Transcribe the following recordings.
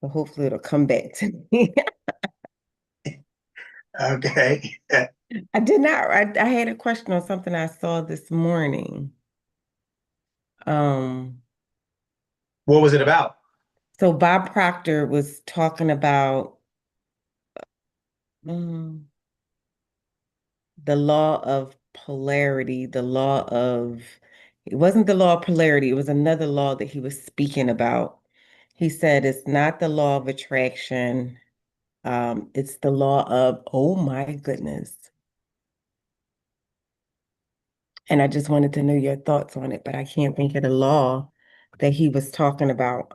So hopefully it'll come back to me. Okay. I did not. I had a question on something I saw this morning. Um, What was it about? so Bob Proctor was talking about mm, the law of polarity, the law of, it wasn't the law of polarity, it was another law that he was speaking about. He said it's not the law of attraction, it's the law of, oh my goodness. And I just wanted to know your thoughts on it, but I can't think of the law that he was talking about.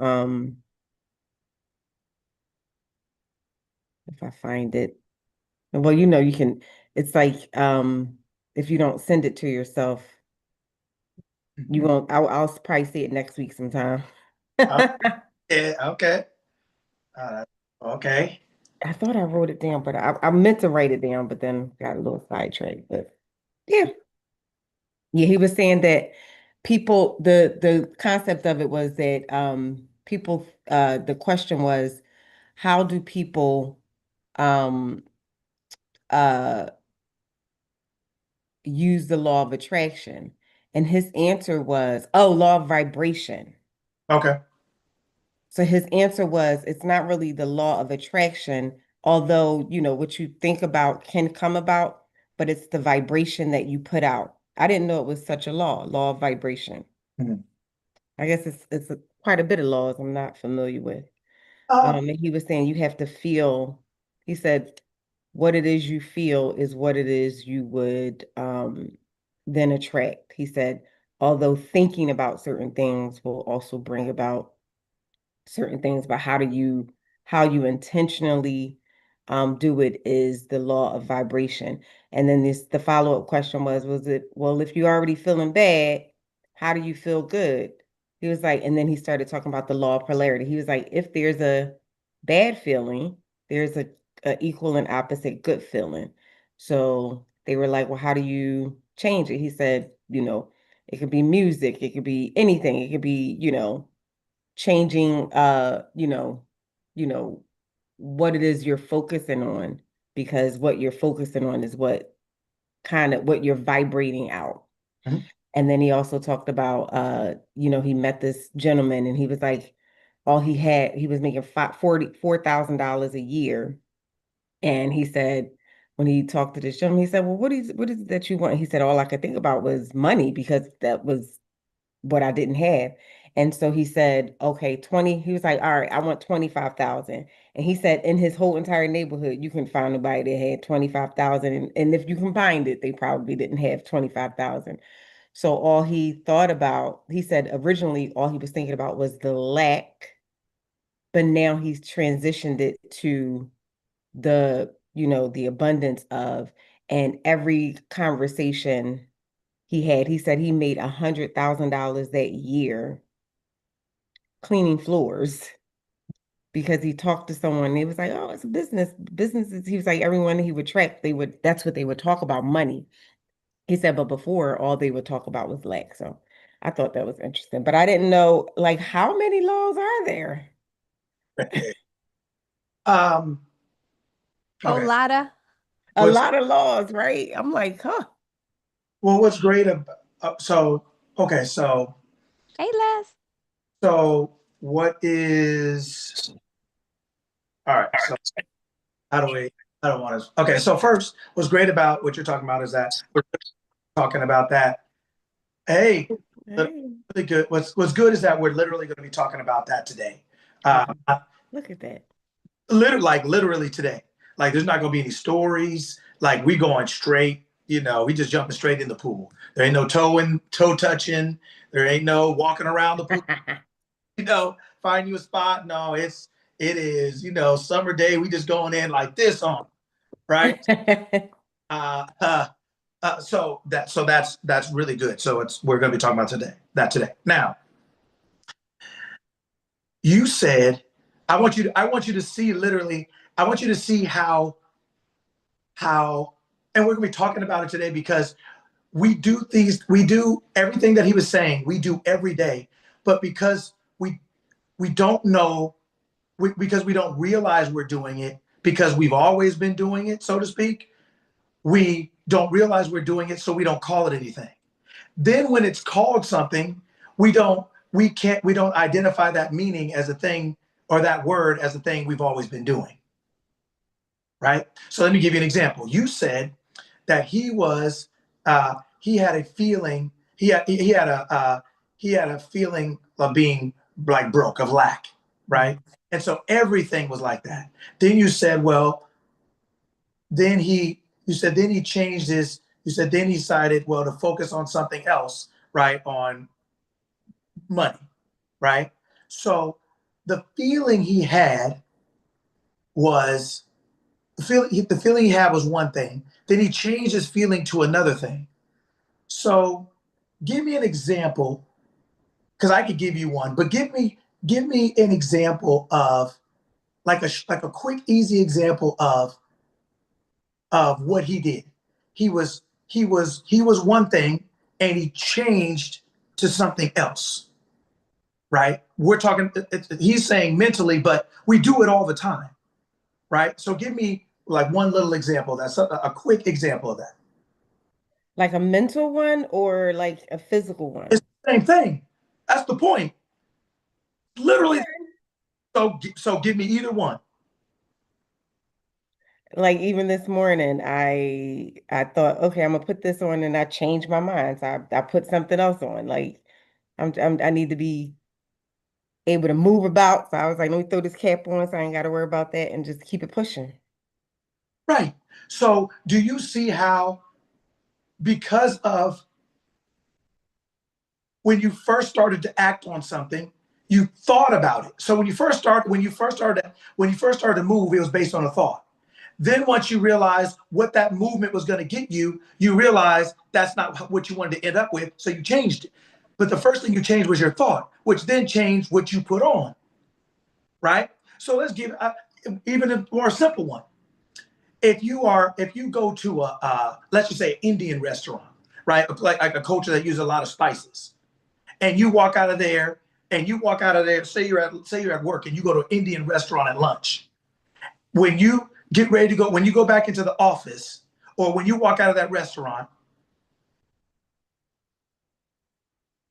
If I find it. Well, you can, it's like if you don't send it to yourself, you won't, I'll probably see it next week sometime. Okay. Okay. Uh, okay. I thought I wrote it down, but I meant to write it down, but then got a little sidetracked. But yeah, yeah, he was saying that people, the concept of it was that people, the question was, how do people um uh use the law of attraction? And his answer was, oh, law of vibration. Okay. So his answer was, it's not really the law of attraction, although, what you think about can come about, but it's the vibration that you put out. I didn't know it was such a law of vibration. Mhm. I guess it's quite a bit of laws I'm not familiar with. Um, And he was saying you have to feel, he said, what it is you feel is what it is you would then attract. He said, although thinking about certain things will also bring about certain things, but how you intentionally do it is the law of vibration. And then the follow-up question was it, well, if you're already feeling bad, how do you feel good? He was like, and then he started talking about the law of polarity. He was like, if there's a bad feeling, there's a equal and opposite good feeling. So they were like, well, how do you change it? He said, it could be music, it could be anything, it could be, changing you know what it is you're focusing on, because what you're focusing on is what you're vibrating out. mhm. And then he also talked about he met this gentleman and he was like, he was making $44,000 a year. And he said, when he talked to this gentleman, he said, well, what is it that you want? He said, all I could think about was money, because that was what I didn't have. And so he said, okay, 20, he was like, all right, I want 25,000. And he said in his whole entire neighborhood, you can find nobody that had 25,000. And if you combined it, they probably didn't have 25,000. So all he thought about, he said originally all he was thinking about was the lack, but now he's transitioned it to the abundance of, and every conversation he said he made $100,000 that year cleaning floors, because he talked to someone and he was like, oh, it's a business. Businesses, he was like, everyone he would track, that's what they would talk about, money. He said, but before all they would talk about was lack. So I thought that was interesting. But I didn't know, like, how many laws are there? um, Whole okay. lotta. A What's lot of laws, right? I'm like, huh. well, what's great about so okay, Hey, Les. so what is all right, so how do we I don't want to okay, so first what's great about what you're talking about is that we're talking about that. Hey, Hey, really good. What's good is that we're literally going to be talking about that today. Uh, oh, look at that. literally today. Like there's not going to be any stories. Like we going straight. We just jumping straight in the pool. There ain't no toe touching. There ain't no walking around the pool. Find you a spot. No, it is. Summer day. We just going in like this on right. Uh, uh, so that's really good. So we're going to be talking about today. Now, you said I want you to see literally. I want you to see how, and we're going to be talking about it today because we do everything that he was saying. We do every day, but because we don't know because we don't realize we're doing it because we've always been doing it, so to speak. We don't realize we're doing it, so we don't call it anything. Then when it's called something, we don't identify that meaning as a thing or that word as a thing we've always been doing. Right? So let me give you an example. You said that he had a feeling, he had a feeling of being like broke, of lack, right? And so everything was like that. Then you said, well, then he changed his, you said then he decided, well, to focus on something else, right? On money, right? So the feeling he had was the feeling he had was one thing. Then he changed his feeling to another thing. So give me an example, because I could give you one, but give me an example of like a quick, easy example of what he did. He was one thing and he changed to something else. Right? We're talking, he's saying mentally, but we do it all the time. Right? So give me like one little example. That's a quick example of that. Like a mental one or like a physical one? It's the same thing. That's the point. Literally. So give me either one. Like even this morning, I thought, okay, I'm gonna put this on, and I changed my mind. So I put something else on. Like I need to be able to move about. So I was like, let me throw this cap on, so I ain't got to worry about that, and just keep it pushing. Right. So do you see how, because of when you first started to act on something, you thought about it. So when you first started to move, it was based on a thought. Then once you realize what that movement was going to get you, you realize that's not what you wanted to end up with, so you changed it. But the first thing you changed was your thought, which then changed what you put on. Right? So let's give even a more simple one. If you go to let's just say Indian restaurant, right? Like a culture that uses a lot of spices, and you walk out of there, say you're at work and you go to an Indian restaurant at lunch. When you get ready to go, when you go back into the office, or when you walk out of that restaurant,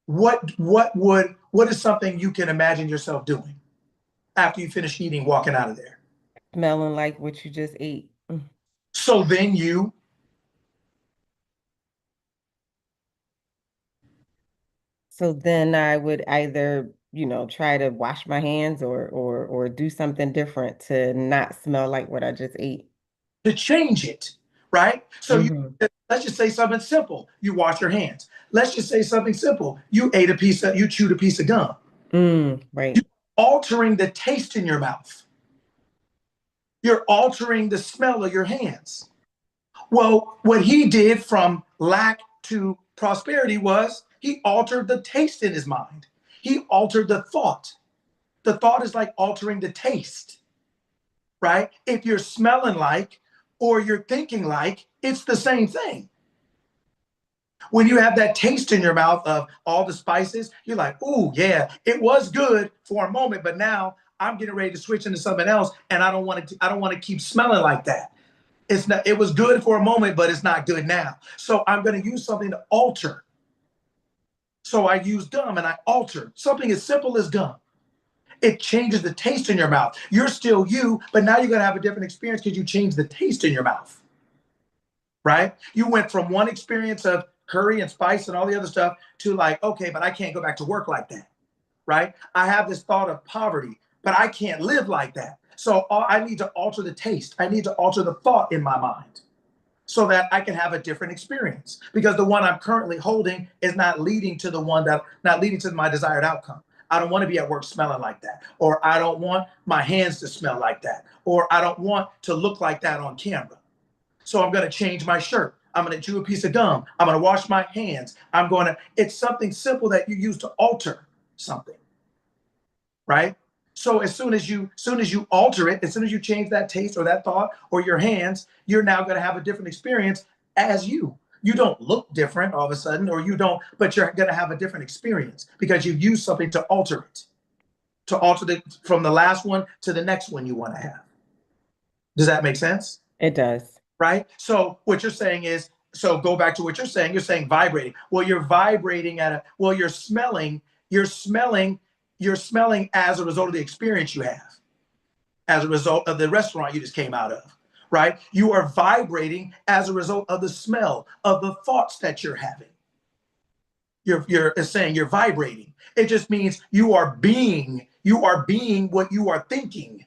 what is something you can imagine yourself doing after you finish eating, walking out of there? Smelling like what you just ate. So then I would either, try to wash my hands or do something different to not smell like what I just ate. to change it, right? So Mhm. let's just say something simple. You wash your hands. Let's just say something simple. You chewed a piece of gum. Right. You're altering the taste in your mouth. You're altering the smell of your hands. Well, what he did from lack to prosperity was he altered the taste in his mind. He altered the thought. The thought is like altering the taste, right? If you're smelling like or you're thinking like, it's the same thing. When you have that taste in your mouth of all the spices, you're like, ooh, yeah, it was good for a moment, but now I'm getting ready to switch into something else, and I don't want to keep smelling like that. It was good for a moment, but it's not good now. So I'm going to use something to alter. So I use gum and I alter something as simple as gum. It changes the taste in your mouth. You're still you, but now you're going to have a different experience because you changed the taste in your mouth. Right? You went from one experience of curry and spice and all the other stuff to like, okay, but I can't go back to work like that. Right? I have this thought of poverty, but I can't live like that. So I need to alter the taste. I need to alter the thought in my mind so that I can have a different experience, because the one I'm currently holding is not leading to my desired outcome. I don't want to be at work smelling like that, or I don't want my hands to smell like that, or I don't want to look like that on camera. So I'm going to change my shirt. I'm going to chew a piece of gum. I'm going to wash my hands. It's something simple that you use to alter something, right? So as soon as you alter it, as soon as you change that taste or that thought or your hands, you're now going to have a different experience as you. You don't look different all of a sudden, or you don't, but you're going to have a different experience because you use something to alter it, to alter from the last one to the next one you want to have. Does that make sense? It does. Right? So what you're saying is, so go back to what you're saying vibrating. Well, you're vibrating you're smelling as a result of the experience you have, as a result of the restaurant you just came out of, right? You are vibrating as a result of the smell, of the thoughts that you're having. You're saying you're vibrating. It just means you are being what you are thinking.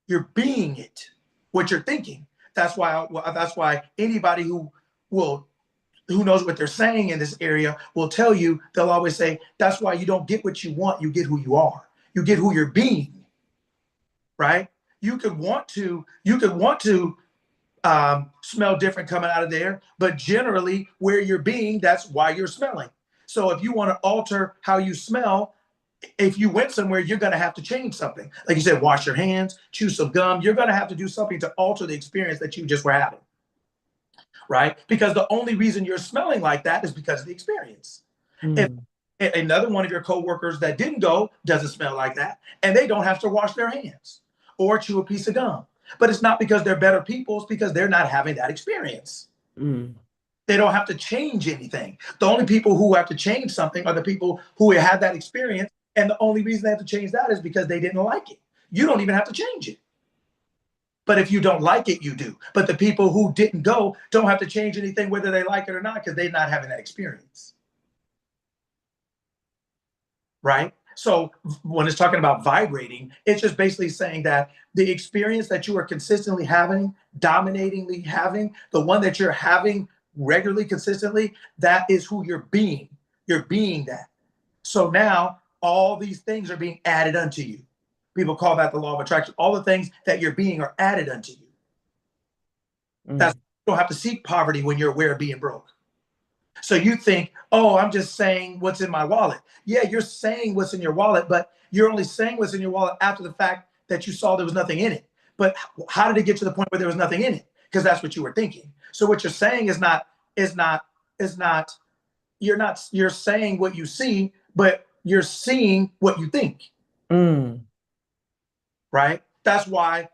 You're being it, what you're thinking. That's why anybody who knows what they're saying in this area will tell you, they'll always say, that's why you don't get what you want, you get who you are. You get who you're being, right? You could want to smell different coming out of there, but generally where you're being, that's why you're smelling. So if you want to alter how you smell, if you went somewhere, you're going to have to change something. Like you said, wash your hands, chew some gum. You're going to have to do something to alter the experience that you just were having, right? Because the only reason you're smelling like that is because of the experience. If another one of your coworkers that didn't go doesn't smell like that, and they don't have to wash their hands or chew a piece of gum. But it's not because they're better people, it's because they're not having that experience. They don't have to change anything. The only people who have to change something are the people who have that experience. And the only reason they have to change that is because they didn't like it. You don't even have to change it. But if you don't like it, you do. But the people who didn't go don't have to change anything, whether they like it or not, because they're not having that experience. Right? So when it's talking about vibrating, it's just basically saying that the experience that you are consistently having, dominatingly having, the one that you're having regularly, consistently, that is who you're being. You're being that. So now all these things are being added unto you. People call that the law of attraction. All the things that you're being are added unto you. That's, you don't have to seek poverty when you're aware of being broke. So you think, oh, I'm just saying what's in my wallet. Yeah, you're saying what's in your wallet, but you're only saying what's in your wallet after the fact that you saw there was nothing in it. But how did it get to the point where there was nothing in it? Because that's what you were thinking. So what you're saying you're saying what you see, but you're seeing what you think. Right? That's why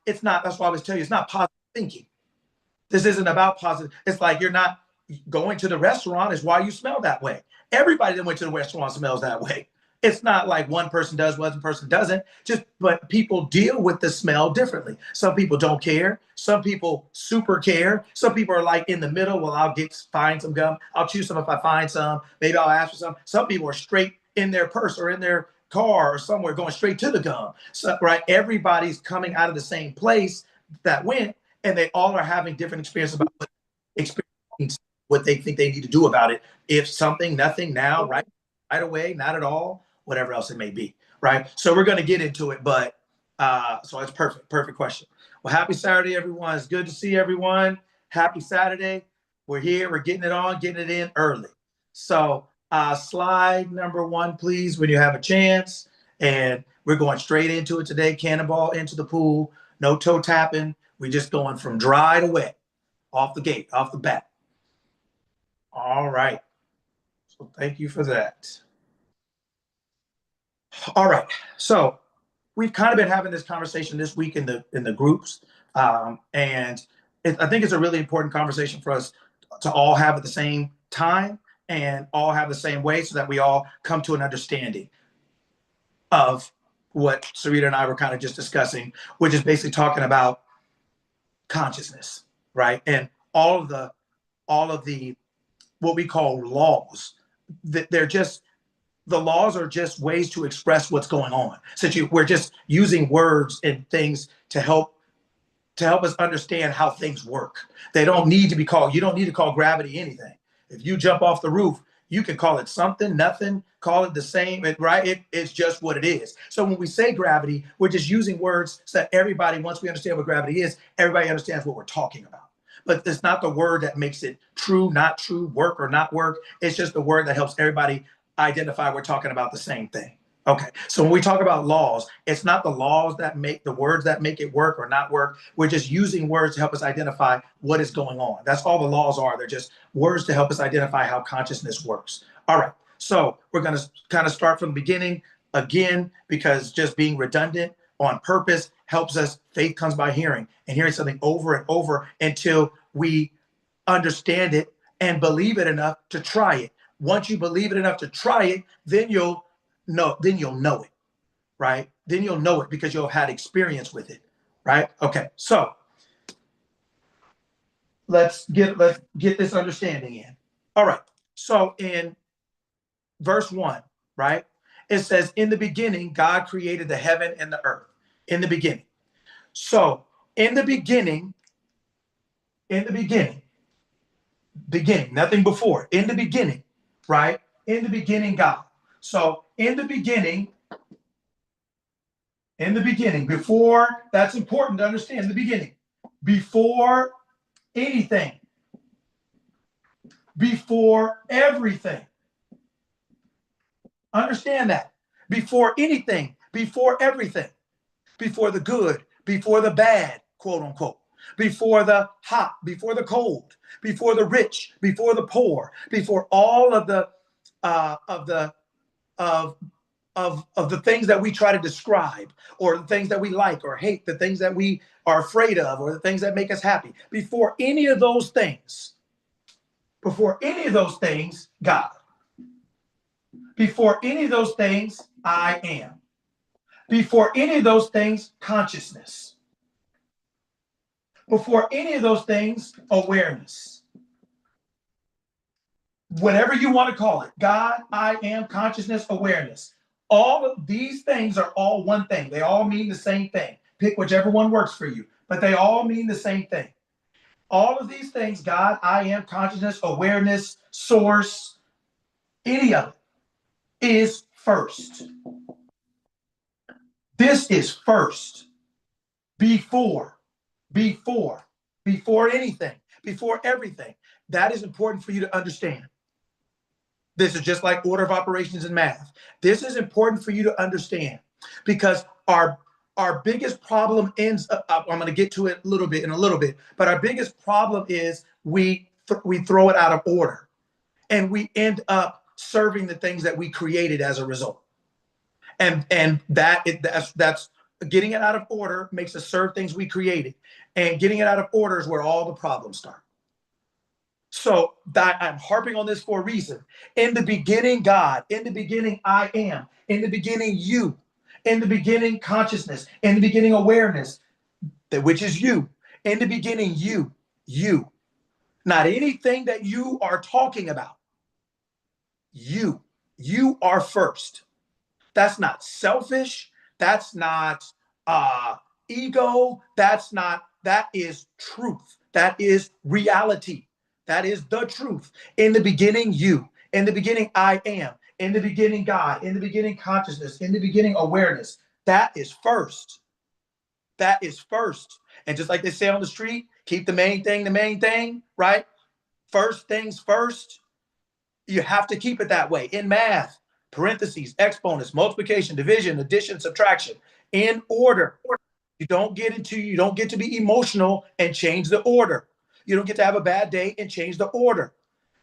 it's not, that's why I always tell you, it's not positive thinking. This isn't about positive. It's like you're not going to the restaurant is why you smell that way. Everybody that went to the restaurant smells that way. It's not like one person does, one person doesn't. But people deal with the smell differently. Some people don't care. Some people super care. Some people are like in the middle. Well, I'll find some gum. I'll chew some if I find some. Maybe I'll ask for some. Some people are straight in their purse or in their car or somewhere going straight to the gum. So, right? Everybody's coming out of the same place that went, and they all are having different experiences about what they think they need to do about it. If something, nothing, now, right away, not at all, whatever else it may be, right? So we're going to get into it, but so it's perfect question. Well, happy Saturday, everyone. It's good to see everyone. Happy Saturday. We're here. We're getting it on, getting it in early. So slide number 1, please, when you have a chance. And we're going straight into it today. Cannonball into the pool. No toe tapping. We're just going from dry to wet, off the gate, off the bat. All right. So thank you for that. All right. So we've kind of been having this conversation this week in the groups. And I think it's a really important conversation for us to all have at the same time and all have the same way so that we all come to an understanding of what Sarita and I were kind of just discussing, which is basically talking about consciousness, right? And all of the what we call laws, that the laws are just ways to express what's going on. So we're just using words and things to help us understand how things work. They don't need to be called, you don't need to call gravity anything. If you jump off the roof, you can call it something, nothing, call it the same, right? It's just what it is. So when we say gravity, we're just using words so that everybody, once we understand what gravity is, everybody understands what we're talking about. But it's not the word that makes it true, not true, work or not work. It's just the word that helps everybody identify we're talking about the same thing. Okay, so when we talk about laws, it's not the laws that make the words that make it work or not work. We're just using words to help us identify what is going on. That's all the laws are. They're just words to help us identify how consciousness works. All right, so we're going to kind of start from the beginning. again, because just being redundant on purpose helps us. Faith comes by hearing, and hearing something over and over until we understand it and believe it enough to try it. Once you believe it enough to try it, then you'll know it, right? Then you'll know it because you'll have had experience with it, right? Okay, so let's get this understanding in. All right, so in verse 1, right, it says, in the beginning God created the heaven and the earth. In the beginning. So in the beginning, nothing before. In the beginning, right? In the beginning, God. So in the beginning, before, that's important to understand. The beginning, before anything, before everything. Understand that. Before anything, before everything, before the good, before the bad, quote unquote, before the hot, before the cold, before the rich, before the poor, before all of the of the things that we try to describe, or the things that we like or hate, the things that we are afraid of, or the things that make us happy. Before any of those things, God. Before any of those things, I am. Before any of those things, consciousness. Before any of those things, awareness. Whatever you want to call it, God, I am, consciousness, awareness. All of these things are all one thing. They all mean the same thing. Pick whichever one works for you, but they all mean the same thing. All of these things, God, I am, consciousness, awareness, source, any of it is first. This is first. Before anything, before everything. That is important for you to understand. This is just like order of operations in math. This is important for you to understand, because our biggest problem ends up, I'm going to get to it a little bit, but our biggest problem is we throw it out of order, and we end up serving the things that we created as a result. And that's getting it out of order makes us serve things we created, and getting it out of order is where all the problems start. So I'm harping on this for a reason. In the beginning, God. In the beginning, I am. In the beginning, you. In the beginning, consciousness. In the beginning, awareness, which is you. In the beginning, you. Not anything that you are talking about. You are first. That's not selfish. That's not ego. That is truth. That is reality. That is the truth. In the beginning, you. In the beginning, I am. In the beginning, God. In the beginning, consciousness. In the beginning, awareness. That is first. That is first. And just like they say on the street, keep the main thing, right? First things first. You have to keep it that way. In math, parentheses, exponents, multiplication, division, addition, subtraction, in order. You don't get to be emotional and change the order. You don't get to have a bad day and change the order.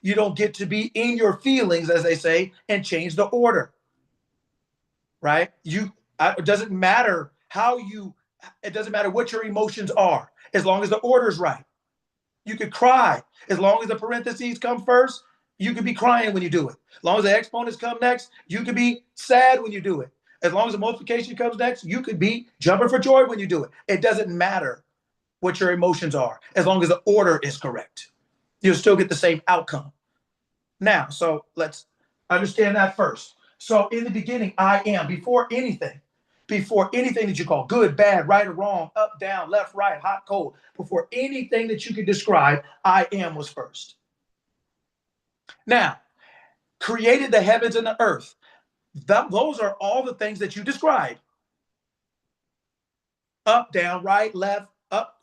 You don't get to be in your feelings, as they say, and change the order. Right? It doesn't matter it doesn't matter what your emotions are, as long as the order's right. You could cry. As long as the parentheses come first, you could be crying when you do it. As long as the exponents come next, you could be sad when you do it. As long as the multiplication comes next, you could be jumping for joy when you do it. It doesn't matter what your emotions are, as long as the order is correct. You'll still get the same outcome. Now, so let's understand that first. So in the beginning, I am. Before anything that you call good, bad, right or wrong, up, down, left, right, hot, cold, before anything that you could describe, I am was first. Now, created the heavens and the earth. Those are all the things that you described. Up, down, right, left, up,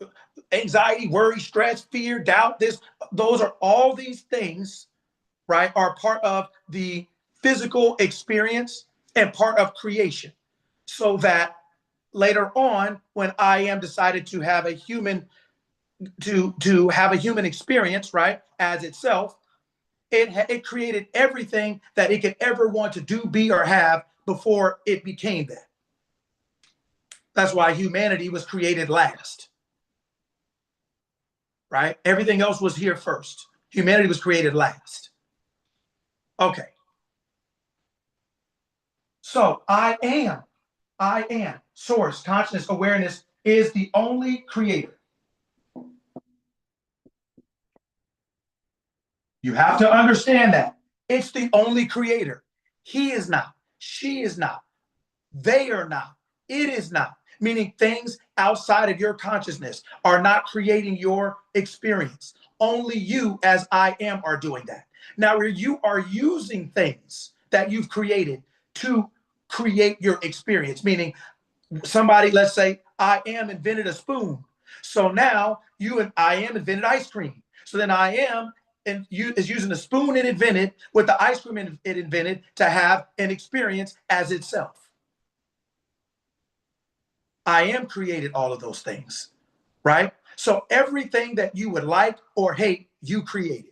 anxiety, worry, stress, fear, doubt, those are all these things, right, are part of the physical experience and part of creation. So that later on, when I am decided to have a human, to have a human experience, right, as itself, it created everything that it could ever want to do, be, or have before it became that. That's why humanity was created last, right? Everything else was here first. Humanity was created last. Okay. So I am, source, consciousness, awareness is the only creator. You have to understand that. It's the only creator. He is not. She is not. They are not. It is not. Meaning things outside of your consciousness are not creating your experience. Only you, as I am, are doing that. Now, where you are using things that you've created to create your experience, meaning somebody, let's say, I am invented a spoon. So now you and I am invented ice cream. So then I am and you is using the spoon it invented with the ice cream it invented to have an experience as itself. I am created all of those things, right? So everything that you would like or hate, you created.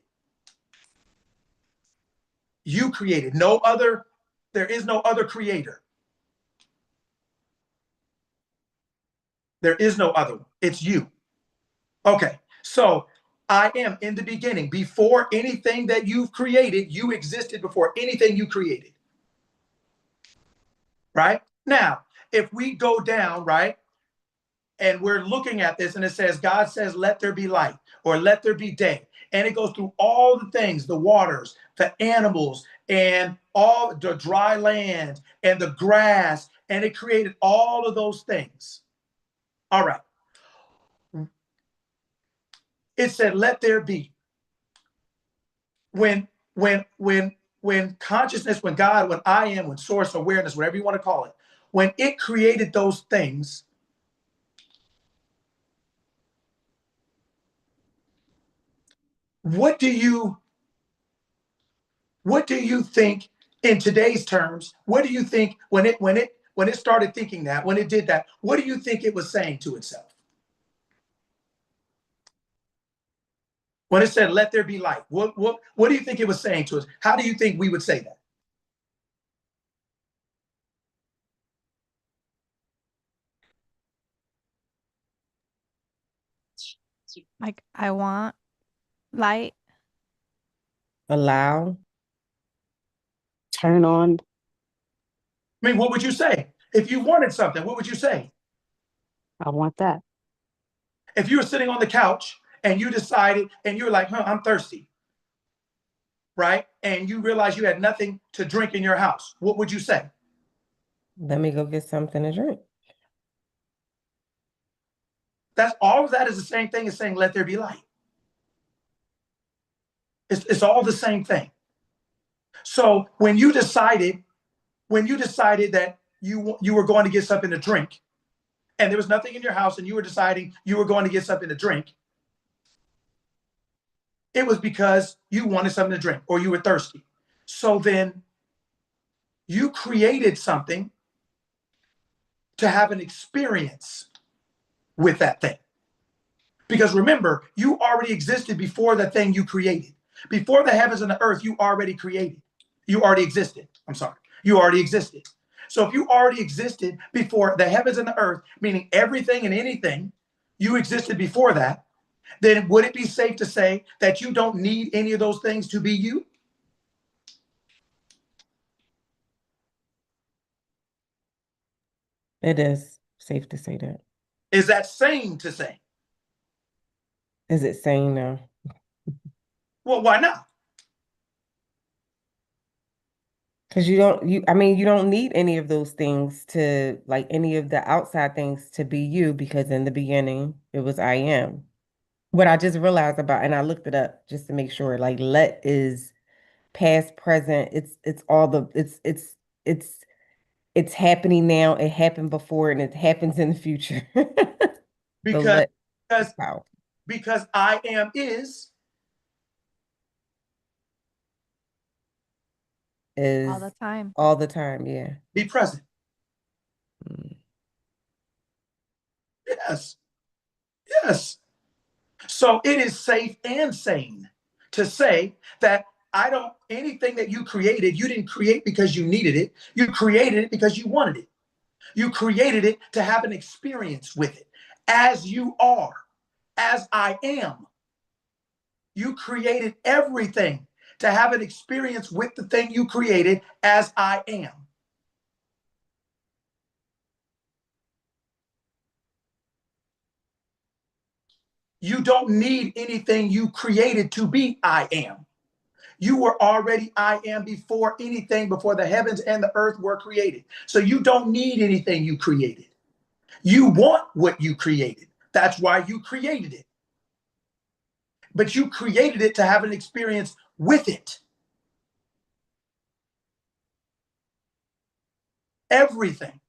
You created. No other, there is no other creator. There is no other one. It's you. Okay, so I am in the beginning. Before anything that you've created, you existed before anything you created. Right? Now, if we go down, right, and we're looking at this and it says, God says, let there be light or let there be day. And it goes through all the things, the waters, the animals, and all the dry land and the grass. And it created all of those things. All right. It said, let there be. When consciousness, when God, when I am, when source awareness, whatever you want to call it, when it created those things, what do you think in today's terms? What do you think when it started thinking that, when it did that, what do you think it was saying to itself? When it said, let there be light, what do you think it was saying to us? How do you think we would say that? Like, I want light. Allow. Turn on. I mean, what would you say? If you wanted something, what would you say? I want that. If you were sitting on the couch and you decided and you were like, I'm thirsty, right? And you realized you had nothing to drink in your house, what would you say? Let me go get something to drink. That's all of that is the same thing as saying, let there be light. It's all the same thing. So when you decided that you were going to get something to drink and there was nothing in your house and you were deciding you were going to get something to drink, it was because you wanted something to drink or you were thirsty. So then you created something to have an experience with that thing. Because remember, you already existed before the thing you created. Before the heavens and the earth, you already created. You already existed. I'm sorry. You already existed. So if you already existed before the heavens and the earth, meaning everything and anything, you existed before that, then would it be safe to say that you don't need any of those things to be you? It is safe to say that. Is that sane to say? Is it saying no? Well, why not? Because you don't need any of those things to, like, any of the outside things to be you, because in the beginning it was I am. What I just realized about, and I looked it up just to make sure, like, let is past, present. It's all the it's happening now. It happened before and it happens in the future. So Because let because out because I am is All the time. all the time. Yeah. be present. Mm. Yes. Yes. So it is safe and sane to say that anything that you created, you didn't create because you needed it. You created it because you wanted it. You created it to have an experience with it. As you are, as I am. You created everything to have an experience with the thing you created, as I am. You don't need anything you created to be I am. You were already I am before anything, before the heavens and the earth were created. So you don't need anything you created. You want what you created. That's why you created it. But you created it to have an experience with it. Everything.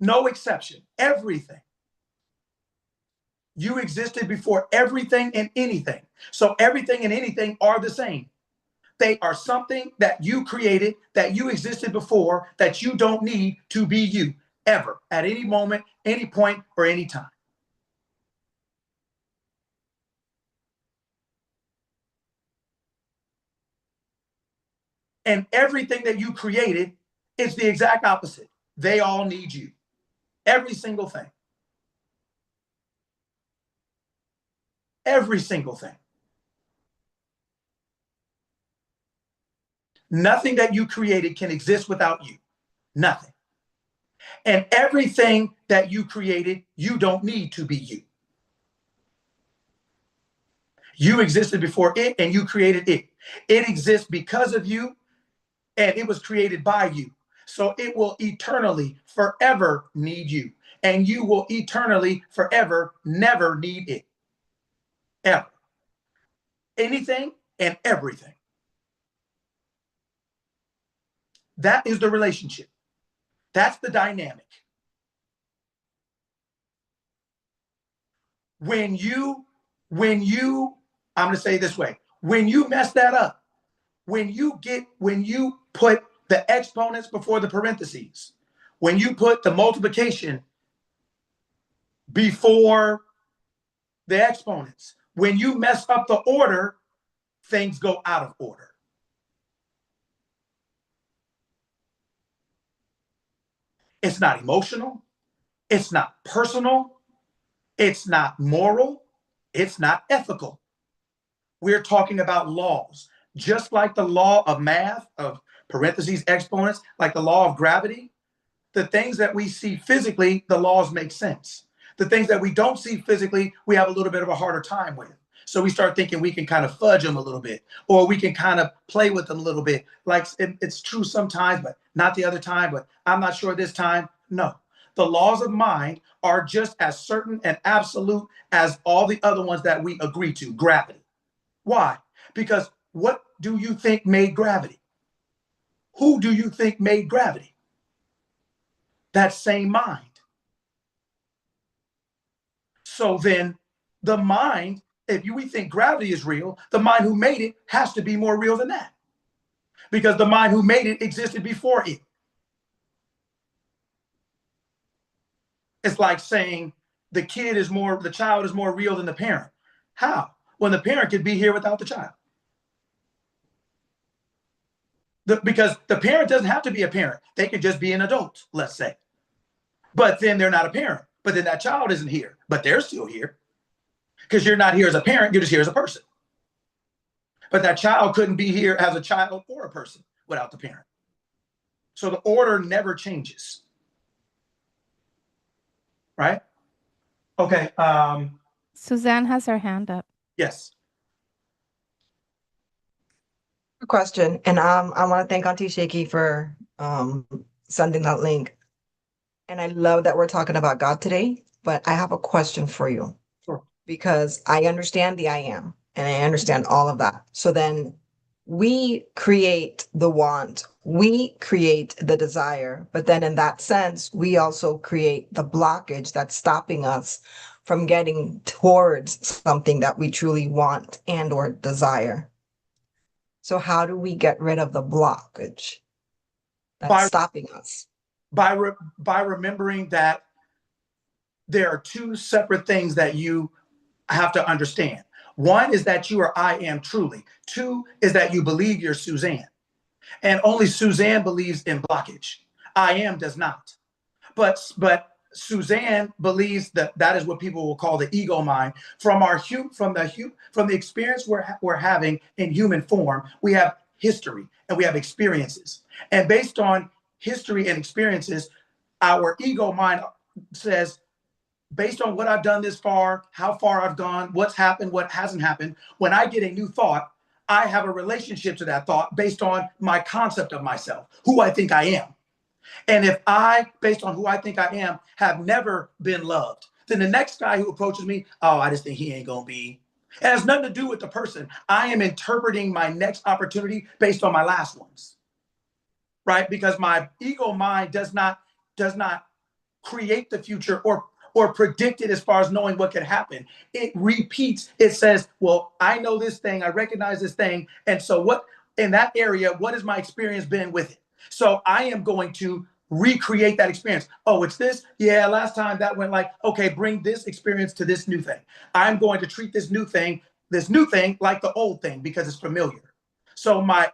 No exception. Everything. You existed before everything and anything. So everything and anything are the same. They are something that you created, that you existed before, that you don't need to be you ever, at any moment, any point, or any time. And everything that you created is the exact opposite. They all need you. Every single thing. Every single thing. Nothing that you created can exist without you. Nothing. And everything that you created, you don't need to be you. You existed before it and you created it. It exists because of you and it was created by you. So it will eternally, forever need you. And you will eternally, forever, never need it. Ever. Anything and everything. That is the relationship. That's the dynamic. When you, I'm going to say it this way, when you mess that up, when you put the exponents before the parentheses, when you put the multiplication before the exponents, when you mess up the order, things go out of order. It's not emotional. It's not personal. It's not moral. It's not ethical. We're talking about laws, just like the law of math, of parentheses, exponents, like the law of gravity. The things that we see physically, the laws make sense. The things that we don't see physically, we have a little bit of a harder time with. So we start thinking we can kind of fudge them a little bit, or we can kind of play with them a little bit. Like it's true sometimes, but not the other time, but I'm not sure this time. No, the laws of mind are just as certain and absolute as all the other ones that we agree to. Gravity. Why? Because what do you think made gravity? Who do you think made gravity? That same mind. So then the mind, if we think gravity is real, the mind who made it has to be more real than that. Because the mind who made it existed before it. It's like saying the child is more real than the parent. How? When the parent could be here without the child. Because the parent doesn't have to be a parent. They could just be an adult, let's say. But then they're not a parent. But then that child isn't here. But they're still here. Because you're not here as a parent, you're just here as a person. But that child couldn't be here as a child or a person without the parent. So the order never changes. Right? Okay. Suzanne has her hand up. Yes. Question, and I want to thank Auntie Shaky for sending that link. And I love that we're talking about God today, but I have a question for you. Sure. Because I understand the I am, and I understand all of that. So then we create the want, we create the desire, but then in that sense, we also create the blockage that's stopping us from getting towards something that we truly want and or desire. So how do we get rid of the blockage that's stopping us? By remembering that there are two separate things that you have to understand. One is that you are I am truly. Two is that you believe you're Suzanne. And only Suzanne believes in blockage. I am does not. But Suzanne believes that that is what people will call the ego mind. From the experience we're having in human form, we have history and we have experiences. And based on history and experiences, our ego mind says, based on what I've done this far, how far I've gone, what's happened, what hasn't happened, when I get a new thought, I have a relationship to that thought based on my concept of myself, who I think I am. And if I, based on who I think I am, have never been loved, then the next guy who approaches me, oh, I just think he ain't gonna be. It has nothing to do with the person. I am interpreting my next opportunity based on my last ones, right? Because my ego mind does not create the future or predict it as far as knowing what could happen. It repeats. It says, well, I know this thing, I recognize this thing. And so what in that area, what has my experience been with it? So I am going to recreate that experience. Oh, it's this? Yeah, last time that went like, okay, bring this experience to this new thing. I'm going to treat this new thing like the old thing because it's familiar. So my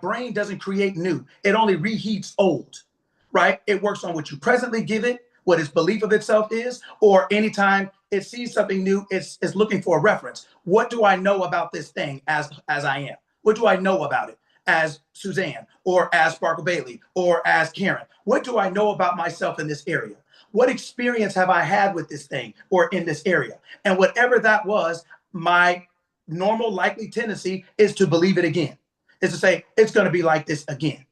brain doesn't create new. It only reheats old, right? It works on what you presently give it, what its belief of itself is, or anytime it sees something new, it's looking for a reference. What do I know about this thing as I am? What do I know about it as Suzanne or as Sparkle Bailey or as Karen? What do I know about myself in this area? What experience have I had with this thing or in this area? And whatever that was, my normal likely tendency is to believe it again, is to say, it's going to be like this again.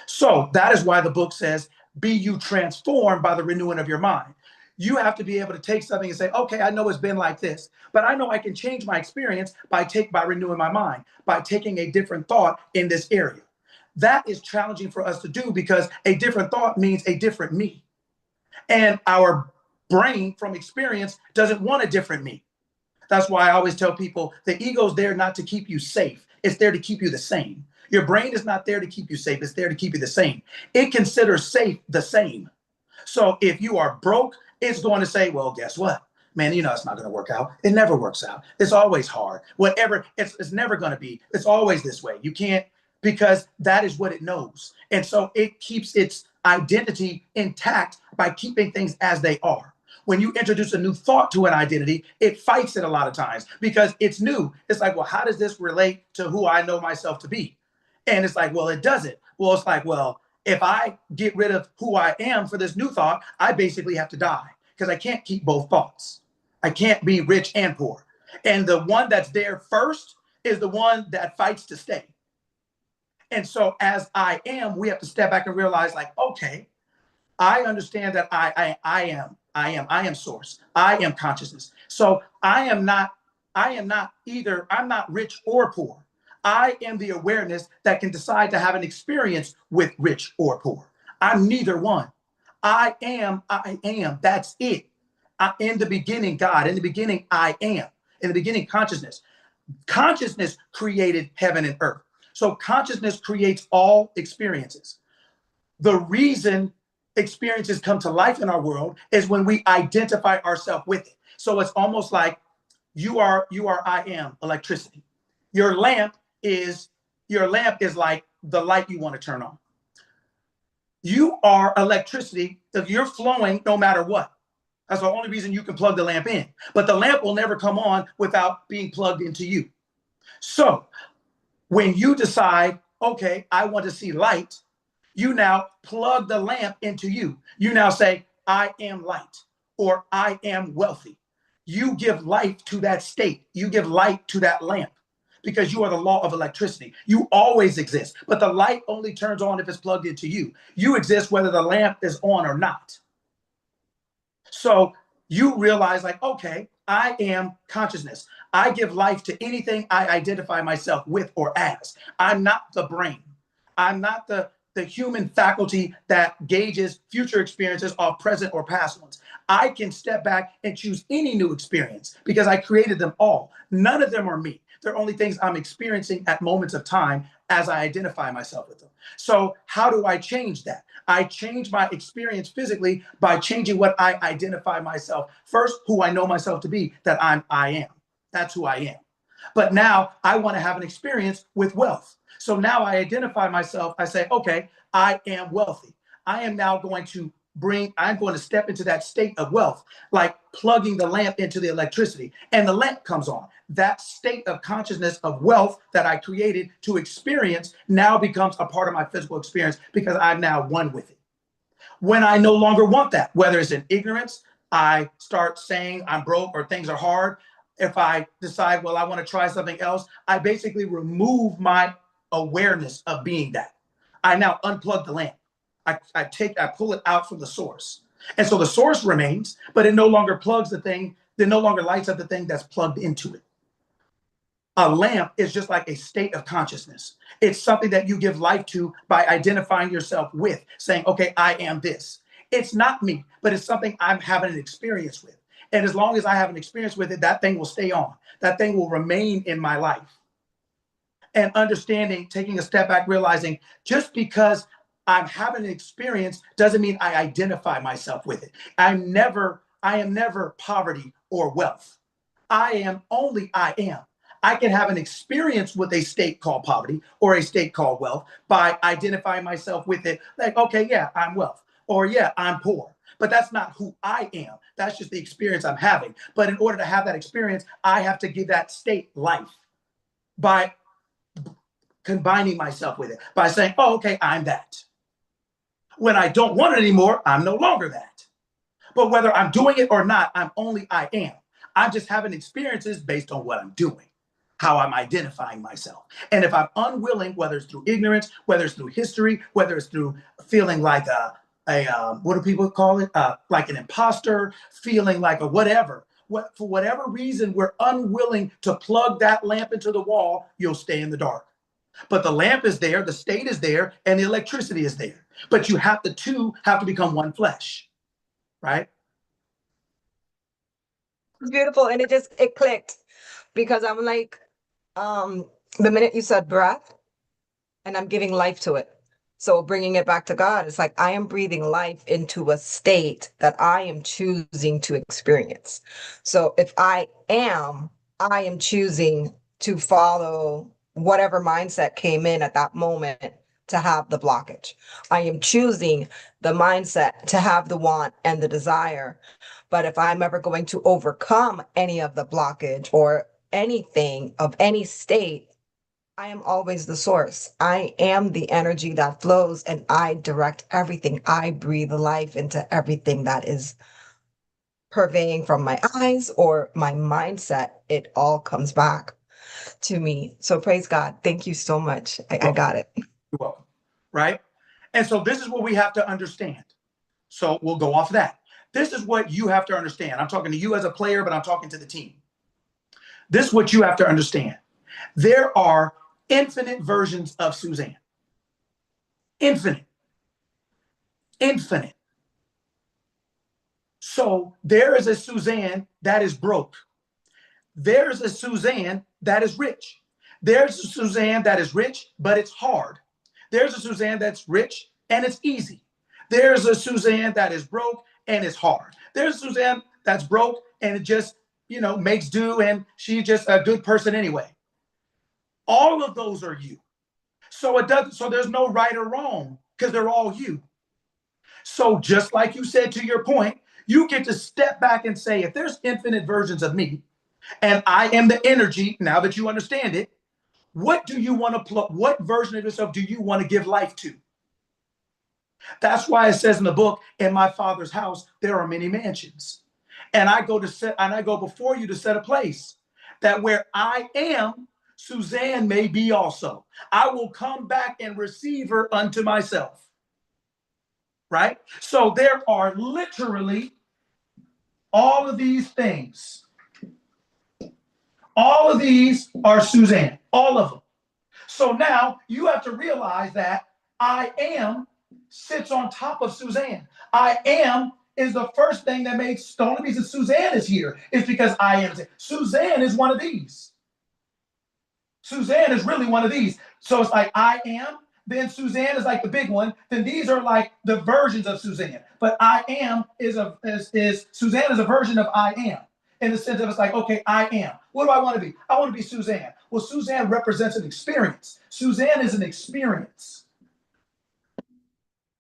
So that is why the book says, be you transformed by the renewing of your mind. You have to be able to take something and say, okay, I know it's been like this, but I know I can change my experience by renewing my mind, by taking a different thought in this area. That is challenging for us to do because a different thought means a different me. And our brain from experience doesn't want a different me. That's why I always tell people the ego's there not to keep you safe. It's there to keep you the same. Your brain is not there to keep you safe. It's there to keep you the same. It considers safe the same. So if you are broke, it's going to say, well, guess what? Man, it's not going to work out. It never works out. It's always hard. Whatever, it's never going to be. It's always this way. You can't, because that is what it knows. And so it keeps its identity intact by keeping things as they are. When you introduce a new thought to an identity, it fights it a lot of times because it's new. It's like, well, how does this relate to who I know myself to be? And it's like, well, it doesn't. Well, it's like, well, if I get rid of who I am for this new thought, I basically have to die because I can't keep both thoughts. I can't be rich and poor. And the one that's there first is the one that fights to stay. And so as I am, we have to step back and realize like, okay, I understand that I am source. I am consciousness. So I'm not rich or poor. I am the awareness that can decide to have an experience with rich or poor. I'm neither one. I am. That's it. In the beginning, God. In the beginning, I am. In the beginning, consciousness. Consciousness created heaven and earth. So consciousness creates all experiences. The reason experiences come to life in our world is when we identify ourselves with it. So it's almost like you are I am electricity. Your lamp is like the light you want to turn on. You are electricity. If you're flowing no matter what. That's the only reason you can plug the lamp in. But the lamp will never come on without being plugged into you. So when you decide, okay, I want to see light, you now plug the lamp into you. You now say, I am light, or I am wealthy. You give life to that state. You give light to that lamp because you are the law of electricity. You always exist, but the light only turns on if it's plugged into you. You exist whether the lamp is on or not. So you realize like, okay, I am consciousness. I give life to anything I identify myself with or as. I'm not the brain. I'm not the human faculty that gauges future experiences off present or past ones. I can step back and choose any new experience because I created them all. None of them are me. They're only things I'm experiencing at moments of time as I identify myself with them. So how do I change that? I change my experience physically by changing what I identify myself. First, who I know myself to be, that I am. That's who I am. But now I want to have an experience with wealth. So now I identify myself. I say, okay, I am wealthy. I am now going to I'm going to step into that state of wealth, like plugging the lamp into the electricity, and the lamp comes on. That state of consciousness of wealth that I created to experience now becomes a part of my physical experience because I've now one with it. When I no longer want that, whether it's in ignorance, I start saying I'm broke or things are hard. If I decide, well, I want to try something else, I basically remove my awareness of being that. I now unplug the lamp. I pull it out from the source. And so the source remains, but it no longer plugs the thing, it no longer lights up the thing that's plugged into it. A lamp is just like a state of consciousness. It's something that you give life to by identifying yourself with, saying, okay, I am this. It's not me, but it's something I'm having an experience with. And as long as I have an experience with it, that thing will stay on. That thing will remain in my life. And understanding, taking a step back, realizing just because I'm having an experience doesn't mean I identify myself with it. I am never poverty or wealth. I am only I am. I can have an experience with a state called poverty or a state called wealth by identifying myself with it. Like, okay, yeah, I'm wealth, or yeah, I'm poor. But that's not who I am. That's just the experience I'm having. But in order to have that experience, I have to give that state life by combining myself with it, by saying, oh, okay, I'm that. When I don't want it anymore, I'm no longer that. But whether I'm doing it or not, I'm only I am. I'm just having experiences based on what I'm doing, how I'm identifying myself. And if I'm unwilling, whether it's through ignorance, whether it's through history, whether it's through feeling like what do people call it? Like an imposter, feeling like a whatever. For whatever reason, we're unwilling to plug that lamp into the wall, you'll stay in the dark. But the lamp is there, the state is there, and the electricity is there. But the two have to become one flesh, right? It's beautiful. And it clicked because I'm like, the minute you said breath, and I'm giving life to it. So bringing it back to God, it's like I am breathing life into a state that I am choosing to experience. So if I am choosing to follow whatever mindset came in at that moment to have the blockage. I am choosing the mindset to have the want and the desire. But if I'm ever going to overcome any of the blockage or anything of any state, I am always the source. I am the energy that flows and I direct everything. I breathe life into everything that is purveying from my eyes or my mindset. It all comes back to me. So praise God. Thank you so much. I got it. You're welcome. Right? And so this is what we have to understand. So we'll go off that. This is what you have to understand. I'm talking to you as a player, but I'm talking to the team. This is what you have to understand. There are infinite versions of Suzanne. Infinite. Infinite. So there is a Suzanne that is broke. There's a Suzanne that is rich. There's a Suzanne that is rich, but it's hard. There's a Suzanne that's rich and it's easy. There's a Suzanne that is broke and it's hard. There's a Suzanne that's broke and it just, makes do and she's just a good person anyway. All of those are you. So there's no right or wrong because they're all you. So just like you said to your point, you get to step back and say, if there's infinite versions of me and I am the energy, now that you understand it, what do you want to plug? What version of yourself do you want to give life to? That's why it says in the book, in my Father's house, there are many mansions. And I go before you to set a place that where I am, Suzanne may be also. I will come back and receive her unto myself. Right? So there are literally all of these things. All of these are Suzanne, all of them. So now you have to realize that I am sits on top of Suzanne. I am is the first thing that makes the only reason Suzanne is here is because I am. Suzanne is one of these. Suzanne is really one of these. So it's like I am, then Suzanne is like the big one. Then these are like the versions of Suzanne. But I am Suzanne is a version of I am. in the sense of it's like, okay, I am. What do I want to be? I want to be Suzanne. Well, Suzanne represents an experience. Suzanne is an experience.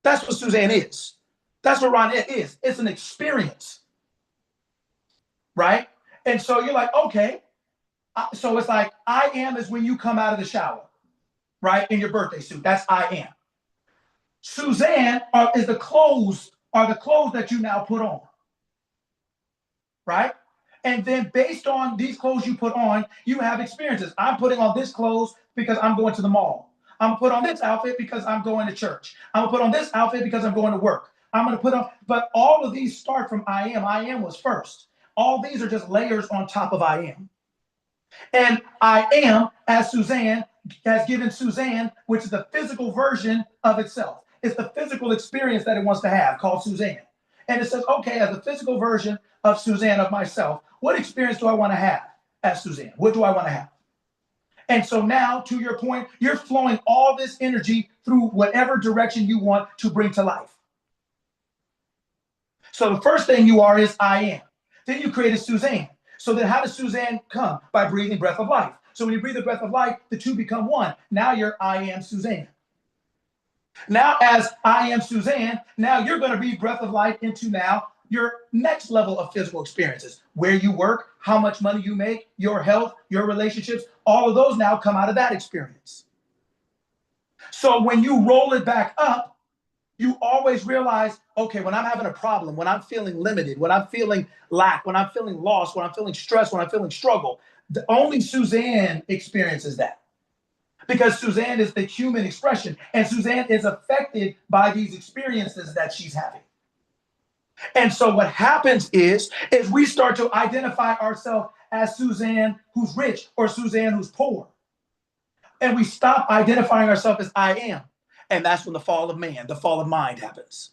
That's what Suzanne is. That's what Ronette is. It's an experience. Right? And so you're like, okay. So it's like, I am is when you come out of the shower, right? In your birthday suit. That's I am. Suzanne are the clothes that you now put on. Right? And then based on these clothes you put on, you have experiences. I'm putting on this clothes because I'm going to the mall. I'm gonna put on this outfit because I'm going to church. I'm gonna put on this outfit because I'm going to work. I'm gonna put on, but all of these start from I am. I am was first. All these are just layers on top of I am. And I am, as Suzanne, has given Suzanne, which is the physical version of itself. It's the physical experience that it wants to have called Suzanne. And it says, okay, as the physical version of Suzanne, of myself, what experience do I want to have as Suzanne? What do I want to have? And so now, to your point, you're flowing all this energy through whatever direction you want to bring to life. So the first thing you are is I am. Then you create a Suzanne. So then how does Suzanne come? By breathing breath of life. So when you breathe the breath of life, the two become one. Now you're I am Suzanne. Now as I am Suzanne, now you're going to breathe breath of life into now your next level of physical experiences. Where you work, how much money you make, your health, your relationships, all of those now come out of that experience. So when you roll it back up, you always realize, okay, when I'm having a problem, when I'm feeling limited, when I'm feeling lack, when I'm feeling lost, when I'm feeling stress, when I'm feeling struggle, only Suzanne experiences that. Because Suzanne is the human expression, and Suzanne is affected by these experiences that she's having. And so what happens is we start to identify ourselves as Suzanne who's rich or Suzanne who's poor. And we stop identifying ourselves as I am. And that's when the fall of man, the fall of mind happens.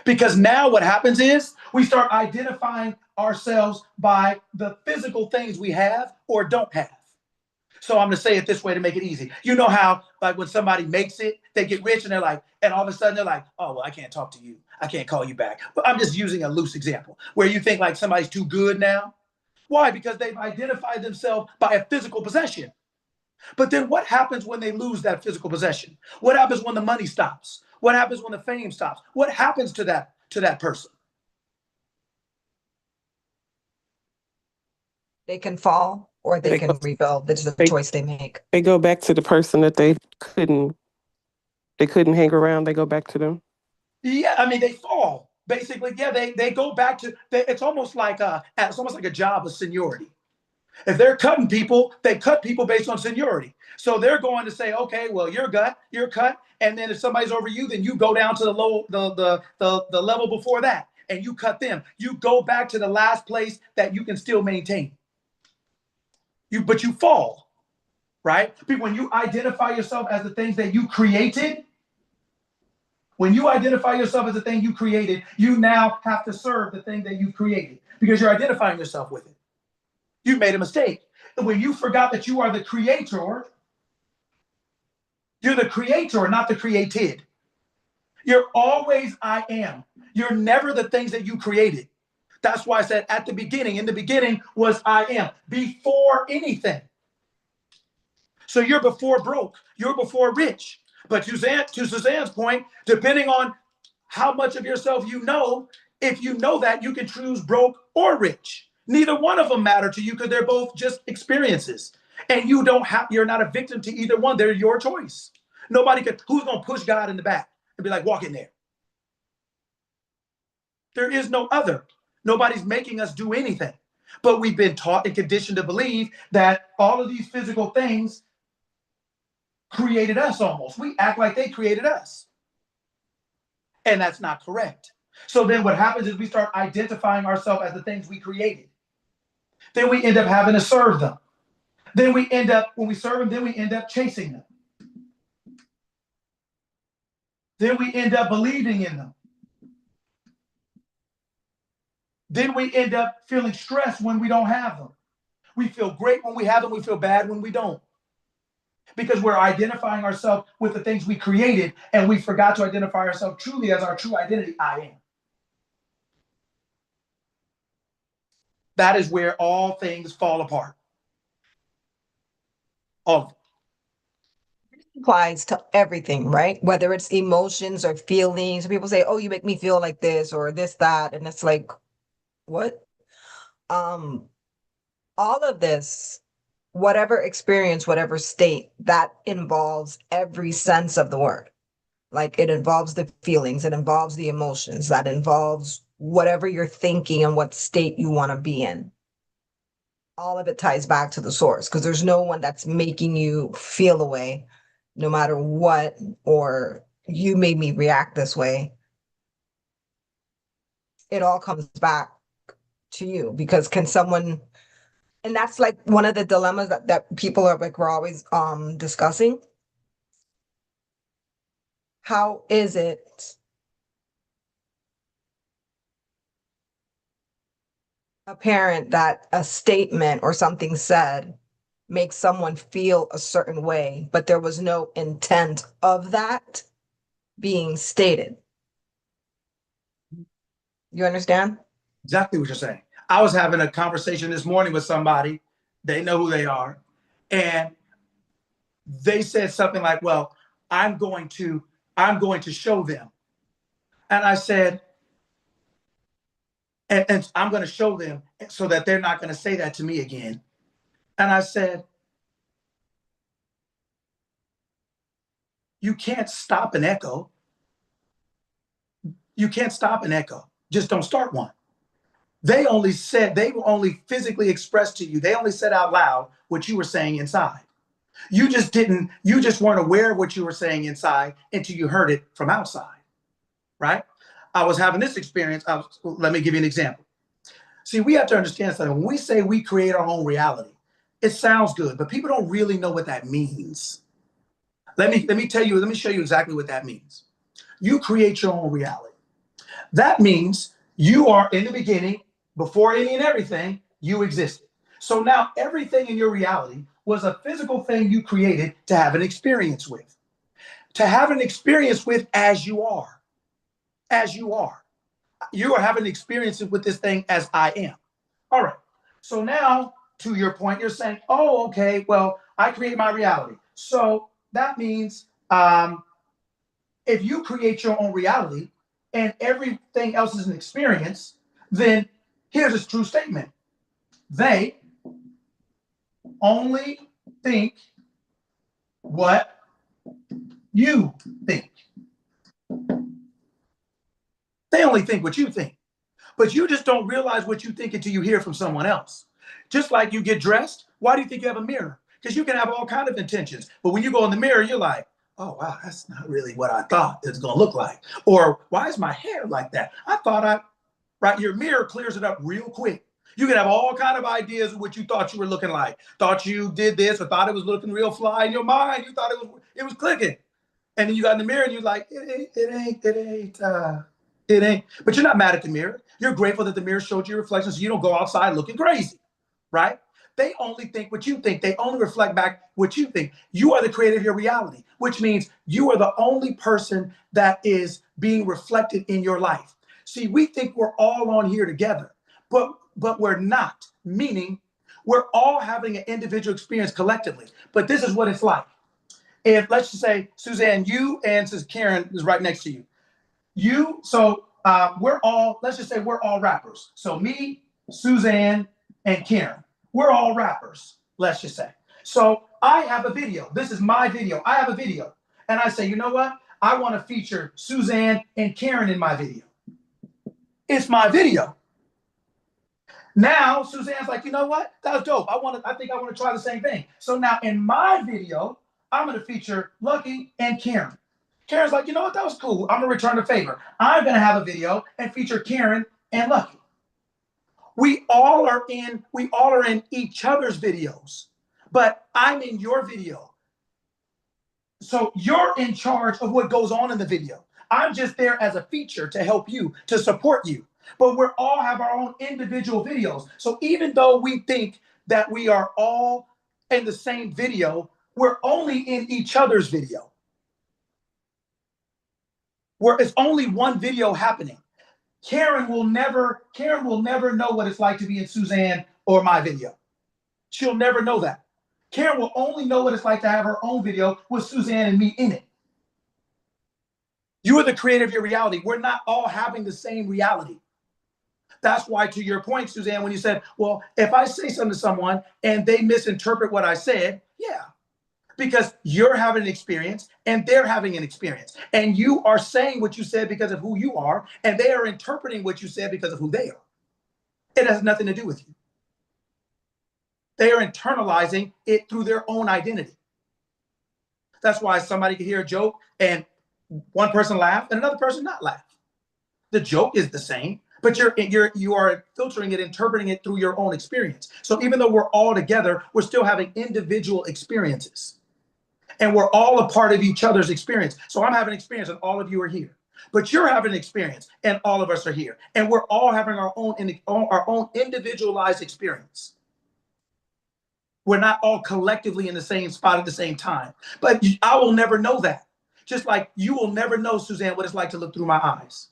Because now what happens is we start identifying ourselves by the physical things we have or don't have. So I'm going to say it this way to make it easy. You know how, like, when somebody makes it, they get rich and they're like, and all of a sudden they're like, oh, well, I can't talk to you. I can't call you back. But I'm just using a loose example where you think like somebody's too good now. Why? Because they've identified themselves by a physical possession. But then what happens when they lose that physical possession? What happens when the money stops? What happens when the fame stops? What happens to that person? They can fall or they can rebuild. It's the choice they make. They go back to the person that they couldn't hang around. They go back to them. Yeah, I mean, they fall. Basically, yeah, they go back to, it's almost like a job of seniority. If they're cutting people, they cut people based on seniority. So they're going to say, okay, well, you're cut. And then if somebody's over you, then you go down to the level before that and you cut them. You go back to the last place that you can still maintain. But you fall, right? When you identify yourself as the things that you created, when you identify yourself as the thing you created, you now have to serve the thing that you created because you're identifying yourself with it. You made a mistake. When you forgot that you are the creator, you're the creator, not the created. You're always I am. You're never the things that you created. That's why I said at the beginning, in the beginning was I am, before anything. So you're before broke, you're before rich. But to Suzanne's point, depending on how much of yourself you know, if you know that, you can choose broke or rich. Neither one of them matter to you because they're both just experiences. And you're not a victim to either one. They're your choice. Who's going to push God in the back and be like, walk in there? There is no other. Nobody's making us do anything. But we've been taught and conditioned to believe that all of these physical things created us almost. We act like they created us. And that's not correct. So then what happens is we start identifying ourselves as the things we created. Then we end up having to serve them. Then when we serve them, then we end up chasing them. Then we end up believing in them. Then we end up feeling stressed when we don't have them. We feel great when we have them. We feel bad when we don't. Because we're identifying ourselves with the things we created, and we forgot to identify ourselves truly as our true identity, I am. that is where all things fall apart. All of it. Applies to everything, right? Whether it's emotions or feelings. People say, "Oh, you make me feel like this or this, that," and it's like, what? All of this, whatever experience, whatever state, that involves every sense of the word. Like it involves the feelings, it involves the emotions, that involves whatever you're thinking and what state you want to be in. All of it ties back to the source because there's no one that's making you feel a way, no matter what, or you made me react this way. It all comes back to you because can someone, and that's like one of the dilemmas that people are like, we're always discussing. How is it apparent that a statement or something said makes someone feel a certain way, but there was no intent of that being stated? You understand? Exactly what you're saying. I was having a conversation this morning with somebody, they know who they are, and they said something like, well, I'm going to show them. And I said, and I'm going to show them so that they're not going to say that to me again. And I said, you can't stop an echo. You can't stop an echo. Just don't start one. They only physically expressed to you, they only said out loud what you were saying inside. You just weren't aware of what you were saying inside until you heard it from outside, right? I was having this experience. Let me give you an example. See, we have to understand something. When we say we create our own reality, it sounds good, but people don't really know what that means. Let me show you exactly what that means. You create your own reality. That means you are in the beginning, before any and everything, you existed. So now everything in your reality was a physical thing you created to have an experience with. To have an experience with as you are. As you are. You are having experiences with this thing as I am. All right. So now, to your point, you're saying, oh, okay, well, I create my reality. So that means if you create your own reality and everything else is an experience, then here's a true statement. They only think what you think. They only think what you think. But you just don't realize what you think until you hear from someone else. Just like you get dressed, why do you think you have a mirror? Because you can have all kinds of intentions. But when you go in the mirror, you're like, oh, wow, that's not really what I thought it's going to look like. Or why is my hair like that? Right? Your mirror clears it up real quick. You can have all kinds of ideas of what you thought you were looking like. Thought you did this or thought it was looking real fly in your mind. You thought it was clicking. And then you got in the mirror and you're like, it ain't. But you're not mad at the mirror. You're grateful that the mirror showed you your reflection so you don't go outside looking crazy, right? They only think what you think. They only reflect back what you think. You are the creator of your reality, which means you are the only person that is being reflected in your life. See, we think we're all on here together, but we're not, meaning we're all having an individual experience collectively. But this is what it's like. If, let's just say, Suzanne, you and Karen is right next to you. Let's just say we're all rappers. So me, Suzanne, and Karen, we're all rappers, let's just say. So I have a video. This is my video. I have a video. And I say, you know what? I want to feature Suzanne and Karen in my video. It's my video. Now Suzanne's like, you know what? That was dope. I think I want to try the same thing. So now in my video, I'm going to feature Lucky and Karen. Karen's like, you know what? That was cool. I'm going to return the favor. I'm going to have a video and feature Karen and Lucky. We all are in each other's videos, but I'm in your video. So you're in charge of what goes on in the video. I'm just there as a feature to help you, to support you. But we all have our own individual videos. So even though we think that we are all in the same video, we're only in each other's video. Where it's only one video happening. Karen will never know what it's like to be in Suzanne or my video. She'll never know that. Karen will only know what it's like to have her own video with Suzanne and me in it. You are the creator of your reality. We're not all having the same reality. That's why, to your point, Suzanne, when you said, well, if I say something to someone and they misinterpret what I said, yeah, because you're having an experience and they're having an experience. And you are saying what you said because of who you are, and they are interpreting what you said because of who they are. It has nothing to do with you. They are internalizing it through their own identity. That's why somebody can hear a joke and one person laugh and another person not laugh. The joke is the same, but you are filtering it, interpreting it through your own experience. So even though we're all together, we're still having individual experiences. And we're all a part of each other's experience. So I'm having an experience and all of you are here. But you're having an experience and all of us are here. And we're all having our own individualized experience. We're not all collectively in the same spot at the same time. But I will never know that. Just like you will never know, Suzanne, what it's like to look through my eyes.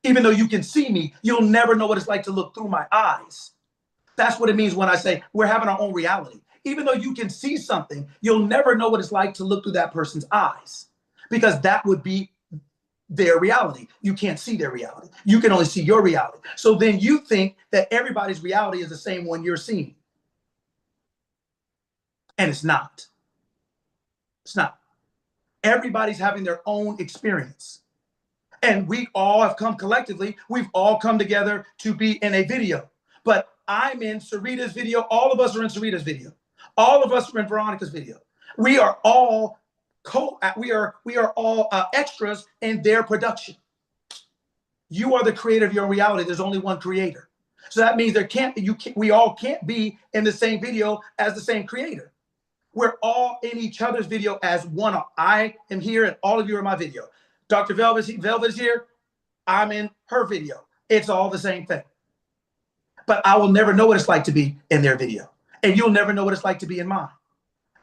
Even though you can see me, you'll never know what it's like to look through my eyes. That's what it means when I say we're having our own reality. Even though you can see something, you'll never know what it's like to look through that person's eyes, because that would be their reality. You can't see their reality. You can only see your reality. So then you think that everybody's reality is the same one you're seeing. And it's not. It's not. Everybody's having their own experience. And we all have come collectively. We've all come together to be in a video. But I'm in Sarita's video. All of us are in Sarita's video. All of us are in Veronica's video. We are all extras in their production. You are the creator of your reality. There's only one creator. So that means we all can't be in the same video as the same creator. We're all in each other's video as one. I am here and all of you are in my video. Dr. Velvet is here. I'm in her video. It's all the same thing. But I will never know what it's like to be in their video. And you'll never know what it's like to be in mine.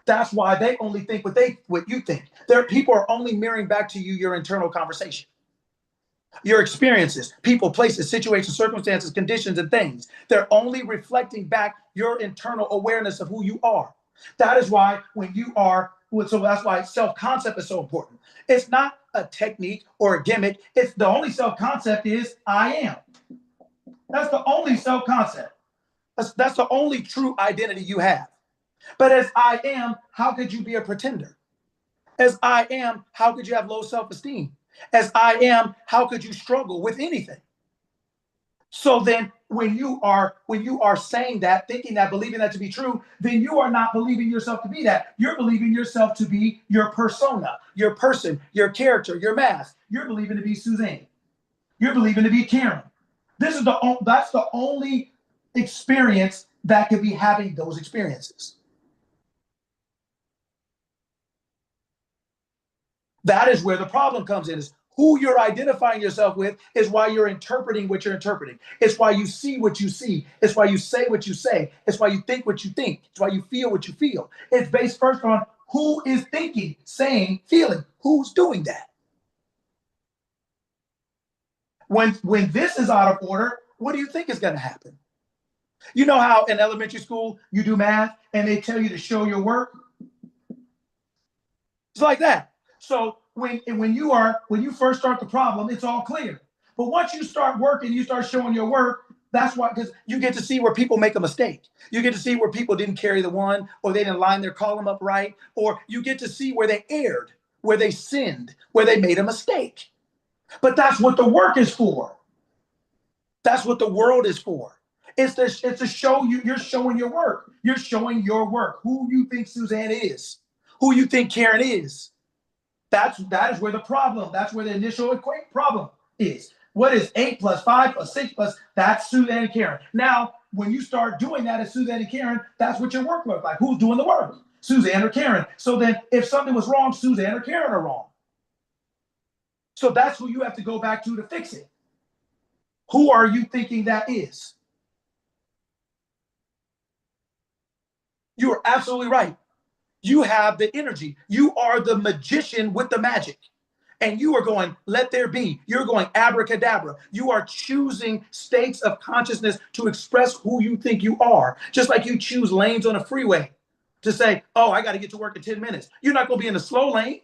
That's why they only think what you think. People are only mirroring back to you your internal conversation. Your experiences, people, places, situations, circumstances, conditions, and things. They're only reflecting back your internal awareness of who you are. That is why that's why self-concept is so important. It's not a technique or a gimmick. It's the only self-concept is I am. That's the only self-concept. That's the only true identity you have. But as I am, how could you be a pretender? As I am, how could you have low self-esteem? As I am, how could you struggle with anything? So then when you are saying that, thinking that, believing that to be true, then you are not believing yourself to be that. You're believing yourself to be your persona, your person, your character, your mask. You're believing to be Suzanne. You're believing to be Karen. That's the only experience that could be having those experiences. That is where the problem comes in, is who you're identifying yourself with is why you're interpreting what you're interpreting. It's why you see what you see. It's why you say what you say. It's why you think what you think. It's why you feel what you feel. It's based first on who is thinking, saying, feeling. Who's doing that? When this is out of order, what do you think is going to happen? You know how in elementary school you do math and they tell you to show your work? It's like that. So when you first start the problem, it's all clear. But once you start working, you start showing your work. That's why, because you get to see where people make a mistake. You get to see where people didn't carry the one, or they didn't line their column up right, or you get to see where they erred, where they sinned, where they made a mistake. But that's what the work is for. That's what the world is for. It's to show you. You're showing your work. You're showing your work. Who you think Suzanne is. Who you think Karen is. That is where the problem. That's where the initial problem is. What is 8 plus 5 plus 6 plus? That's Suzanne and Karen. Now, when you start doing that as Suzanne and Karen, that's what your work looks like. Who's doing the work? Suzanne or Karen. So then if something was wrong, Suzanne or Karen are wrong. So that's who you have to go back to fix it. Who are you thinking that is? You are absolutely right. You have the energy. You are the magician with the magic. and you are going, let there be. You're going abracadabra. You are choosing states of consciousness to express who you think you are. Just like you choose lanes on a freeway to say, oh, I got to get to work in 10 minutes. You're not going to be in the slow lane,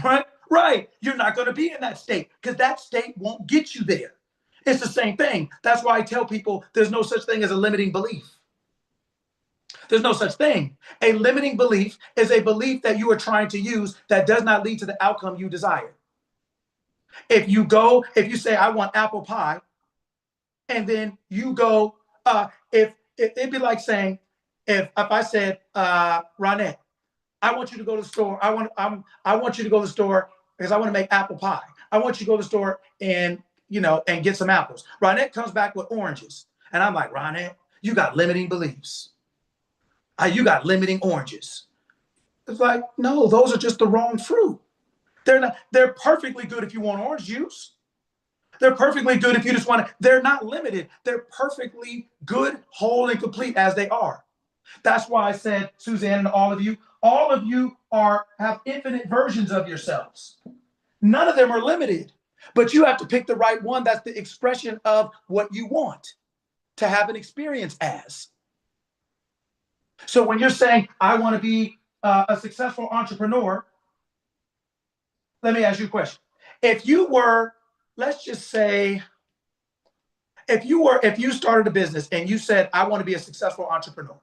right? Right. You're not going to be in that state because that state won't get you there. It's the same thing. That's why I tell people there's no such thing as a limiting belief. There's no such thing. A limiting belief is a belief that you are trying to use that does not lead to the outcome you desire. If you say, I want apple pie, and then you go, if it'd be like saying, if I said, Ronette, I want you to go to the store. I want you to go to the store because I want to make apple pie. I want you to go to the store and get some apples. Ronette comes back with oranges. And I'm like, Ronette, you got limiting beliefs. You got limiting oranges. It's like, no, those are just the wrong fruit. They're perfectly good if you want orange juice. They're perfectly good if you just want to. They're not limited. They're perfectly good, whole, and complete as they are. That's why I said, Suzanne, and all of you have infinite versions of yourselves. None of them are limited, but you have to pick the right one that's the expression of what you want to have an experience as. So when you're saying, I want to be a successful entrepreneur, let me ask you a question. If you were, let's just say, if you started a business and you said, I want to be a successful entrepreneur,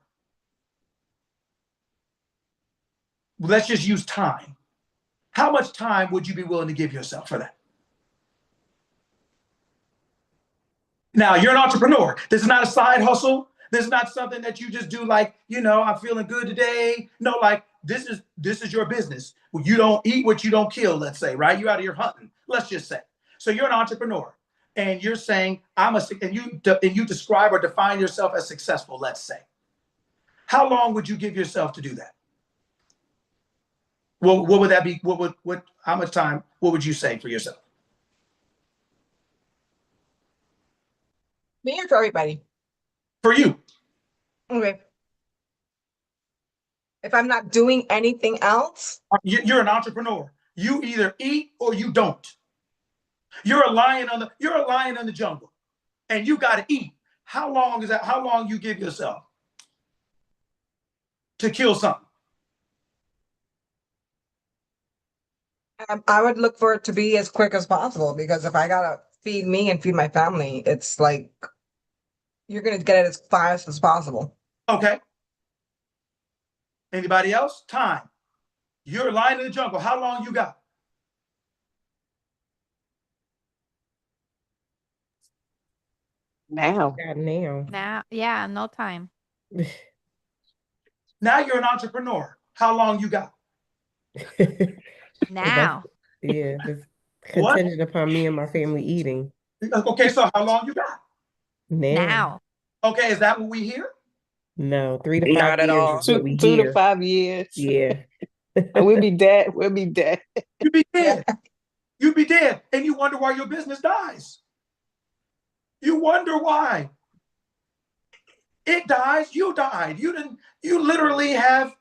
let's just use time. How much time would you be willing to give yourself for that? Now, you're an entrepreneur. This is not a side hustle. This is not something that you just do like, I'm feeling good today. No, like this is your business. Well, you don't eat what you don't kill, let's say, right? You're out here hunting, let's just say. So you're an entrepreneur and you're saying, and you describe or define yourself as successful, let's say. How long would you give yourself to do that? Well, what would that be? How much time, what would you say for yourself? Me or for everybody? For you. Okay. If I'm not doing anything else, you're an entrepreneur. You either eat or you don't. You're a lion in the jungle, and you got to eat. How long is that? How long you give yourself to kill something? I would look for it to be as quick as possible, because if I gotta feed me and feed my family, it's like you're gonna get it as fast as possible. Okay. Anybody else? Time. You're a lion in the jungle. How long you got? Now. God, now. Now, yeah, no time. Now you're an entrepreneur. How long you got? Now. Yeah, it's What? contingent upon me and my family eating. Okay, so how long you got? Now. Okay, is that what we hear? No, 3 to 5 Not at years all. is what we 2 to hear. 5 years. Yeah. And we'll be dead. We'll be dead. You'd be dead. You'd be dead. And you wonder why your business dies. You wonder why. It dies, you died. You literally have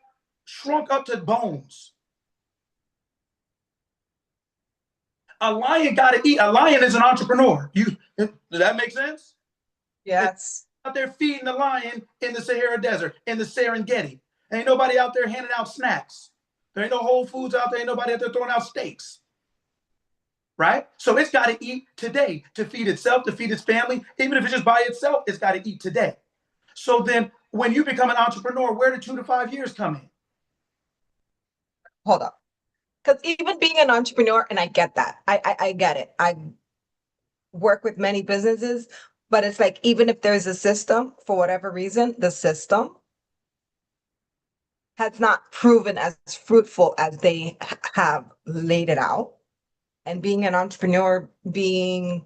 shrunk up to bones. A lion got to eat. A lion is an entrepreneur. Does that make sense? Yes. Out there feeding the lion in the Sahara Desert, in the Serengeti. Ain't nobody out there handing out snacks. There ain't no Whole Foods out there. Ain't nobody out there throwing out steaks. Right? So it's got to eat today to feed itself, to feed its family. Even if it's just by itself, it's got to eat today. So then when you become an entrepreneur, where did 2 to 5 years come in? Hold up. Because even being an entrepreneur, and I get that. I get it. I work with many businesses, but it's like, even if there's a system, for whatever reason, the system has not proven as fruitful as they have laid it out. And being an entrepreneur, being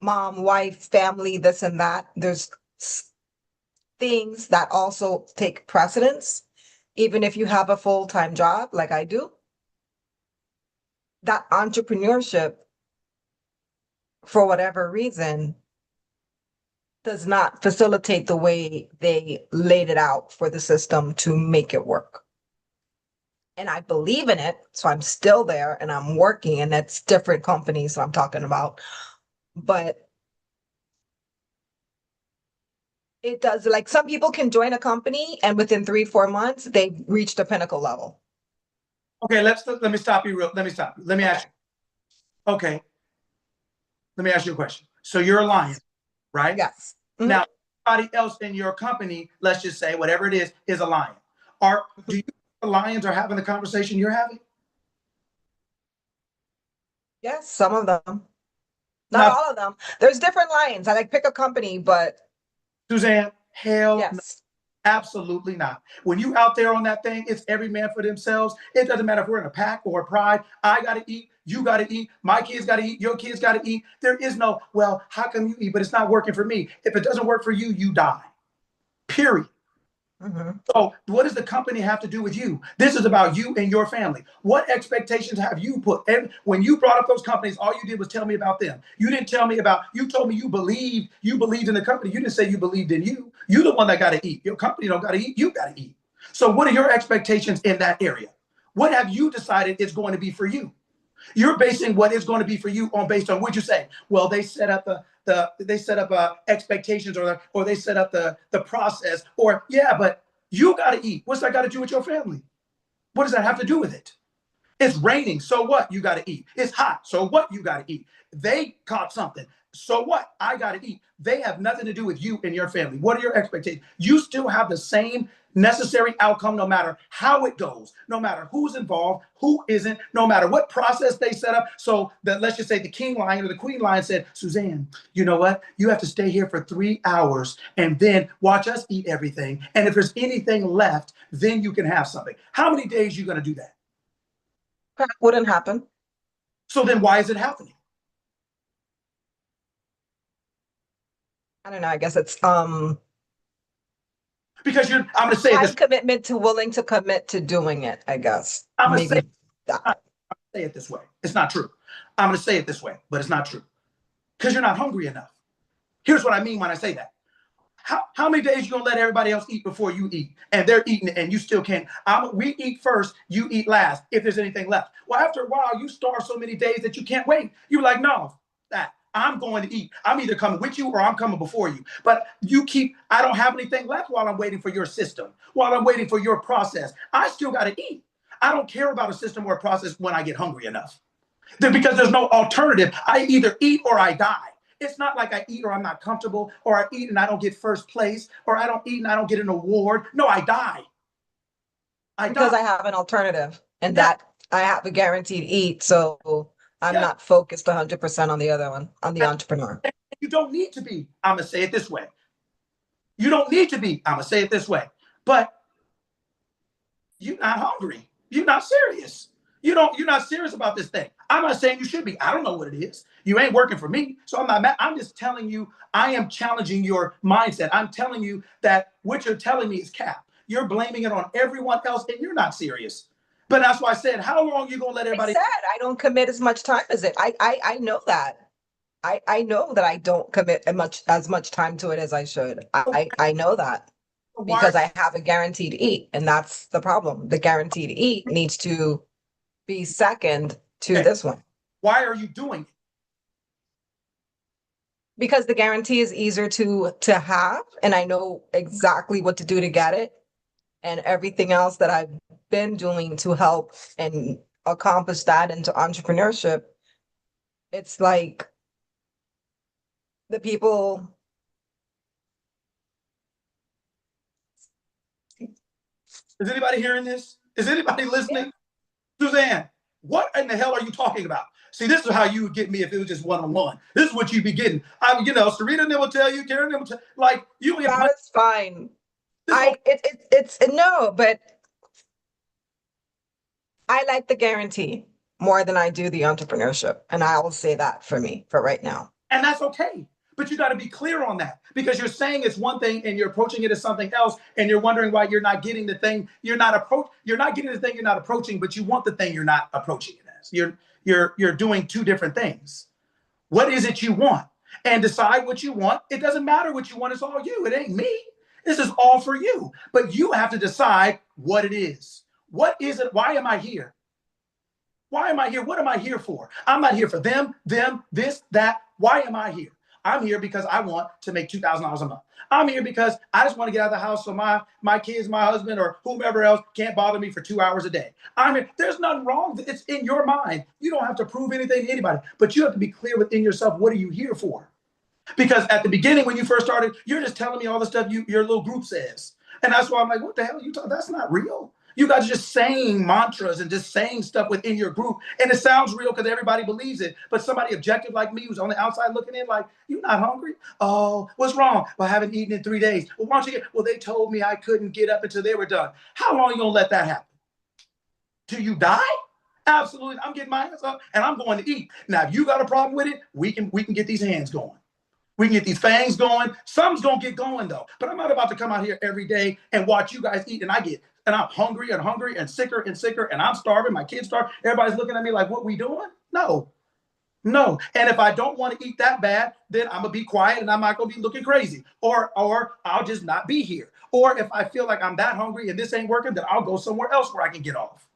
mom, wife, family, this and that, there's things that also take precedence. Even if you have a full-time job like I do, that entrepreneurship, for whatever reason, does not facilitate the way they laid it out for the system to make it work. and I believe in it. So I'm still there and I'm working, and that's different companies that I'm talking about. But it does, like, some people can join a company and within 3-4 months, they've reached a pinnacle level. Okay, let me stop you. Let me stop you. Let me ask you. Okay, let me ask you a question. So you're a lion, right? Yes. Mhm. Now, everybody else in your company, let's just say whatever it is a lion. Do you think the lions are having the conversation you're having? Yes, some of them. Not Now, all of them. There's different lions. I like pick a company, but Suzanne, hell no. yes. Absolutely not. When you out there on that thing, it's every man for themselves. It doesn't matter if we're in a pack or a pride. I got to eat. You got to eat. My kids got to eat. Your kids got to eat. There is no, well, how come you eat, but it's not working for me? If it doesn't work for you, you die. Period. Mhm. So what does the company have to do with you? This is about you and your family. What expectations have you put? And when you brought up those companies, all you did was tell me about them. You didn't tell me about, you told me you believed in the company. You didn't say you believed in you. You're the one that got to eat. Your company don't got to eat. You got to eat. So what are your expectations in that area? What have you decided is going to be for you? You're basing what is going to be for you on based on what you say. Well, they set up expectations, or they set up the process, or yeah, but you got to eat. What's that got to do with your family? What does that have to do with it? It's raining, so what? You got to eat. It's hot, so what? You got to eat. They caught something, so what? I got to eat. They have nothing to do with you and your family. What are your expectations? You still have the same necessary outcome, no matter how it goes, no matter who's involved, who isn't, no matter what process they set up. So that, let's just say the king lion or the queen lion said, Suzanne, you know what? You have to stay here for 3 hours and then watch us eat everything. And if there's anything left, then you can have something. How many days are you going to do that? That wouldn't happen. So then why is it happening? I don't know. I guess it's Because I'm going to say time this. commitment to willing to commit to doing it, I guess. I'm going to Maybe that. say it this way. It's not true. I'm going to say it this way, but it's not true. Because you're not hungry enough. Here's what I mean when I say that. How many days you gonna let everybody else eat before you eat, and they're eating and you still can't? We eat first, you eat last, if there's anything left. Well, after a while, you starve so many days that you can't wait. You're like, no, that I'm going to eat. I'm either coming with you or I'm coming before you. But I don't have anything left while I'm waiting for your system, while I'm waiting for your process. I still got to eat. I don't care about a system or a process when I get hungry enough. Because there's no alternative. I either eat or I die. It's not like I eat or I'm not comfortable, or I eat and I don't get first place, or I don't eat and I don't get an award. No, I die. Because I have an alternative, and Yeah. that I have a guaranteed eat. So I'm Yeah. not focused 100% on the other one, on the entrepreneur. You don't need to be. I'm going to say it this way. You don't need to be. I'm going to say it this way. But you're not hungry. You're not serious. You're not serious about this thing. I'm not saying you should be. I don't know what it is. You ain't working for me. So I'm not mad. I'm just telling you, I am challenging your mindset. I'm telling you that what you're telling me is cap. You're blaming it on everyone else, and you're not serious. But that's why I said, how long are you going to let everybody? I said I don't commit as much time as it. I know that. I know that I don't commit as much time to it as I should. I know that. Because I have a guaranteed eat, and that's the problem. The guaranteed eat needs to be second to this one. Why are you doing it? Because the guarantee is easier to have, and I know exactly what to do to get it, and everything else that I've been doing to help and accomplish that into entrepreneurship. It's like the people. Is anybody hearing this? Is anybody listening? Yeah. Suzanne, what in the hell are you talking about? See, this is how you would get me if it was just one-on-one. This is what you'd be getting. Sarita and them will tell you, Karen and them will tell, like, you get That is fine. It's no, but I like the guarantee more than I do the entrepreneurship. And I will say that for me, for right now. And that's okay. But you got to be clear on that, because you're saying it's one thing and you're approaching it as something else, and you're wondering why you're not getting the thing you're not getting the thing you're not approaching, but you want the thing you're not approaching it as. You're doing two different things. What is it you want? And decide what you want. It doesn't matter what you want. It's all you. It ain't me. This is all for you. But you have to decide what it is. What is it? Why am I here? Why am I here? What am I here for? I'm not here for them, this, that. Why am I here? I'm here because I want to make $2,000 a month. I'm here because I just want to get out of the house so my kids, my husband, or whomever else can't bother me for 2 hours a day. I'm here. There's nothing wrong. It's in your mind. You don't have to prove anything to anybody, but you have to be clear within yourself. What are you here for? Because at the beginning, when you first started, you're just telling me all the stuff your little group says. And that's why I'm like, what the hell are you talking? That's not real. You guys are just saying mantras and just saying stuff within your group. And it sounds real because everybody believes it. But somebody objective like me who's on the outside looking in like, you're not hungry? Oh, what's wrong? Well, I haven't eaten in 3 days. Well, why don't you get, well, they told me I couldn't get up until they were done. How long are you going to let that happen? Till you die? Absolutely. I'm getting my hands up and I'm going to eat. Now, if you got a problem with it, we can get these hands going. We can get these fangs going. Some's going to get going, though. But I'm not about to come out here every day and watch you guys eat. And I'm hungry and sicker and I'm starving. My kids starve. Everybody's looking at me like, what we doing? No. And if I don't want to eat that bad, then I'm going to be quiet and I'm not going to be looking crazy. Or I'll just not be here. Or if I feel like I'm that hungry and this ain't working, then I'll go somewhere else where I can get off.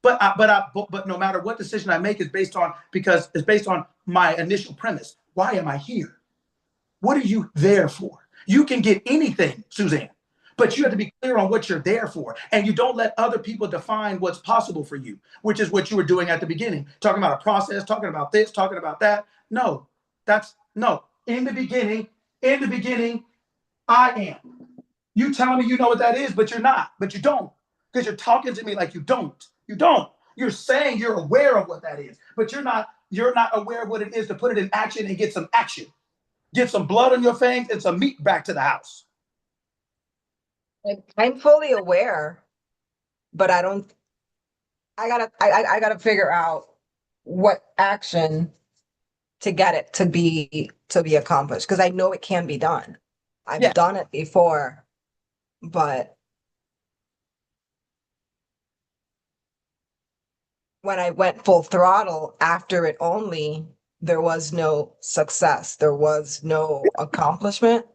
But no matter what decision I make is based on my initial premise. Why am I here? What are you there for? You can get anything, Suzanne, but you have to be clear on what you're there for. And you don't let other people define what's possible for you, which is what you were doing at the beginning, talking about a process, talking about this, talking about that. No. In the beginning, I am. You telling me you know what that is, but you're not, but you don't, because you're talking to me like you don't. You don't. You're saying you're aware of what that is, but you're not aware of what it is to put it in action and get some action. Get some blood on your fangs and some meat back to the house. I'm fully aware, but I gotta figure out what action to get it to be accomplished. Because I know it can be done. I've done it before, but when I went full throttle after it only, there was no success. There was no accomplishment.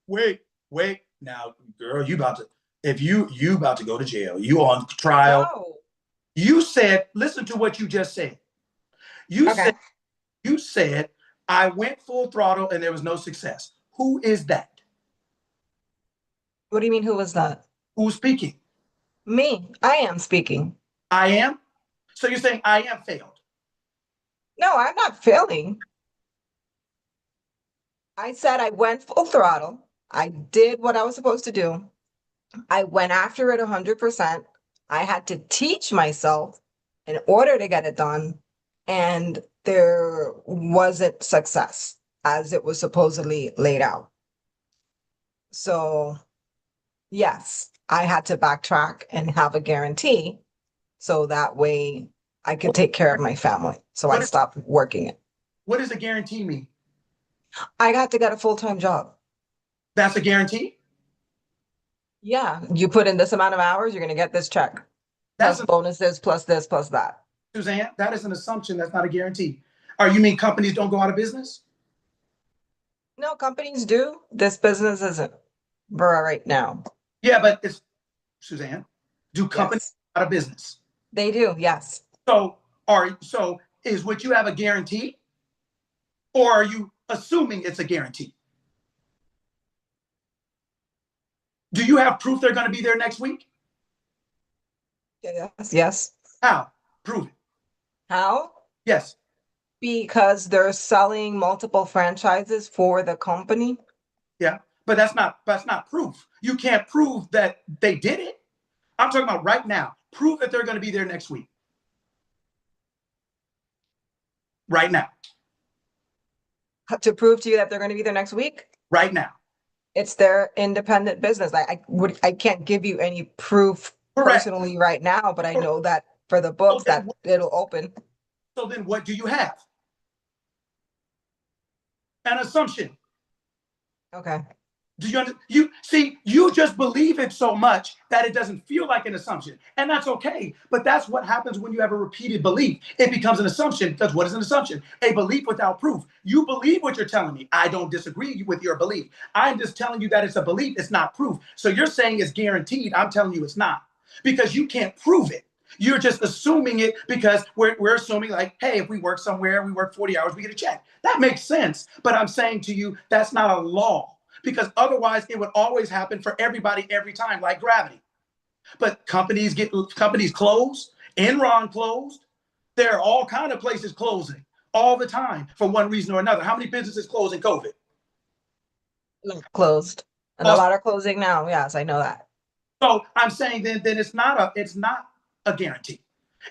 Wait. Now, girl, you about to go to jail. You on trial. No. You said, listen to what you just said. You said, I went full throttle and there was no success. Who is that? What do you mean, who was that? Who's speaking? Me. I am speaking. I am? So you're saying I am failed? No, I'm not failing. I said I went full throttle. I did what I was supposed to do. I went after it 100%. I had to teach myself in order to get it done. And there wasn't success as it was supposedly laid out. So, yes, I had to backtrack and have a guarantee so that way I could take care of my family. So I stopped working it. What does a guarantee mean? I got to get a full-time job. That's a guarantee? Yeah, you put in this amount of hours, you're going to get this check. Plus bonuses, plus this, plus that. Suzanne, that is an assumption. That's not a guarantee. You mean companies don't go out of business? No, companies do. This business isn't right now. Yeah, but it's, Suzanne, do companies go out of business? They do, yes. So is what you have a guarantee? Or are you assuming it's a guarantee? Do you have proof they're going to be there next week? Yes. How? Prove it. How? Yes. Because they're selling multiple franchises for the company. Yeah, but that's not proof. You can't prove that they did it. I'm talking about right now. Prove that they're going to be there next week. Right now. To prove to you that they're going to be there next week? Right now. It's their independent business. I can't give you any proof personally right now, but I know that for the books that it'll open. So then what do you have? An assumption. Okay. Do you you just believe it so much that it doesn't feel like an assumption. And that's okay. But that's what happens when you have a repeated belief. It becomes an assumption because what is an assumption? A belief without proof. You believe what you're telling me. I don't disagree with your belief. I'm just telling you that it's a belief. It's not proof. So you're saying it's guaranteed. I'm telling you it's not. because you can't prove it. You're just assuming it because we're assuming like, hey, if we work somewhere, we work 40 hours, we get a check. That makes sense. But I'm saying to you, that's not a law, because otherwise it would always happen for everybody every time, like gravity. But companies closed, Enron closed. There are all kinds of places closing all the time for one reason or another. How many businesses closed in COVID? Closed. And a lot are closing now. Yes, I know that. So I'm saying then it's not a guarantee.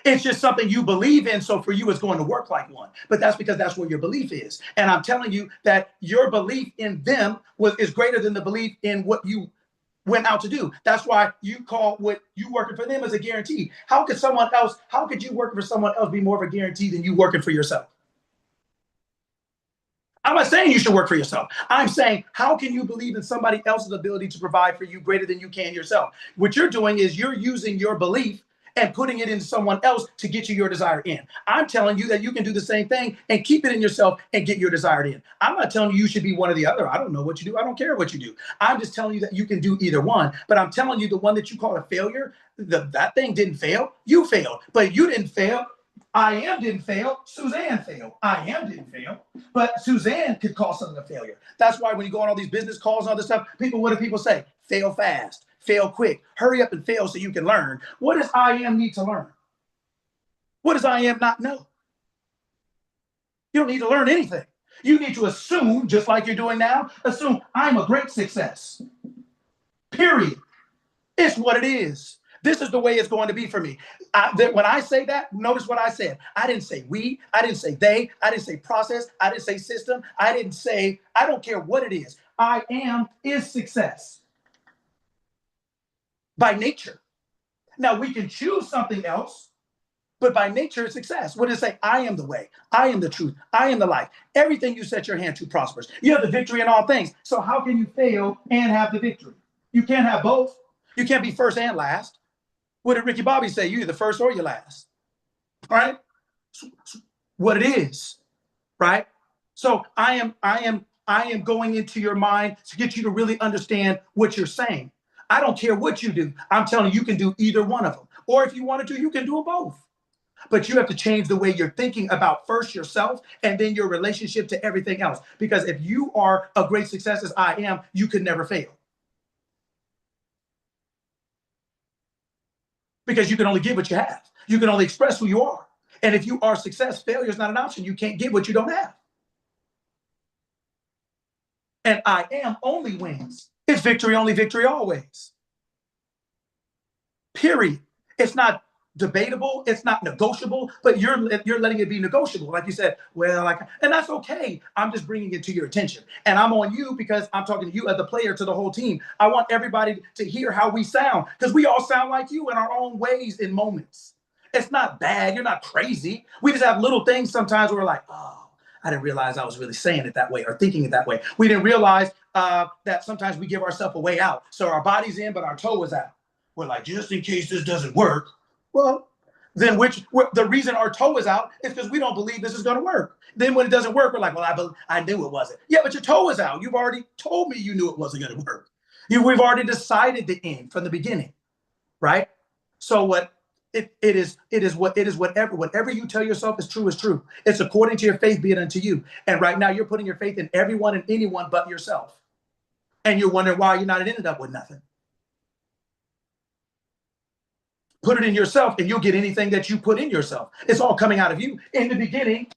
It's just something you believe in. So for you, it's going to work like one. But that's because that's where your belief is. And I'm telling you that your belief in them is greater than the belief in what you went out to do. That's why you call what you working for them as a guarantee. How could you working for someone else be more of a guarantee than you working for yourself? I'm not saying you should work for yourself. I'm saying, how can you believe in somebody else's ability to provide for you greater than you can yourself? What you're doing is you're using your belief and putting it into someone else to get you your desired end. I'm telling you that you can do the same thing and keep it in yourself and get your desired end. I'm not telling you should be one or the other. I don't know what you do. I don't care what you do. I'm just telling you that you can do either one. But I'm telling you, the one that you call a failure, that thing didn't fail. You failed, but you didn't fail. I am didn't fail. Suzanne failed. I am didn't fail. But Suzanne could call something a failure. That's why when you go on all these business calls and all this stuff, what do people say? Fail fast, fail quick, hurry up and fail so you can learn. What does I am need to learn? What does I am not know? You don't need to learn anything. You need to assume, just like you're doing now, assume I'm a great success. Period. It's what it is. This is the way it's going to be for me. When I say that, notice what I said. I didn't say we. I didn't say they. I didn't say process. I didn't say system. I don't care what it is. I am is success by nature. Now, we can choose something else, but by nature, it's success. What does it say? I am the way. I am the truth. I am the life. Everything you set your hand to prospers. You have the victory in all things. So how can you fail and have the victory? You can't have both. You can't be first and last. What did Ricky Bobby say? You're the first or your last, right? What it is, right? So I am going into your mind to get you to really understand what you're saying. I don't care what you do. I'm telling you, you can do either one of them. Or if you want to do, you can do them both. But you have to change the way you're thinking about first yourself and then your relationship to everything else. Because if you are a great success as I am, you could never fail. Because you can only give what you have. You can only express who you are. And if you are success, failure is not an option. You can't give what you don't have. And I am only wins. It's victory only, victory always. Period. It's not debatable. It's not negotiable, but you're letting it be negotiable. Like you said, and that's okay. I'm just bringing it to your attention. And I'm on you because I'm talking to you as the player to the whole team. I want everybody to hear how we sound because we all sound like you in our own ways in moments. It's not bad. You're not crazy. We just have little things sometimes where we're like, oh, I didn't realize I was really saying it that way or thinking it that way. We didn't realize that sometimes we give ourselves a way out. So our body's in, but our toe is out. We're like, just in case this doesn't work. Well, then the reason our toe is out is because we don't believe this is going to work. Then when it doesn't work, we're like, well, I knew it wasn't. Yeah, but your toe is out. You've already told me you knew it wasn't going to work. We've already decided the end from the beginning, right? So whatever you tell yourself is true. It's according to your faith, be it unto you. And right now you're putting your faith in everyone and anyone but yourself. And you're wondering why you're not ended up with nothing. Put it in yourself and you'll get anything that you put in yourself. It's all coming out of you. In the beginning,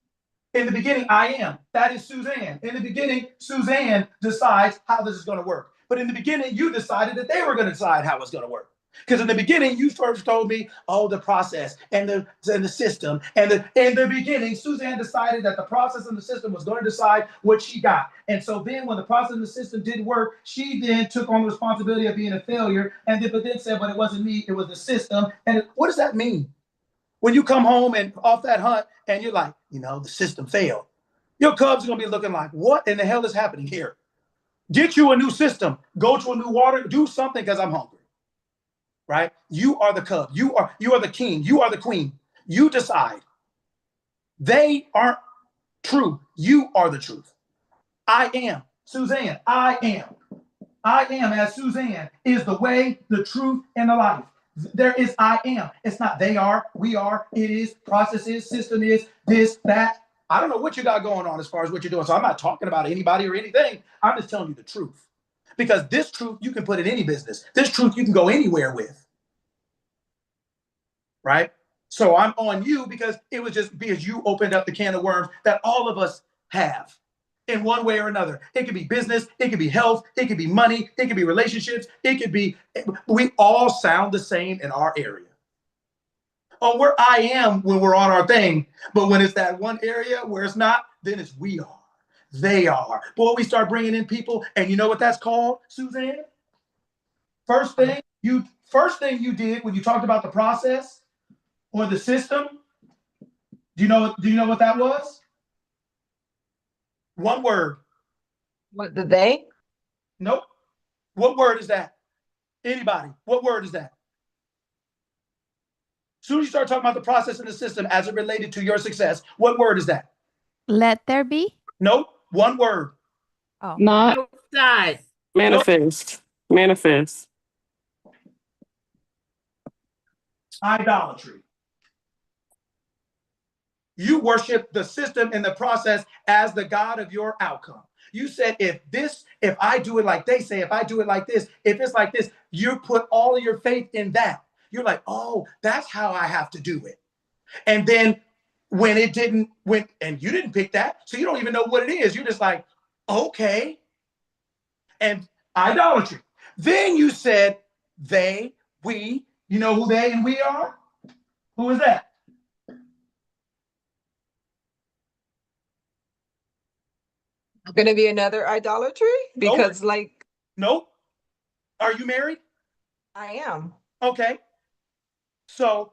I am. That is Suzanne. In the beginning, Suzanne decides how this is going to work. But in the beginning, you decided that they were going to decide how it's going to work. Because in the beginning, you first told me, the process and the system. And in the beginning, Suzanne decided that the process and the system was going to decide what she got. And so then when the process and the system didn't work, she then took on the responsibility of being a failure. But then said, but it wasn't me, it was the system. And what does that mean? When you come home and off that hunt and you're like, the system failed. Your Cubs are going to be looking like, what in the hell is happening here? Get you a new system. Go to a new water. Do something because I'm hungry. Right? You are the Cub. You are the king. You are the queen. You decide. They aren't true. You are the truth. I am. Suzanne, I am. I am as Suzanne is the way, the truth, and the life. There is I am. It's not they are, we are, it is, process is, system is, this, that. I don't know what you got going on as far as what you're doing. So I'm not talking about anybody or anything. I'm just telling you the truth. Because this truth you can put in any business. This truth you can go anywhere with. Right? So I'm on you because it was just because you opened up the can of worms that all of us have in one way or another. It could be business, it could be health, it could be money, it could be relationships, it could be, we all sound the same in our area. Oh, we're I am when we're on our thing, but when it's that one area where it's not, then it's we are, they are. Boy, we start bringing in people, and you know what that's called, Suzanne? First thing you did when you talked about the process or the system, do you know what that was? One word. What did they? Nope. What word is that? Anybody? What word is that? As soon as you start talking about the process and the system as it related to your success, what word is that? Let there be. Nope. One word. Oh. Not Outside. Manifest. Manifest. Idolatry. You worship the system and the process as the God of your outcome. You said, if I do it like they say, if I do it like this, if it's like this, you put all of your faith in that. You're like, oh, that's how I have to do it. And then when it didn't, and you didn't pick that, so you don't even know what it is. You're just like, okay. And idolatry. Then you said, they, we, you know who they and we are? Who is that? Going to be another idolatry? Because like Nope. Are you married? I am. Okay. So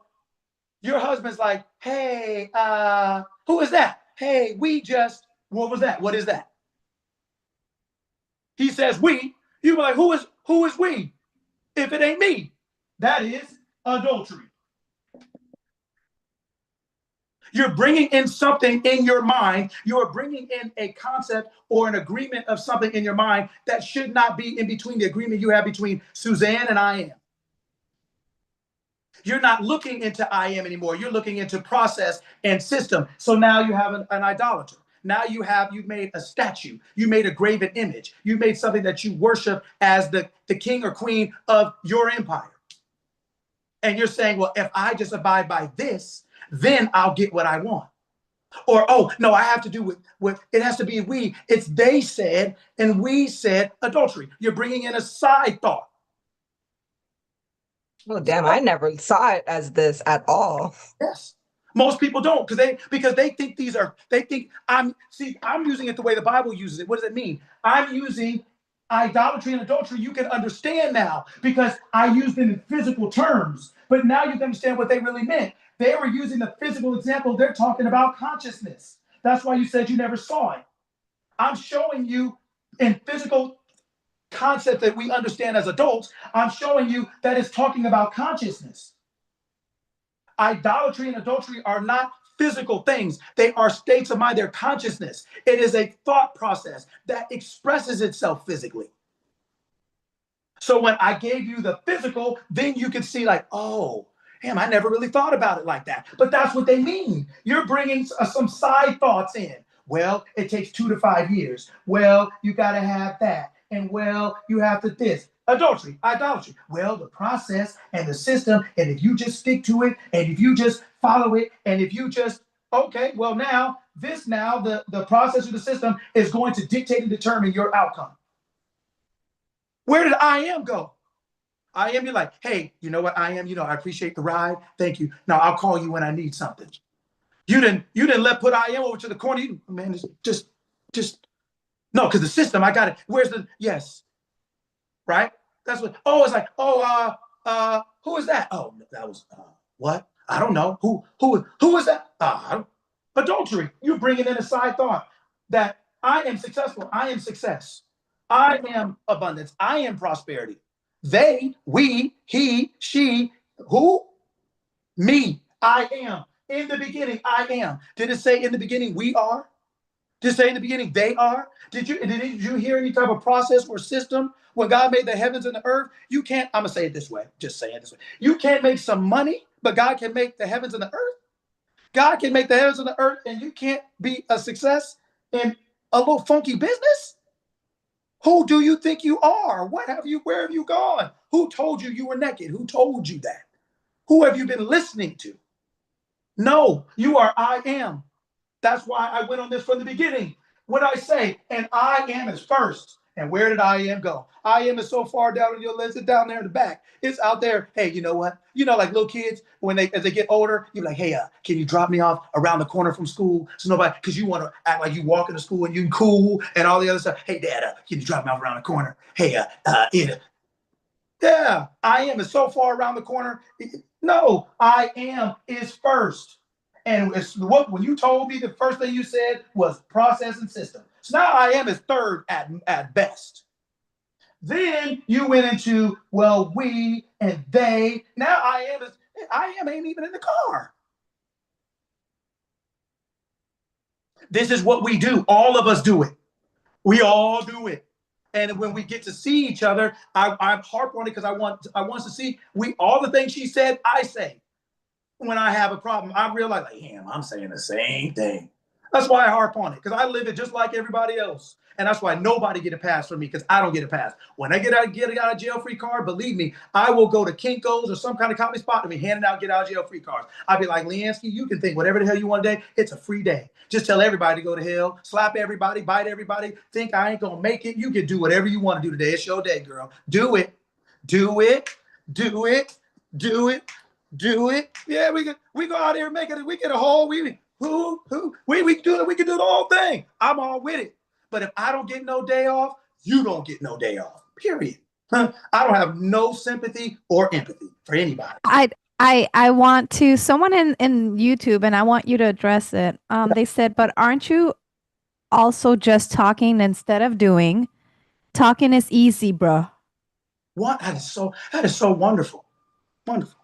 your husband's like, hey, who is that? Hey, what was that? What is that? He says we. You be like, who is we? If it ain't me, that is adultery. You're bringing in something in your mind. You're bringing in a concept or an agreement of something in your mind that should not be in between the agreement you have between Suzanne and I am. You're not looking into I am anymore. You're looking into process and system. So now you have an idolater. Now you've made a statue. You made a graven image. You made something that you worship as the king or queen of your empire. And you're saying, well, if I just abide by this, then I'll get what I want. Or, oh, no, I have to do with it has to be we. It's they said, and we said adultery. You're bringing in a side thought. Oh, damn, I never saw it as this at all. Yes. Most people don't because they think I'm using it the way the Bible uses it. What does it mean? I'm using idolatry and adultery. You can understand now because I used it in physical terms, but now you can understand what they really meant. They were using the physical example. They're talking about consciousness. That's why you said you never saw it. I'm showing you in physical concept that we understand as adults. I'm showing you that it's talking about consciousness. Idolatry and adultery are not physical things. They are states of mind. They're consciousness. It is a thought process that expresses itself physically. So when I gave you the physical, then you could see like, oh, damn, I never really thought about it like that. But that's what they mean. You're bringing some side thoughts in. Well, it takes 2 to 5 years. Well, you got to have that. And well, you have to this. Adultery, idolatry. Well, the process and the system, and if you just stick to it, and if you just follow it, and if you just, okay, well now, the process of the system is going to dictate and determine your outcome. Where did I am go? I am, you're like, hey, you know what I am? I appreciate the ride. Thank you. Now I'll call you when I need something. You didn't put I am over to the corner. Man, it's just, no, because the system, I got it. Where's the, yes. Right? That's what, it's like, who is that? Oh, that was, what? I don't know. Who is that? Adultery. You're bringing in a side thought that I am successful. I am success. I am abundance. I am prosperity. They, we, he, she, who? Me. I am. In the beginning, I am. Did it say in the beginning we are? Just say in the beginning, they are. Did you hear any type of process or system when God made the heavens and the earth? You can't, I'm gonna say it this way, just say it this way. You can't make some money, but God can make the heavens and the earth. God can make the heavens and the earth, and you can't be a success in a little funky business? Who do you think you are? Where have you gone? Who told you were naked? Who told you that? Who have you been listening to? No, you are I am. That's why I went on this from the beginning. When I say, and I am is first. And where did I am go? I am is so far down on your list. It's down there in the back. It's out there. Hey, you know what? You know, like little kids, as they get older, you're like, hey, can you drop me off around the corner from school? So nobody, because you want to act like you walk into school and you cool and all the other stuff. Hey, Dad, can you drop me off around the corner? Hey, yeah, I am is so far around the corner. No, I am is first. And when you told me, the first thing you said was process and system. So now I am is third at best. Then you went into, well, we and they. Now I am ain't even in the car. This is what we do. All of us do it. We all do it. And when we get to see each other, I harp on it because I want us to see all the things she said, I say. When I have a problem, I realize, like, damn, I'm saying the same thing. That's why I harp on it, because I live it just like everybody else. And that's why nobody get a pass from me, because I don't get a pass. When I get out of jail free card, believe me, I will go to Kinko's or some kind of comedy spot to be handing out get out of jail free cards. I'll be like, Leansky, you can think whatever the hell you want today. It's a free day. Just tell everybody to go to hell, slap everybody, bite everybody, think I ain't gonna make it. You can do whatever you want to do today. It's your day, girl. Do it. Do it. Do it. Do it. Do it. Yeah, we go out here and make it. We get a whole we can do it. We can do the whole thing. I'm all with it. But if I don't get no day off, you don't get no day off. Period. I don't have no sympathy or empathy for anybody. I want to someone in YouTube, and I want you to address it. They said, but aren't you also just talking instead of doing? Talking is easy, bro. What? That is so wonderful. Wonderful.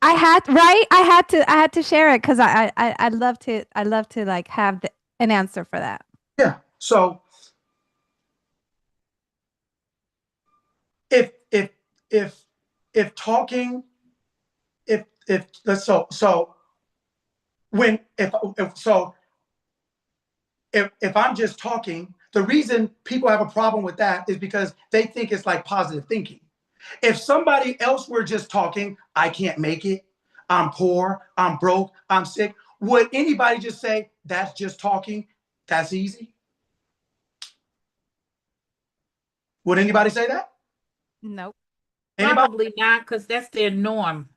I had to share it because I'd love to like have an answer for that. Yeah. So if talking, if I'm just talking, the reason people have a problem with that is because they think it's like positive thinking. If somebody else were just talking, I can't make it, I'm poor, I'm broke, I'm sick, would anybody just say, that's just talking, that's easy? Would anybody say that? Nope. Anybody? Probably not, because that's their norm.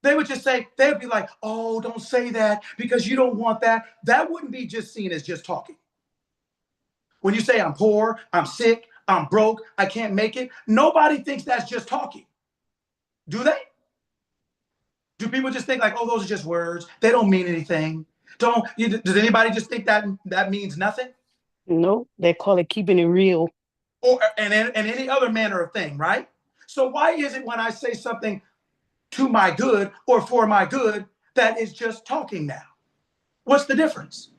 They would just say, they would be like, oh, don't say that because you don't want that. That wouldn't be just seen as just talking. When you say I'm poor, I'm sick, I'm broke, I can't make it, nobody thinks that's just talking. Do they? Do people just think like, oh, those are just words, they don't mean anything? Does anybody just think that means nothing? No, they call it keeping it real. Or and any other manner of thing, right? So why is it when I say something to my good or for my good that is just talking now? What's the difference?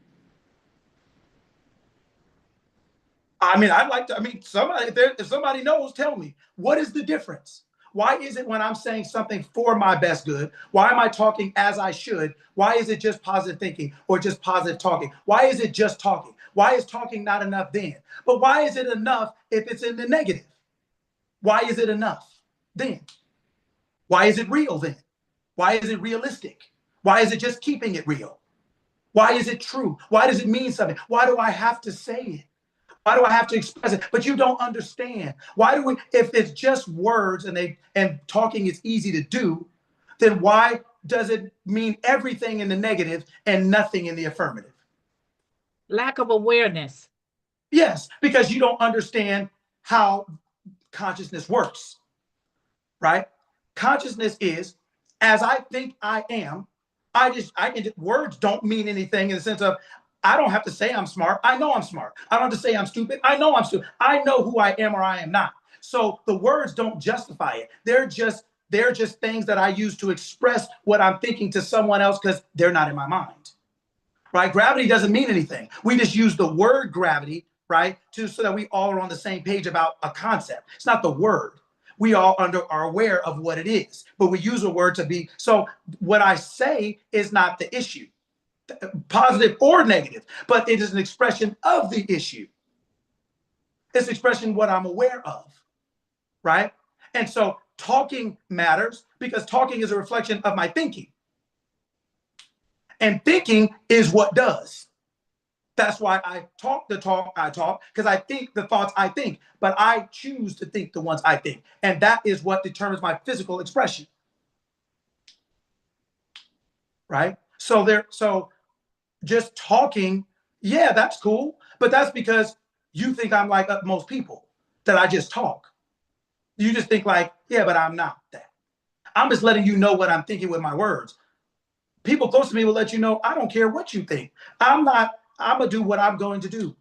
I mean, if somebody knows, tell me, what is the difference? Why is it when I'm saying something for my best good, why am I talking as I should? Why is it just positive thinking or just positive talking? Why is it just talking? Why is talking not enough then? But why is it enough if it's in the negative? Why is it enough then? Why is it real then? Why is it realistic? Why is it just keeping it real? Why is it true? Why does it mean something? Why do I have to say it? Why do I have to express it? But you don't understand. Why do we, if it's just words and talking is easy to do, then why does it mean everything in the negative and nothing in the affirmative? Lack of awareness. Yes, because you don't understand how consciousness works, right? Consciousness is, as I think I am, words don't mean anything in the sense of, I don't have to say I'm smart. I know I'm smart. I don't have to say I'm stupid. I know I'm stupid. I know who I am or I am not. So the words don't justify it. They're just things that I use to express what I'm thinking to someone else because they're not in my mind. right? Gravity doesn't mean anything. We just use the word gravity, right, so that we all are on the same page about a concept. It's not the word. We all are aware of what it is, but we use a word to be. So what I say is not the issue, positive or negative, but it is an expression of the issue. It's expression what I'm aware of, right? And so talking matters because talking is a reflection of my thinking. And thinking is what does. That's why I talk the talk I talk, because I think the thoughts I think, but I choose to think the ones I think. And that is what determines my physical expression. Right? So just talking, yeah, that's cool. But that's because you think I'm like most people, that I just talk. You just think like, yeah, but I'm not that. I'm just letting you know what I'm thinking with my words. People close to me will let you know, I don't care what you think. I'm gonna do what I'm going to do.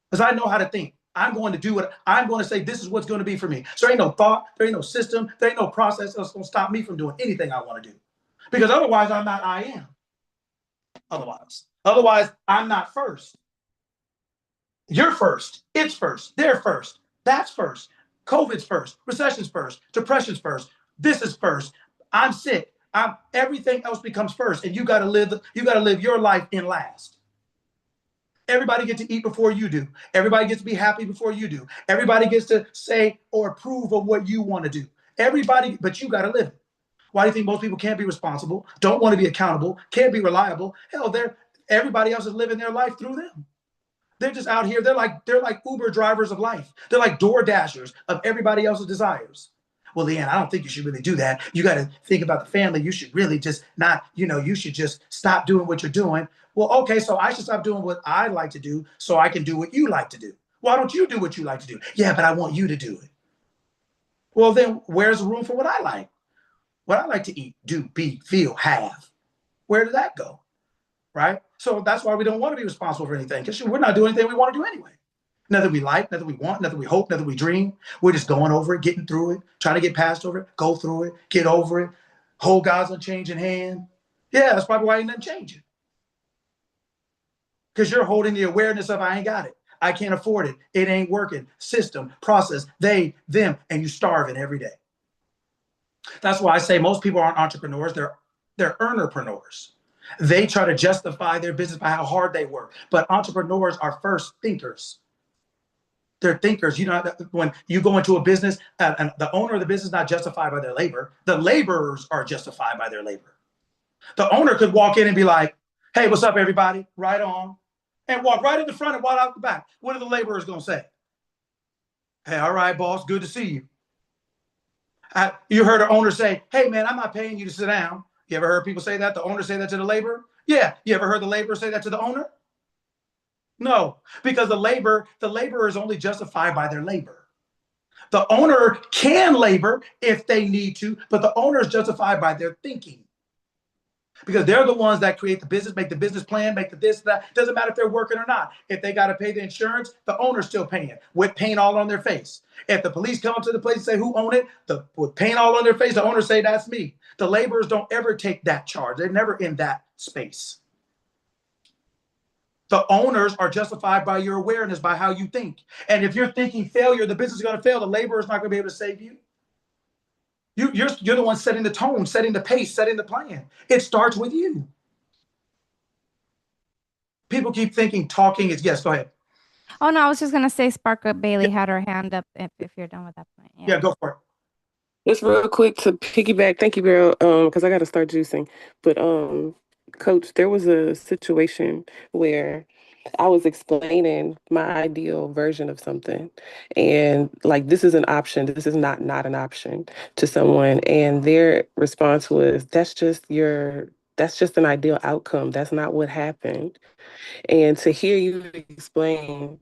Because I know how to think. I'm going to do what I'm going to say. This is what's going to be for me. So there ain't no thought, there ain't no system, there ain't no process that's going to stop me from doing anything I want to do. Because otherwise, I'm not I am. Otherwise, I'm not first. You're first. It's first. They're first. That's first. COVID's first. Recession's first. Depression's first. This is first. I'm sick. Everything else becomes first, and you got to live your life in last. Everybody gets to eat before you do. Everybody gets to be happy before you do. Everybody gets to say or approve of what you want to do. Everybody, but you got to live it. Why do you think most people can't be responsible, don't want to be accountable, can't be reliable? Hell, everybody else is living their life through them. They're just out here. They're like Uber drivers of life. They're like door dashers of everybody else's desires. Well, Leanne, I don't think you should really do that. You got to think about the family. You should really just not, you should just stop doing what you're doing. Well, okay, so I should stop doing what I like to do so I can do what you like to do. Why don't you do what you like to do? Yeah, but I want you to do it. Well, then where's the room for what I like? What I like to eat, do, be, feel, have. Where did that go? Right? So that's why we don't want to be responsible for anything, because we're not doing anything we want to do anyway. Nothing we like, nothing we want, nothing we hope, nothing we dream. We're just going over it, getting through it, trying to get past over it, go through it, get over it, hold God's unchanging hand. Yeah, that's probably why ain't nothing changing. Because you're holding the awareness of I ain't got it. I can't afford it. It ain't working. System, process, they, them, and you starving every day. That's why I say most people aren't entrepreneurs. They're earnerpreneurs. They try to justify their business by how hard they work. But entrepreneurs are first thinkers. They're thinkers. When you go into a business, and the owner of the business is not justified by their labor. The laborers are justified by their labor. The owner could walk in and be like, hey, what's up, everybody? Right on. And walk right in the front and walk out the back. What are the laborers going to say? Hey, all right, boss, good to see you. You heard an owner say, hey, man, I'm not paying you to sit down. You ever heard people say that? The owner say that to the laborer? Yeah. You ever heard the laborer say that to the owner? No, because the laborer is only justified by their labor. The owner can labor if they need to, but the owner is justified by their thinking. Because they're the ones that create the business, make the business plan, make the this, that. Doesn't matter if they're working or not. If they got to pay the insurance, the owner's still paying with paint all on their face. If the police come up to the place and say, who own it? With paint all on their face, the owner say, that's me. The laborers don't ever take that charge. They're never in that space. The owners are justified by your awareness, by how you think. And if you're thinking failure, the business is going to fail. The laborer is not going to be able to save you. You're the one setting the tone, setting the pace, setting the plan. It starts with you. People keep thinking talking is, yes, go ahead. Oh, no, I was just going to say Sparkle Bailey had her hand up if you're done with that point. Yeah, go for it. Just real quick to piggyback. Thank you, girl. Because I got to start juicing. But Coach, there was a situation where I was explaining my ideal version of something, and like, this is an option. This is not an option to someone, and their response was, that's just an ideal outcome. That's not what happened. And to hear you explain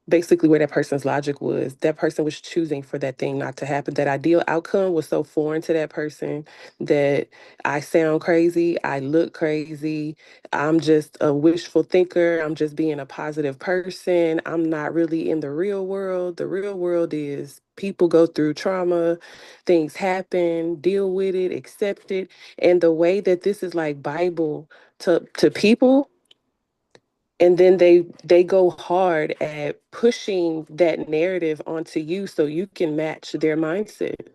basically where that person's logic was, that person was choosing for that thing not to happen. That ideal outcome was so foreign to that person that I sound crazy, I look crazy, I'm just a wishful thinker, I'm just being a positive person, I'm not really in the real world. The real world is people go through trauma, things happen, deal with it, accept it. And the way that this is like Bible to people, and then they go hard at pushing that narrative onto you so you can match their mindset.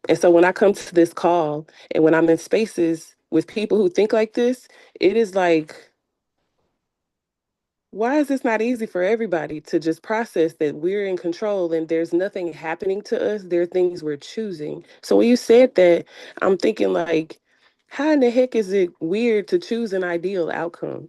And so when I come to this call and when I'm in spaces with people who think like this, it is like, why is this not easy for everybody to just process that we're in control and there's nothing happening to us? There are things we're choosing. So when you said that, I'm thinking like, how in the heck is it weird to choose an ideal outcome?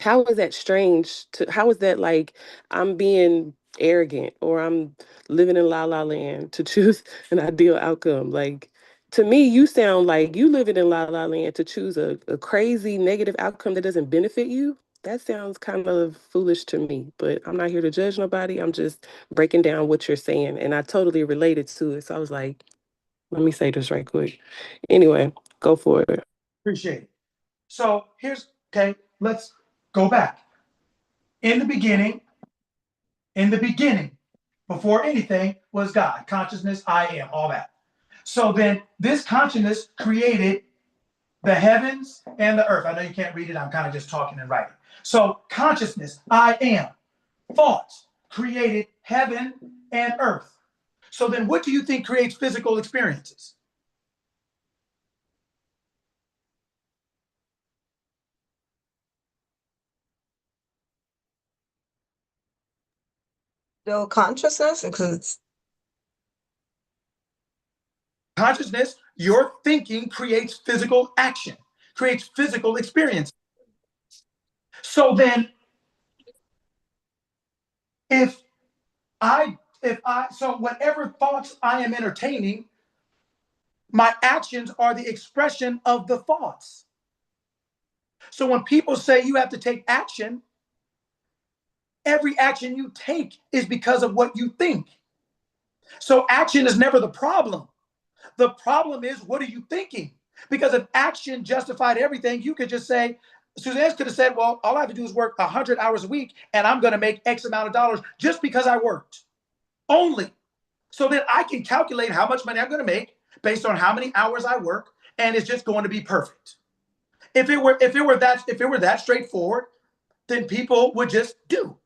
How is that strange to, how is that like I'm being arrogant or I'm living in la la land to choose an ideal outcome? Like, to me, you sound like you living in la la land to choose a crazy negative outcome that doesn't benefit you. That sounds kind of foolish to me, but I'm not here to judge nobody. I'm just breaking down what you're saying, and I totally related to it. So I was like, let me say this right quick. Anyway, go for it. Appreciate it. So okay, let's go back. In the beginning, before anything was God, consciousness, I am, all that. So then this consciousness created the heavens and the earth. I know you can't read it. I'm kind of just talking and writing. So consciousness, I am, thoughts created heaven and earth. So then what do you think creates physical experiences? Still consciousness, because Consciousness, your thinking creates physical action, creates physical experience. So then so whatever thoughts I am entertaining, my actions are the expression of the thoughts. So when people say you have to take action, every action you take is because of what you think. So action is never the problem. The problem is, what are you thinking? Because if action justified everything, you could just say, Suzanne could have said, well, all I have to do is work 100 hours a week and I'm going to make X amount of dollars just because I worked. Only. So that I can calculate how much money I'm going to make based on how many hours I work, and it's just going to be perfect. If it were that straightforward, then people would just do.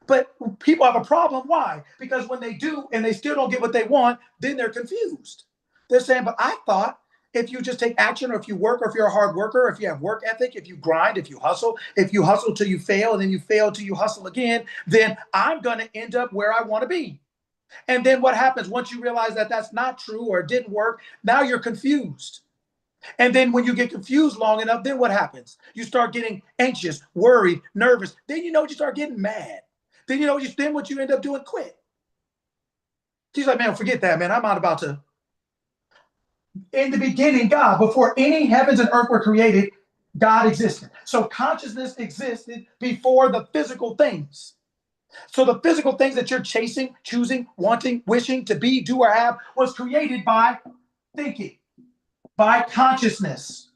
But people have a problem. Why? Because when they do and they still don't get what they want, then they're confused. They're saying, but I thought if you just take action, or if you work, or if you're a hard worker, if you have work ethic, if you grind, if you hustle till you fail, and then you fail till you hustle again, then I'm going to end up where I want to be. And then what happens once you realize that that's not true or it didn't work? Now you're confused. And then when you get confused long enough, then what happens? You start getting anxious, worried, nervous. Then you start getting mad. Then what you end up doing, quit. She's like, man, forget that, man. I'm not about to. In the beginning, God, before any heavens and earth were created, God existed. So consciousness existed before the physical things. So the physical things that you're chasing, choosing, wanting, wishing to be, do, or have was created by thinking, by consciousness,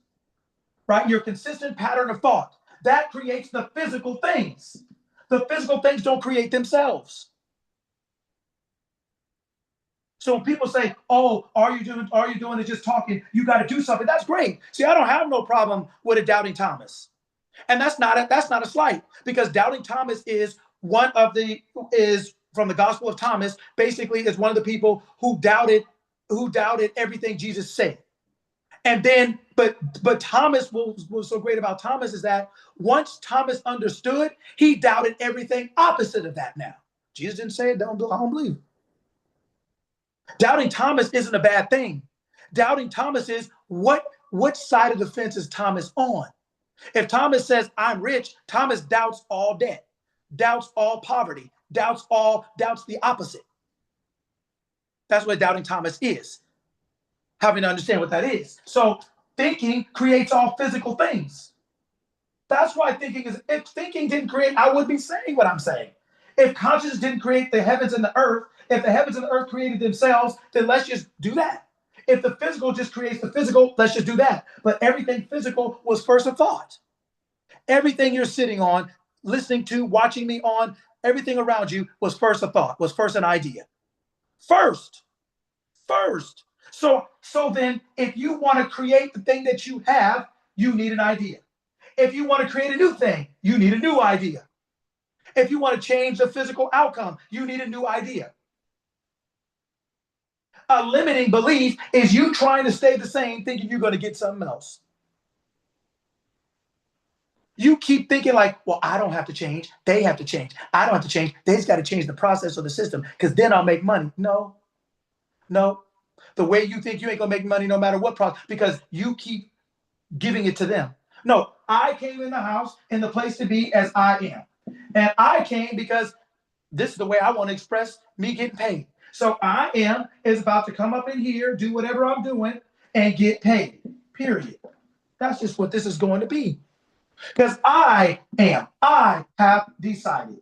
right? Your consistent pattern of thought. That creates the physical things. The physical things don't create themselves. So when people say, oh, all you're doing is just talking, you got to do something, that's great. See, I don't have no problem with a doubting Thomas. And that's not a slight, because doubting Thomas is from the Gospel of Thomas, basically is one of the people who doubted everything Jesus said. And then, but Thomas, what was so great about Thomas is that once Thomas understood, he doubted everything opposite of that now. Jesus didn't say it, I don't believe it. Doubting Thomas isn't a bad thing. Doubting Thomas is what side of the fence is Thomas on? If Thomas says, I'm rich, Thomas doubts all debt, doubts all poverty, doubts the opposite. That's what doubting Thomas is. Having to understand what that is. So thinking creates all physical things. That's why if thinking didn't create, I wouldn't be saying what I'm saying. If consciousness didn't create the heavens and the earth, if the heavens and the earth created themselves, then let's just do that. If the physical just creates the physical, let's just do that. But everything physical was first a thought. Everything you're sitting on, listening to, watching me on, everything around you was first a thought, was first an idea. First. So then if you want to create the thing that you have, you need an idea. If you want to create a new thing, you need a new idea. If you want to change the physical outcome, you need a new idea. A limiting belief is you trying to stay the same, thinking you're going to get something else. You keep thinking like, well, I don't have to change. They have to change. I don't have to change. They just got to change the process of the system because then I'll make money. No. The way you think you ain't going to make money no matter what process because you keep giving it to them. No, I came in the house in the place to be as I am. And I came because this is the way I want to express me getting paid. So I am is about to come up in here, do whatever I'm doing, and get paid. Period. That's just what this is going to be. Because I have decided.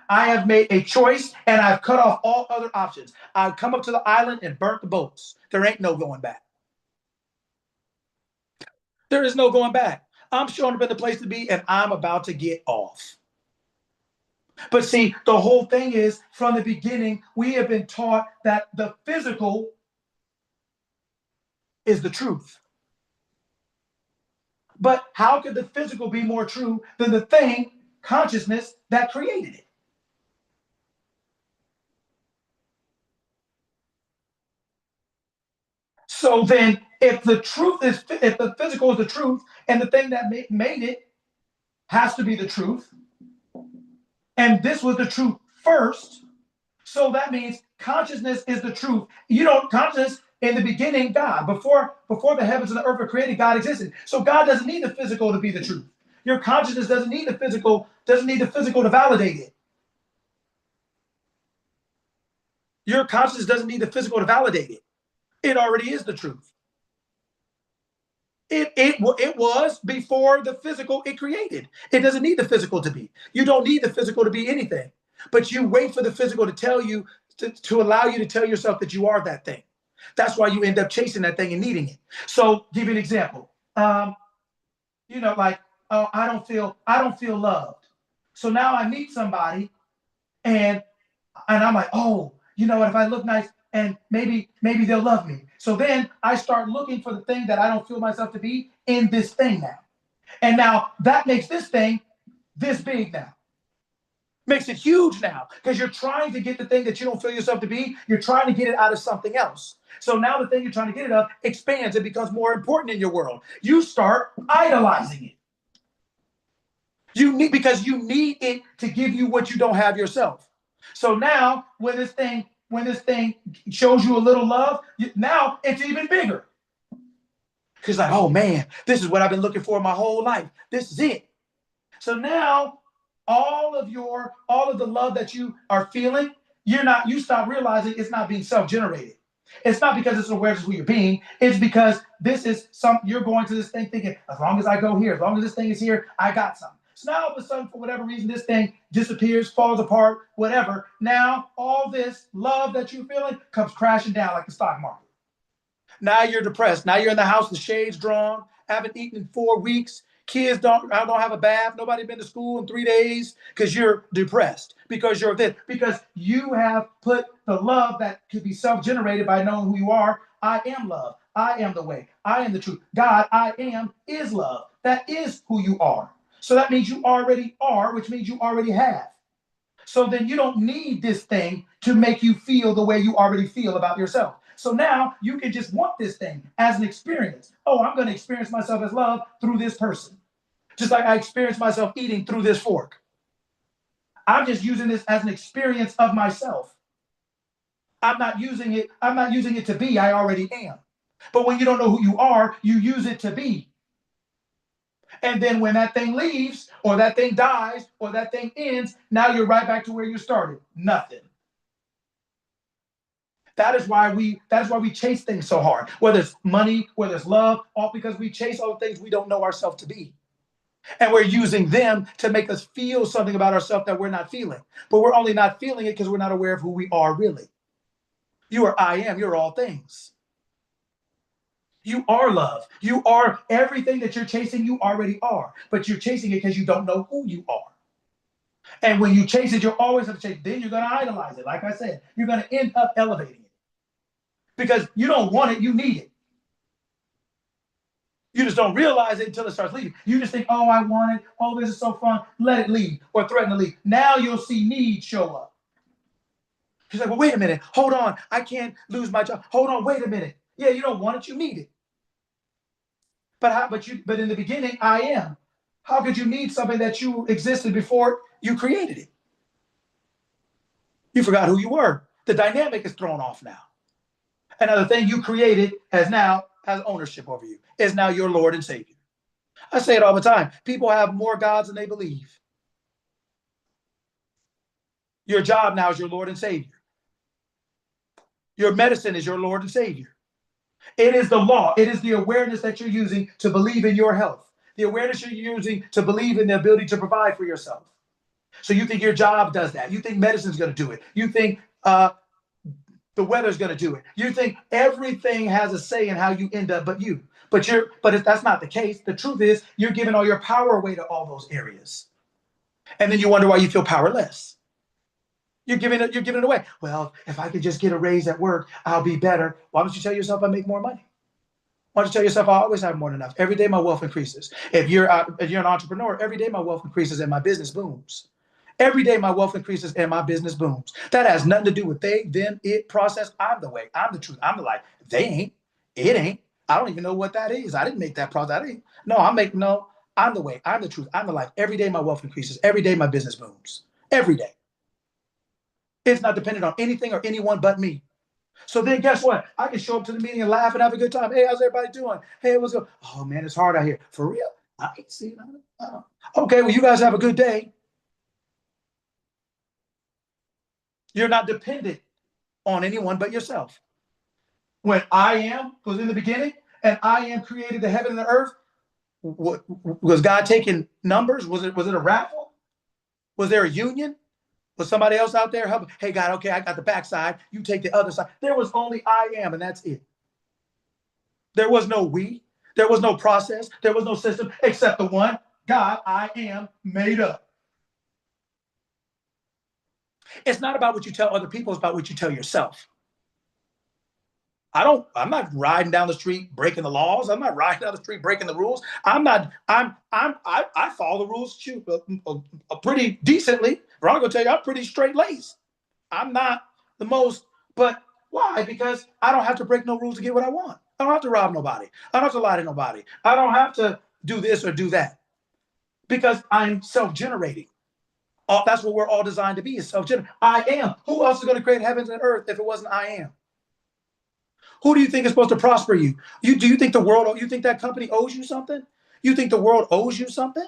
I have made a choice and I've cut off all other options. I've come up to the island and burnt the boats. There ain't no going back. There is no going back. I'm showing up in the place to be and I'm about to get off. But see, the whole thing is from the beginning, we have been taught that the physical is the truth. But how could the physical be more true than the thing, consciousness, that created it? So then, if the physical is the truth, and the thing that made it has to be the truth, and this was the truth first, so that means consciousness is the truth. Consciousness in the beginning, God, before the heavens and the earth were created, God existed. So God doesn't need the physical to be the truth. Your consciousness doesn't need the physical to validate it. Your consciousness doesn't need the physical to validate it. It already is the truth. It was before the physical it created. It doesn't need the physical to be. You don't need the physical to be anything. But you wait for the physical to tell you, to allow you to tell yourself that you are that thing. That's why you end up chasing that thing and needing it. So give you an example. I don't feel loved. So now I meet somebody and I'm like, oh, you know what, if I look nice and maybe they'll love me. So then I start looking for the thing that I don't feel myself to be in this thing now. And now that makes this thing this big now. Makes it huge now because you're trying to get the thing that you don't feel yourself to be. You're trying to get it out of something else. So now the thing you're trying to get it of expands. It becomes more important in your world. You start idolizing it. Because you need it to give you what you don't have yourself. So now when this thing shows you a little love, now it's even bigger. Because like, oh man, this is what I've been looking for my whole life. This is it. So now all of the love that you are feeling, you stop realizing it's not being self-generated. It's not because it's awareness of who you're being. It's because you're going to this thing thinking, as long as I go here, as long as this thing is here, I got something. So now all of a sudden, for whatever reason, this thing disappears, falls apart, whatever. Now all this love that you're feeling comes crashing down like the stock market. Now you're depressed. Now you're in the house, the shades drawn, haven't eaten in 4 weeks. Kids don't have a bath. Nobody been to school in 3 days because you're depressed, because you're this, because you have put the love that could be self-generated by knowing who you are. I am love. I am the way. I am the truth. God, I am, is love. That is who you are. So that means you already are, which means you already have. So then you don't need this thing to make you feel the way you already feel about yourself. So now you can just want this thing as an experience. Oh, I'm going to experience myself as love through this person. Just like I experience myself eating through this fork. I'm just using this as an experience of myself. I'm not using it to be, I already am. But when you don't know who you are, you use it to be. And then when that thing leaves, or that thing dies, or that thing ends, now you're right back to where you started. Nothing. That is why we chase things so hard. Whether it's money, whether it's love, all because we chase all the things we don't know ourselves to be. And we're using them to make us feel something about ourselves that we're not feeling. But we're only not feeling it because we're not aware of who we are really. You are I am, you're all things. You are love. You are everything that you're chasing, you already are. But you're chasing it because you don't know who you are. And when you chase it, you're always going to chase it. Then you're going to idolize it. Like I said, you're going to end up elevating it. Because you don't want it, you need it. You just don't realize it until it starts leaving. You just think, oh, I want it. Oh, this is so fun. Let it leave or threaten to leave. Now you'll see need show up. She's like, well, wait a minute. Hold on. I can't lose my job. Hold on. Wait a minute. Yeah, you don't want it. You need it. But in the beginning, I am. How could you need something that you existed before you created it? You forgot who you were. The dynamic is thrown off now. Another thing you created has ownership over you, is now your Lord and Savior. I say it all the time. People have more gods than they believe. Your job now is your Lord and Savior. Your medicine is your Lord and Savior. It is the law. It is the awareness that you're using to believe in your health. The awareness you're using to believe in the ability to provide for yourself. So you think your job does that. You think medicine's going to do it. You think the weather's going to do it. You think everything has a say in how you end up but you. But if that's not the case, the truth is you're giving all your power away to all those areas. And then you wonder why you feel powerless. You're giving it away. Well, if I could just get a raise at work, I'll be better. Why don't you tell yourself I make more money? Why don't you tell yourself I always have more than enough? Every day my wealth increases. If you're an entrepreneur, every day my wealth increases and my business booms. Every day my wealth increases and my business booms. That has nothing to do with they, them, it, process. I'm the way. I'm the truth. I'm the life. They ain't. It ain't. I don't even know what that is. I didn't make that process. I'm the way. I'm the truth. I'm the life. Every day my wealth increases. Every day my business booms. Every day. It's not dependent on anything or anyone but me. So then guess what? I can show up to the meeting and laugh and have a good time. Hey, how's everybody doing? Hey, what's up? Oh man, it's hard out here. For real? I ain't seen it. Okay, well, you guys have a good day. You're not dependent on anyone but yourself. When I am was in the beginning and I am created the heaven and the earth, was God taking numbers? Was it a raffle? Was there a union? Was somebody else out there helping? Hey, God, okay, I got the backside. You take the other side. There was only I am, and that's it. There was no we. There was no process. There was no system except the one, God, I am, made up. It's not about what you tell other people. It's about what you tell yourself. I'm not riding down the street breaking the laws. I'm not riding down the street breaking the rules. I follow the rules pretty decently. But I'm gonna tell you, I'm pretty straight-laced. I'm not the most, but why? Because I don't have to break no rules to get what I want. I don't have to rob nobody. I don't have to lie to nobody. I don't have to do this or do that. Because I'm self-generating. That's what we're all designed to be, is self-generating. I am. Who else is going to create heavens and earth if it wasn't I am? Who do you think is supposed to prosper you? Do you think the world, you think that company owes you something? You think the world owes you something?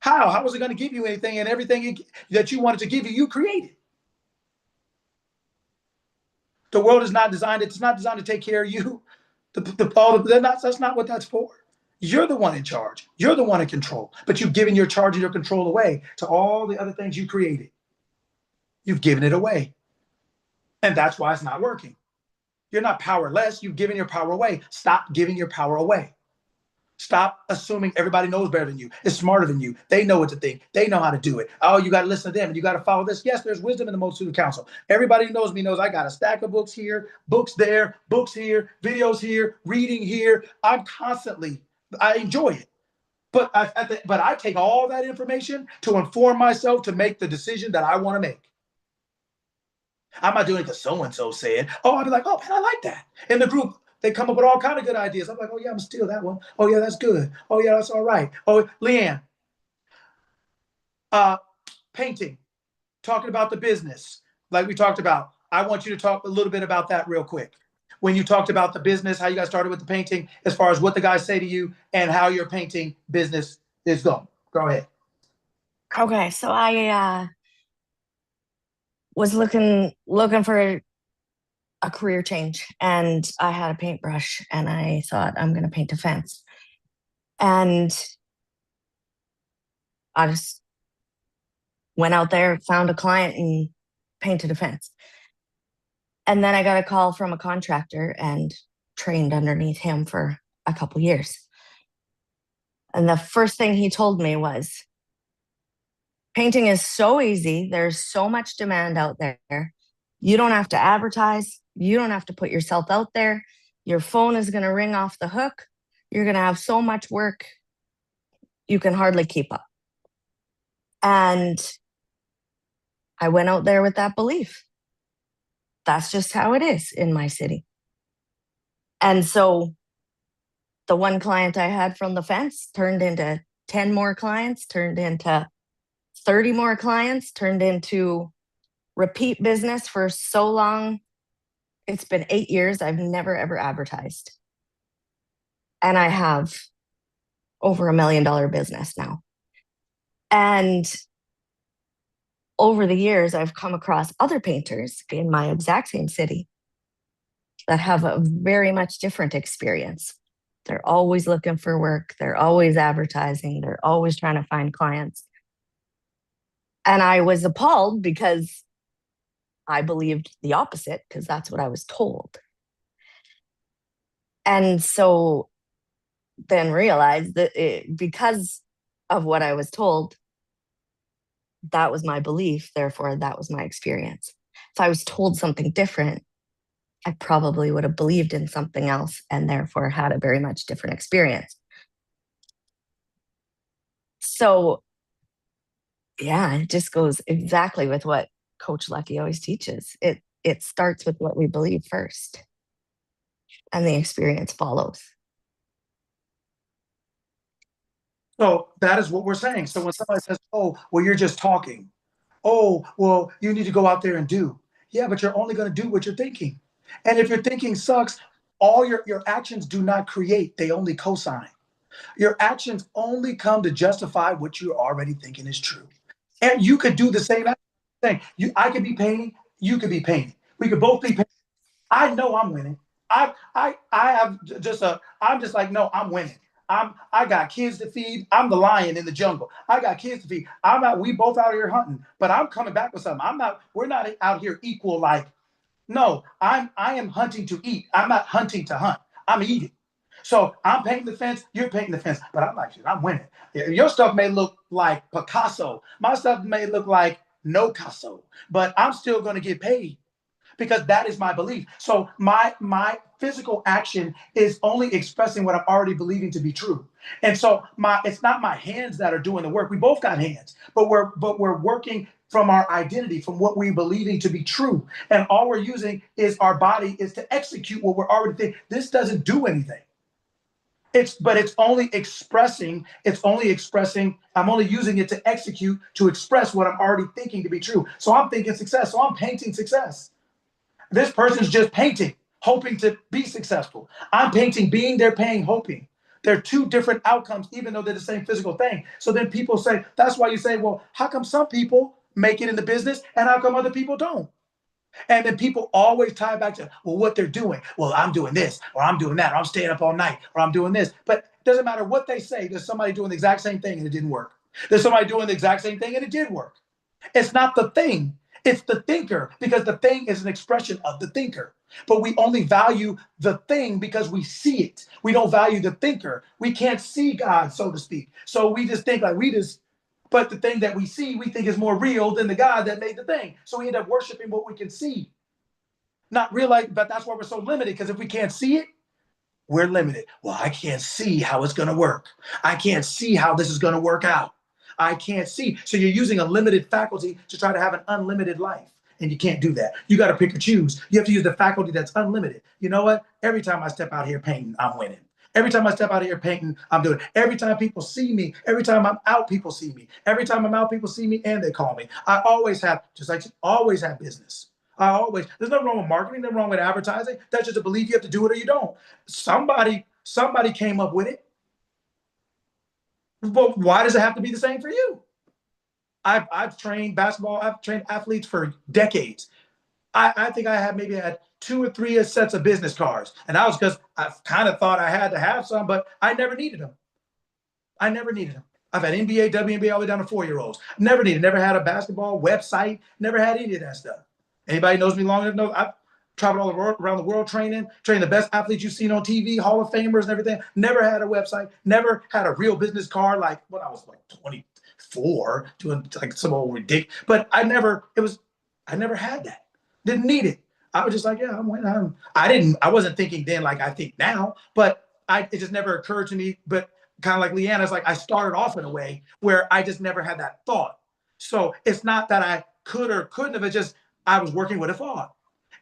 How? How was it going to give you anything, and everything that you wanted to give you, you created? The world is not designed, it's not designed to take care of you. That's not what that's for. You're the one in charge. You're the one in control. But you've given your charge and your control away to all the other things you created. You've given it away. And that's why it's not working. You're not powerless. You've given your power away. Stop giving your power away. Stop assuming everybody knows better than you, is smarter than you. They know what to think. They know how to do it. Oh, you got to listen to them and you got to follow this. Yes, there's wisdom in the multitude of counsel. Everybody who knows me knows I got a stack of books here, books there, books here, videos here, reading here. I enjoy it. But I take all that information to inform myself to make the decision that I want to make. I'm not doing it because so-and-so said. Oh, I'll be like, oh, man, I like that. In the group, they come up with all kinds of good ideas. I'm like, oh, yeah, I'm going to steal that one. Oh, yeah, that's good. Oh, yeah, that's all right. Oh, Leanne, painting, talking about the business, like we talked about. I want you to talk a little bit about that real quick. When you talked about the business, how you guys started with the painting, as far as what the guys say to you and how your painting business is going. Go ahead. Okay, so I was looking for a career change, and I had a paintbrush and I thought, I'm going to paint a fence. And I just went out there, found a client and painted a fence. And then I got a call from a contractor and trained underneath him for a couple years. And the first thing he told me was, painting is so easy. There's so much demand out there. You don't have to advertise. You don't have to put yourself out there. Your phone is going to ring off the hook. You're going to have so much work, you can hardly keep up. And I went out there with that belief. That's just how it is in my city. And so the one client I had from the fence turned into 10 more clients, turned into 30 more clients, turned into repeat business for so long. It's been 8 years. I've never, ever advertised. And I have over $1 million business now. And over the years, I've come across other painters in my exact same city that have a very much different experience. They're always looking for work. They're always advertising. They're always trying to find clients. And I was appalled because I believed the opposite, because that's what I was told. And so then realized that because of what I was told, that was my belief. Therefore, that was my experience. If I was told something different, I probably would have believed in something else and therefore had a very much different experience. So, yeah, it just goes exactly with what Coach Lucky always teaches. It starts with what we believe first, and the experience follows. So that is what we're saying. So when somebody says, oh, well, you're just talking. Oh, well, you need to go out there and do. Yeah, but you're only going to do what you're thinking. And if your thinking sucks, all your actions do not create, they only cosign. Your actions only come to justify what you're already thinking is true. And you could do the same thing. I could be painting, you could be painting. We could both be painting. I know I'm winning. I'm just like, no, I'm winning. I got kids to feed. I'm the lion in the jungle. I got kids to feed. We both out here hunting, but I'm coming back with something. We're not out here equal, like, no, I am hunting to eat. I'm not hunting to hunt. I'm eating. So I'm painting the fence, you're painting the fence, but I'm like, I'm winning. Your stuff may look like Picasso. My stuff may look like no Picasso, but I'm still going to get paid, because that is my belief. So my physical action is only expressing what I'm already believing to be true. And so it's not my hands that are doing the work. We both got hands, but we're working from our identity, from what we're believing to be true. And all we're using is our body is to execute what we're already thinking. This doesn't do anything. It's only expressing, I'm only using it to execute, to express what I'm already thinking to be true. So I'm thinking success. So I'm painting success. This person's just painting, hoping to be successful. I'm painting, being, they're paying, hoping. They're two different outcomes, even though they're the same physical thing. So then people say, that's why you say, well, how come some people make it in the business and how come other people don't? And then people always tie back to, well, what they're doing. Well, I'm doing this, or I'm doing that, or I'm staying up all night, or I'm doing this. But it doesn't matter what they say. There's somebody doing the exact same thing and it didn't work. There's somebody doing the exact same thing and it did work. It's not the thing. It's the thinker, because the thing is an expression of the thinker. But we only value the thing because we see it. We don't value the thinker. We can't see God, so to speak. So we just think but the thing that we see, we think is more real than the God that made the thing. So we end up worshiping what we can see. Not realize, but that's why we're so limited, because if we can't see it, we're limited. Well, I can't see how it's going to work. I can't see how this is going to work out. I can't see. So you're using a limited faculty to try to have an unlimited life. And you can't do that. You got to pick or choose. You have to use the faculty that's unlimited. You know what? Every time I step out here painting, I'm winning. Every time I step out here painting, I'm doing it. Every time people see me, every time I'm out, people see me. Every time I'm out, people see me and they call me. I always have, always have business. There's nothing wrong with marketing, nothing wrong with advertising. That's just a belief. You have to do it or you don't. Somebody came up with it. But why does it have to be the same for you? I've trained basketball. I've trained athletes for decades. I think I had 2 or 3 sets of business cards. And that was because I kind of thought I had to have some, but I never needed them. I've had NBA, WNBA, all the way down to 4-year-olds. Never had a basketball website, never had any of that stuff. Anybody knows me long enough knows I've traveled all around the world training the best athletes you've seen on TV, Hall of Famers and everything. Never had a website, never had a real business card like when I was like 24, doing like some old ridiculous. But I never had that. Didn't need it. I was just like, yeah, I wasn't thinking then like I think now, but it just never occurred to me. But kind of like Leanna's, like I started off in a way where I just never had that thought. So it's not that I could or couldn't have, it's just I was working with a thought.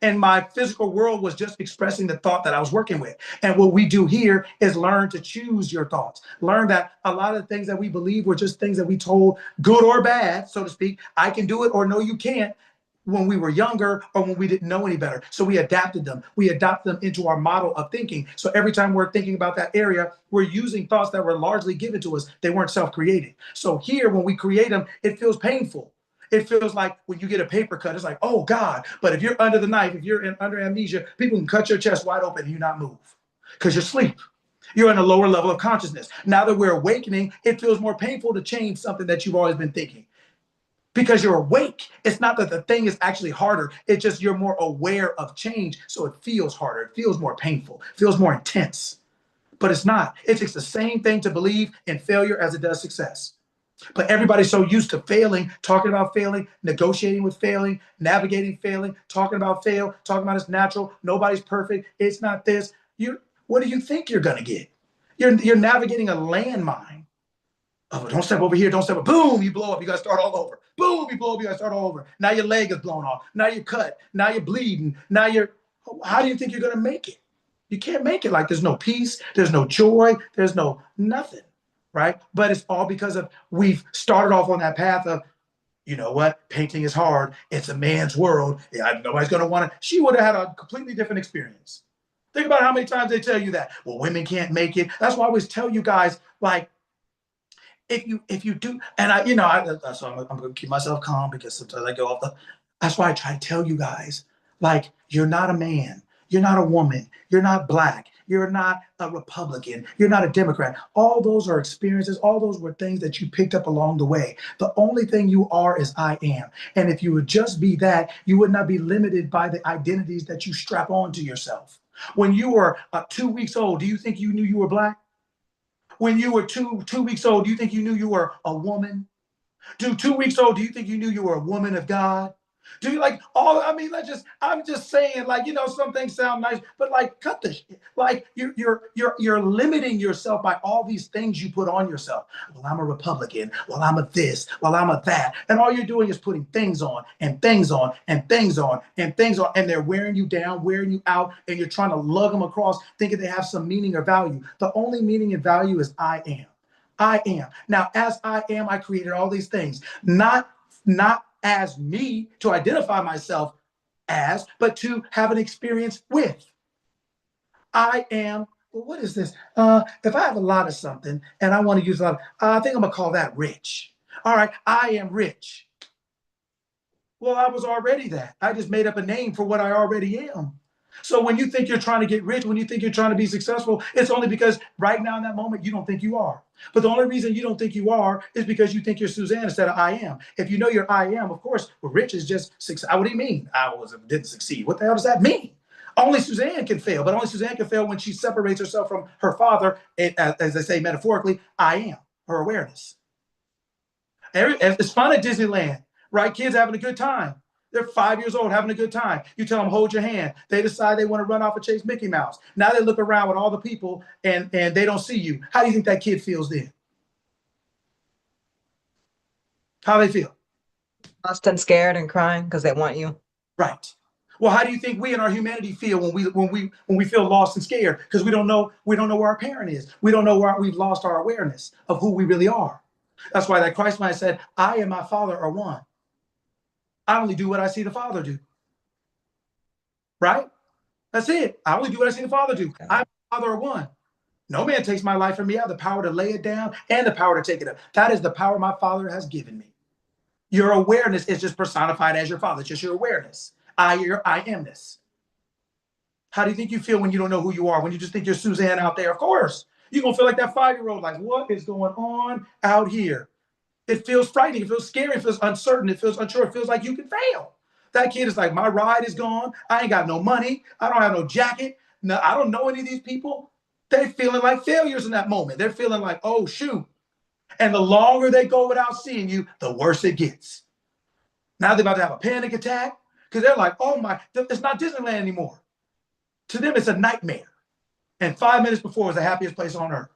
And my physical world was just expressing the thought that I was working with. And what we do here is learn to choose your thoughts. Learn that a lot of the things that we believe were just things that we told, good or bad, so to speak. I can do it or no, you can't, when we were younger or when we didn't know any better. So we adapted them. We adopted them into our model of thinking. So every time we're thinking about that area, we're using thoughts that were largely given to us. They weren't self-created. So here, when we create them, it feels painful. It feels like when you get a paper cut, it's like, oh God. But if you're under the knife, if you're under amnesia, people can cut your chest wide open and you not move because you're asleep. You're in a lower level of consciousness. Now that we're awakening, it feels more painful to change something that you've always been thinking because you're awake. It's not that the thing is actually harder. It's just you're more aware of change. So it feels harder. It feels more painful. It feels more intense. But it's not. It takes the same thing to believe in failure as it does success. But everybody's so used to failing, talking about failing, negotiating with failing, navigating failing, talking about talking about it's natural, nobody's perfect, it's not this. What do you think you're gonna get? You're navigating a landmine. Oh, don't step over here, don't step over. Boom, you blow up, you gotta start all over. Boom, you blow up, you gotta start all over. Now your leg is blown off. Now you're cut. Now you're bleeding. How do you think you're gonna make it? You can't make it. Like there's no peace, there's no joy, there's no nothing. Right? But it's all because of we've started off on that path of, you know what, painting is hard. It's a man's world. Yeah, nobody's going to want to. She would have had a completely different experience. Think about how many times they tell you that. Well, women can't make it. That's why I always tell you guys, like, if you do, and so I'm going to keep myself calm because sometimes I go off that's why I try to tell you guys, like, you're not a man. You're not a woman. You're not Black. You're not a Republican. You're not a Democrat. All those are experiences. All those were things that you picked up along the way. The only thing you are is I am. And if you would just be that, you would not be limited by the identities that you strap on to yourself. When you were 2 weeks old, do you think you knew you were Black? When you were two weeks old, do you think you knew you were a woman? 2 weeks old, do you think you knew you were a woman of God? Do you like all? I mean, I'm just saying, like, some things sound nice, but like, cut the shit. Like, you're limiting yourself by all these things you put on yourself. Well, I'm a Republican. Well, I'm a this. Well, I'm a that. And all you're doing is putting things on and things on and things on and things on, and they're wearing you down, wearing you out, and you're trying to lug them across, thinking they have some meaning or value. The only meaning and value is I am. I am. Now, as I am, I created all these things, not as me to identify myself as, but to have an experience with. I am, well, what is this? If I have a lot of something and I want to use a lot, I think I'm gonna call that rich. All right, I am rich. Well, I was already that. I just made up a name for what I already am. So when you think you're trying to get rich, when you think you're trying to be successful, it's only because right now in that moment, you don't think you are. But the only reason you don't think you are is because you think you're Suzanne instead of I am. If you know you're I am, of course, well, rich is just success. What do you mean? Didn't succeed. What the hell does that mean? Only Suzanne can fail, but only Suzanne can fail when she separates herself from her father, as they say metaphorically, I am, her awareness. It's fun at Disneyland, right? Kids having a good time. They're 5 years old, having a good time. You tell them, hold your hand. They decide they want to run off and chase Mickey Mouse. Now they look around with all the people and they don't see you. How do you think that kid feels then? How they feel? Lost and scared and crying because they want you. Right. Well, how do you think we in our humanity feel when we feel lost and scared? Because we don't know where our parent is. We don't know where we've lost our awareness of who we really are. That's why that Christ man said, I and my Father are one. I only do what I see the Father do. Right? That's it. I only do what I see the Father do. I and my Father are one. No man takes my life from me. I have the power to lay it down and the power to take it up. That is the power my Father has given me. Your awareness is just personified as your Father. It's just your awareness. I amness. How do you think you feel when you don't know who you are? When you just think you're Suzanne out there? Of course. You're going to feel like that 5-year-old, like, what is going on out here? It feels frightening. It feels scary. It feels uncertain. It feels unsure. It feels like you can fail. That kid is like, my ride is gone. I ain't got no money. I don't have no jacket. No, I don't know any of these people. They're feeling like failures in that moment. They're feeling like, oh, shoot. And the longer they go without seeing you, the worse it gets. Now they're about to have a panic attack. because they're like, oh my, it's not Disneyland anymore. To them, it's a nightmare. And 5 minutes before was the happiest place on earth.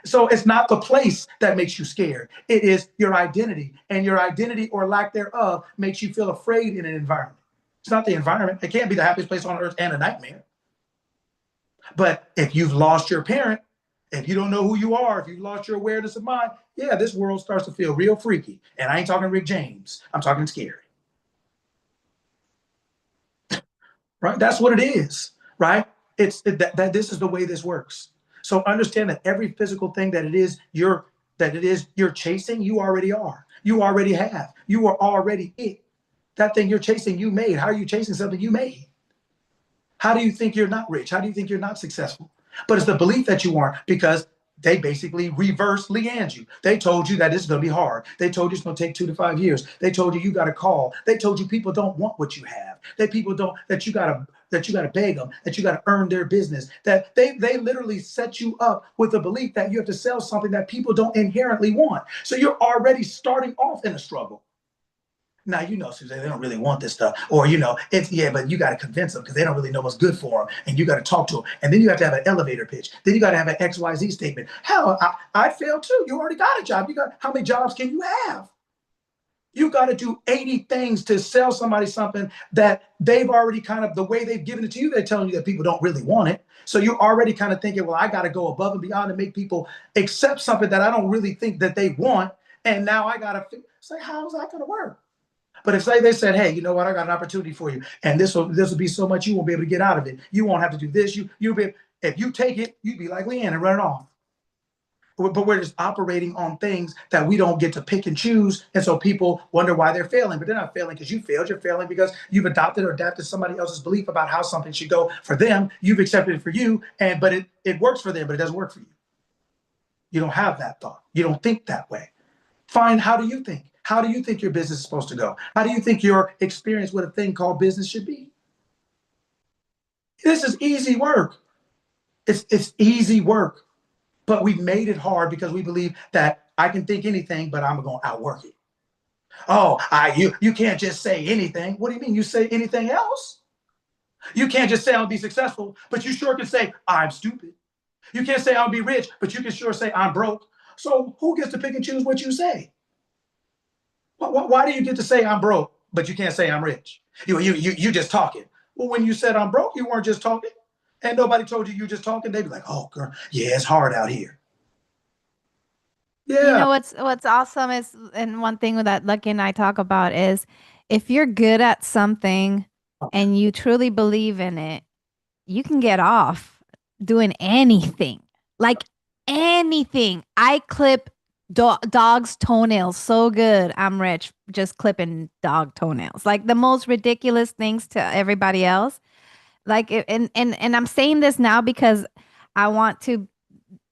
So it's not the place that makes you scared. It is your identity, and your identity or lack thereof makes you feel afraid in an environment. It's not the environment. It can't be the happiest place on earth and a nightmare. But if you've lost your parent, if you don't know who you are, if you've lost your awareness of mind, yeah, this world starts to feel real freaky. And I ain't talking Rick James. I'm talking scary. Right? That's what it is, right? It's that this is the way this works. So understand that every physical thing that it is you're chasing, you already are. You already have. You are already it. That thing you're chasing, you made. How are you chasing something you made? How do you think you're not rich? How do you think you're not successful? But it's the belief that you aren't, because they basically reverse Leanne you. They told you that it's going to be hard. They told you it's going to take 2 to 5 years. They told you got to call. They told you people don't want what you have. That people don't, that you got to beg them, that you got to earn their business. That they literally set you up with the belief that you have to sell something that people don't inherently want. So you're already starting off in a struggle. Now, Suzanne, they don't really want this stuff. Or, it's, yeah, but you got to convince them because they don't really know what's good for them. And you got to talk to them. And then you have to have an elevator pitch. Then you got to have an XYZ statement. Hell, I failed too. You already got a job. How many jobs can you have? You got to do 80 things to sell somebody something that they've already the way they've given it to you, they're telling you that people don't really want it. So you're already kind of thinking, well, I got to go above and beyond and make people accept something that I don't really think that they want. And now I got to say, how's that going to work? But if they said, hey, you know what, I got an opportunity for you, and this will be so much you won't be able to get out of it. You won't have to do this. If you take it, you'd be like Leanne and run it off. But we're just operating on things that we don't get to pick and choose, and so people wonder why they're failing. But they're not failing because you failed. You're failing because you've adopted or adapted somebody else's belief about how something should go for them. You've accepted it for you, but it works for them, but it doesn't work for you. You don't have that thought. You don't think that way. Find, how do you think? How do you think your business is supposed to go? How do you think your experience with a thing called business should be? This is easy work. It's easy work, but we've made it hard because we believe that I can think anything, but I'm going to outwork it. Oh, you can't just say anything. What do you mean? You say anything else? You can't just say I'll be successful, but you sure can say I'm stupid. You can't say I'll be rich, but you can sure say I'm broke. So who gets to pick and choose what you say? Why do you get to say I'm broke, but you can't say I'm rich? You just talking. Well, when you said I'm broke, you weren't just talking. And nobody told you you just talking. They'd be like, oh, girl, yeah, it's hard out here. Yeah. You know what's awesome is, and one thing that Lucky and I talk about is, if you're good at something and you truly believe in it, you can get off doing anything. Like anything. I clip dog's toenails so good. I'm rich just clipping dog toenails. Like the most ridiculous things to everybody else. Like, and I'm saying this now because I want to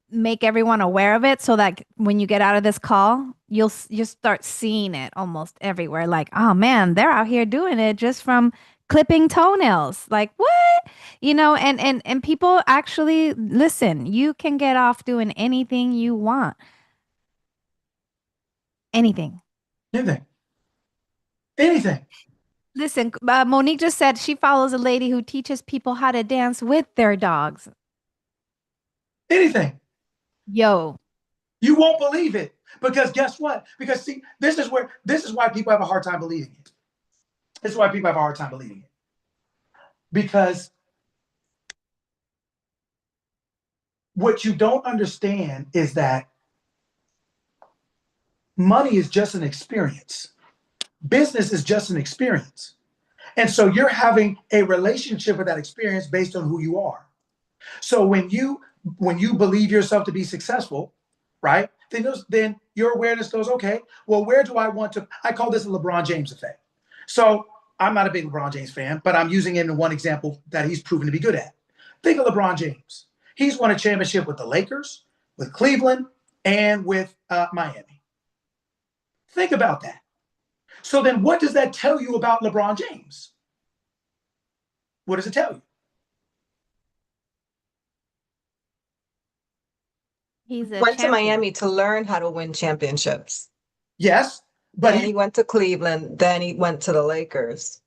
make everyone aware of it, so that when you get out of this call, you'll start seeing it almost everywhere. Like, oh man, they're out here doing it just from clipping toenails. Like, what? And people actually listen. You can get off doing anything you want. Anything. Listen, Monique just said she follows a lady who teaches people how to dance with their dogs. Anything. Yo. You won't believe it, because guess what? Because see, this is why people have a hard time believing it. This is why people have a hard time believing it. Because what you don't understand is that money is just an experience. Business is just an experience. And so you're having a relationship with that experience based on who you are. So when you believe yourself to be successful, right, then your awareness goes, okay, well, where do I want to? I call this a LeBron James effect. So I'm not a big LeBron James fan, but I'm using him in one example that he's proven to be good at. Think of LeBron James. He's won a championship with the Lakers, with Cleveland, and with Miami. Think about that. So then what does that tell you about LeBron James? What does it tell you? He went to Miami to learn how to win championships. Yes. But then he went to Cleveland. Then he went to the Lakers.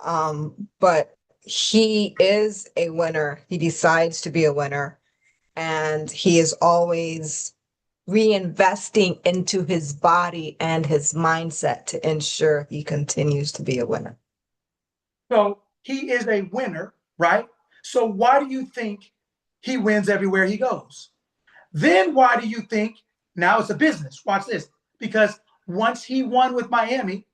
But he is a winner. He decides to be a winner, and he is always reinvesting into his body and his mindset to ensure he continues to be a winner. So he is a winner, right? So why do you think he wins everywhere he goes? Then why do you think now it's a business? Watch this. Because once he won with Miami,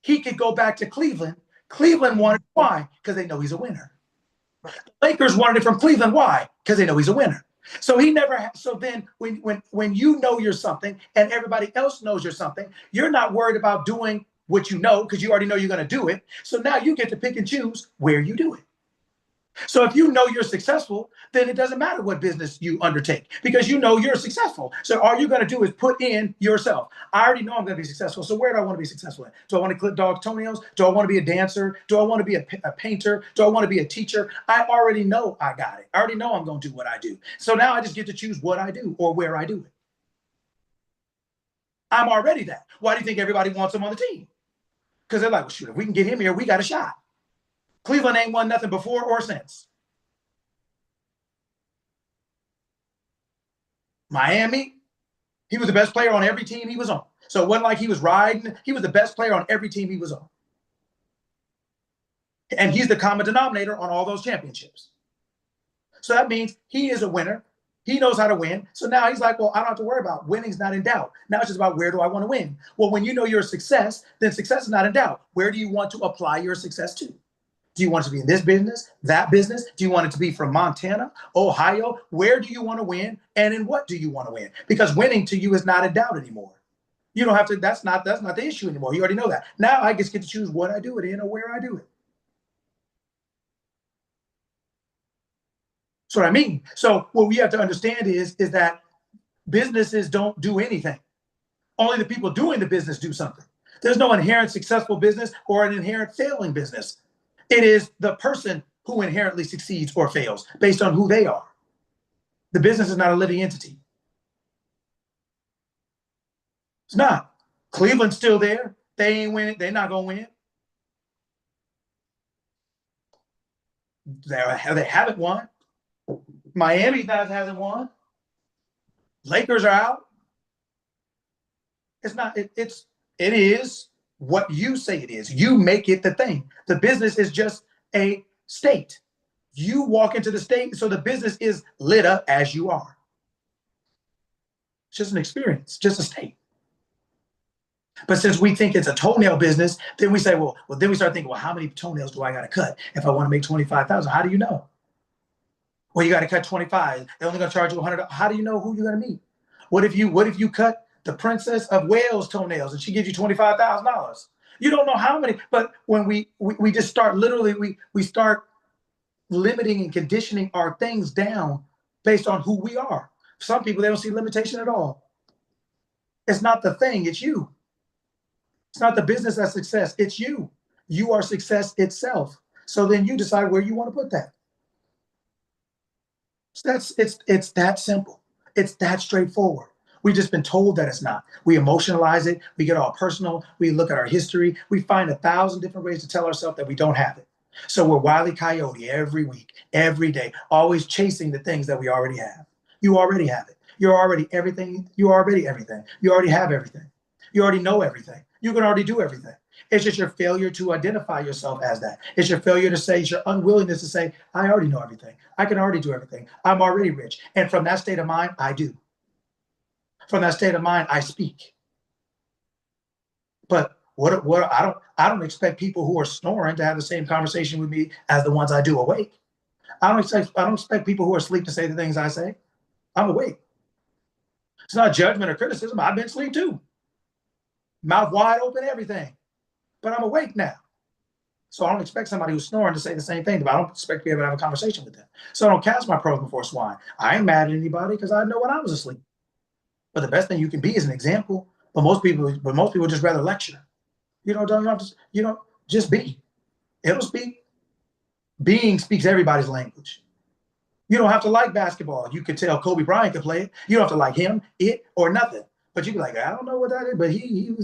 he could go back to Cleveland. Cleveland wanted it. Why? Because they know he's a winner. The Lakers wanted it from Cleveland. Why? Because they know he's a winner. So he never. So then, when you know you're something and everybody else knows you're something, you're not worried about doing what you know because you already know you're going to do it. So now you get to pick and choose where you do it. So if you know you're successful, then it doesn't matter what business you undertake because you know you're successful. So all you're going to do is put in yourself. I already know I'm going to be successful. So where do I want to be successful in? Do I want to clip dog toenails? Do I want to be a dancer? Do I want to be a painter? Do I want to be a teacher? I already know I got it. I already know I'm going to do what I do. So now I just get to choose what I do or where I do it. I'm already that. Why do you think everybody wants him on the team? Because they're like, well, shoot, if we can get him here, we got a shot. Cleveland ain't won nothing before or since. Miami, he was the best player on every team he was on. So it wasn't like he was riding. He was the best player on every team he was on. And he's the common denominator on all those championships. So that means he is a winner. He knows how to win. So now he's like, well, I don't have to worry about winning's not in doubt. Now it's just about where do I want to win? Well, when you know you're a success, then success is not in doubt. Where do you want to apply your success to? Do you want it to be in this business, that business? Do you want it to be from Montana, Ohio? Where do you want to win? And in what do you want to win? Because winning to you is not in doubt anymore. You don't have to, that's not the issue anymore. You already know that. Now I just get to choose what I do it in or where I do it. That's what I mean. So what we have to understand is that businesses don't do anything. Only the people doing the business do something. There's no inherent successful business or an inherent failing business. It is the person who inherently succeeds or fails based on who they are. The business is not a living entity. It's not. Cleveland's still there. They ain't winning. They're not going to win. They haven't won. Miami hasn't won. Lakers are out. It's not. It is what you say it is. You make it the thing. The business is just a state. You walk into the state, so the business is lit up as you are. It's just an experience, just a state. But since we think it's a toenail business, then we say, well, then we start thinking, well, how many toenails do I got to cut if I want to make 25,000? How do you know? Well, you got to cut 25. They're only going to charge you $100. How do you know who you're going to meet? What if you cut the Princess of Wales toenails and she gives you $25,000? You don't know how many. But when we just start literally, we start limiting and conditioning our things down based on who we are. Some people, they don't see limitation at all. It's not the thing, it's you. It's not the business that's success, it's you. You are success itself. So then you decide where you want to put that. So it's that simple. It's that straightforward. We've just been told that it's not. We emotionalize it. We get all personal. We look at our history. We find 1,000 different ways to tell ourselves that we don't have it. So we're Wile E. Coyote every week, every day, always chasing the things that we already have. You already have it. You're already everything. You're already everything. You already have everything. You already know everything. You can already do everything. It's just your failure to identify yourself as that. It's your failure to say, it's your unwillingness to say, I already know everything. I can already do everything. I'm already rich. And from that state of mind, I do. From that state of mind, I speak. But what I don't expect people who are snoring to have the same conversation with me as the ones I do awake. I don't expect people who are asleep to say the things I say. I'm awake. It's not judgment or criticism. I've been asleep too. Mouth wide open, everything. But I'm awake now. So I don't expect somebody who's snoring to say the same thing, but I don't expect to be able to have a conversation with them. So I don't cast my pearls before swine. I ain't mad at anybody because I know when I was asleep. But the best thing you can be is an example. But most people just rather lecture. Just be. It'll speak. Being speaks everybody's language. You don't have to like basketball. You could tell Kobe Bryant could play it. You don't have to like him, it, or nothing. But you be like, I don't know what that is, but he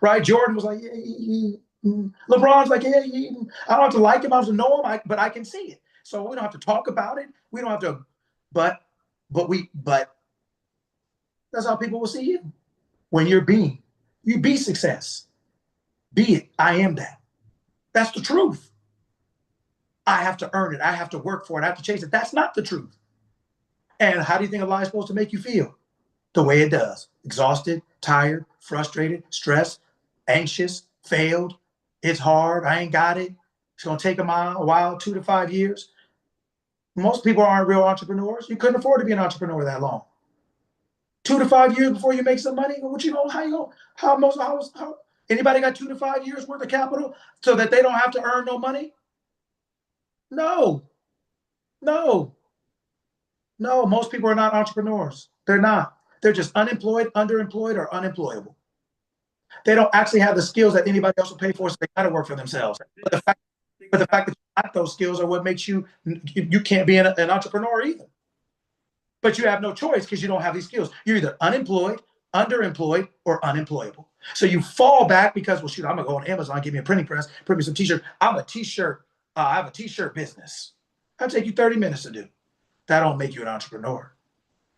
right? Jordan was like, yeah, LeBron's like, yeah, I don't have to like him, I don't have to know him, but I can see it. So we don't have to talk about it. We don't have to, but that's how people will see you. When you be success. Be it. I am that. That's the truth. I have to earn it. I have to work for it. I have to chase it. That's not the truth. And how do you think a lie is supposed to make you feel? The way it does. Exhausted, tired, frustrated, stressed, anxious, failed. It's hard. I ain't got it. It's going to take a while, 2 to 5 years. Most people aren't real entrepreneurs. You couldn't afford to be an entrepreneur that long. 2 to 5 years before you make some money. What you know? How anybody got 2 to 5 years worth of capital so that they don't have to earn no money? No. Most people are not entrepreneurs. They're not. They're just unemployed, underemployed, or unemployable. They don't actually have the skills that anybody else will pay for, so they got to work for themselves. But the fact that you lack those skills are what makes you can't be an entrepreneur either. But you have no choice because you don't have these skills. You're either unemployed, underemployed, or unemployable. So you fall back because, well, shoot, I'm gonna go on Amazon, give me a printing press, print me some t-shirts. I have a t-shirt business. That'll take you 30 minutes to do. That don't make you an entrepreneur.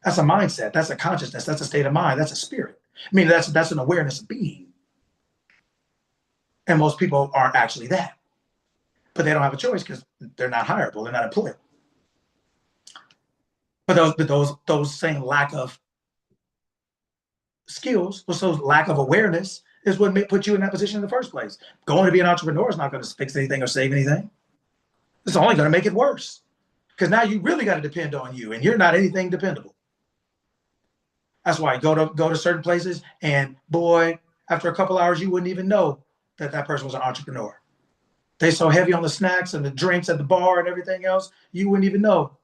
That's a mindset. That's a consciousness. That's a state of mind. That's a spirit. I mean, that's an awareness of being. And most people aren't actually that. But they don't have a choice because they're not hireable. They're not employable. But those same lack of skills, those lack of awareness is what put you in that position in the first place. Going to be an entrepreneur is not going to fix anything or save anything. It's only going to make it worse. Because now you really got to depend on you, and you're not anything dependable. That's why go to certain places, and boy, after a couple hours, you wouldn't even know that person was an entrepreneur. They're so heavy on the snacks and the drinks at the bar and everything else, you wouldn't even know.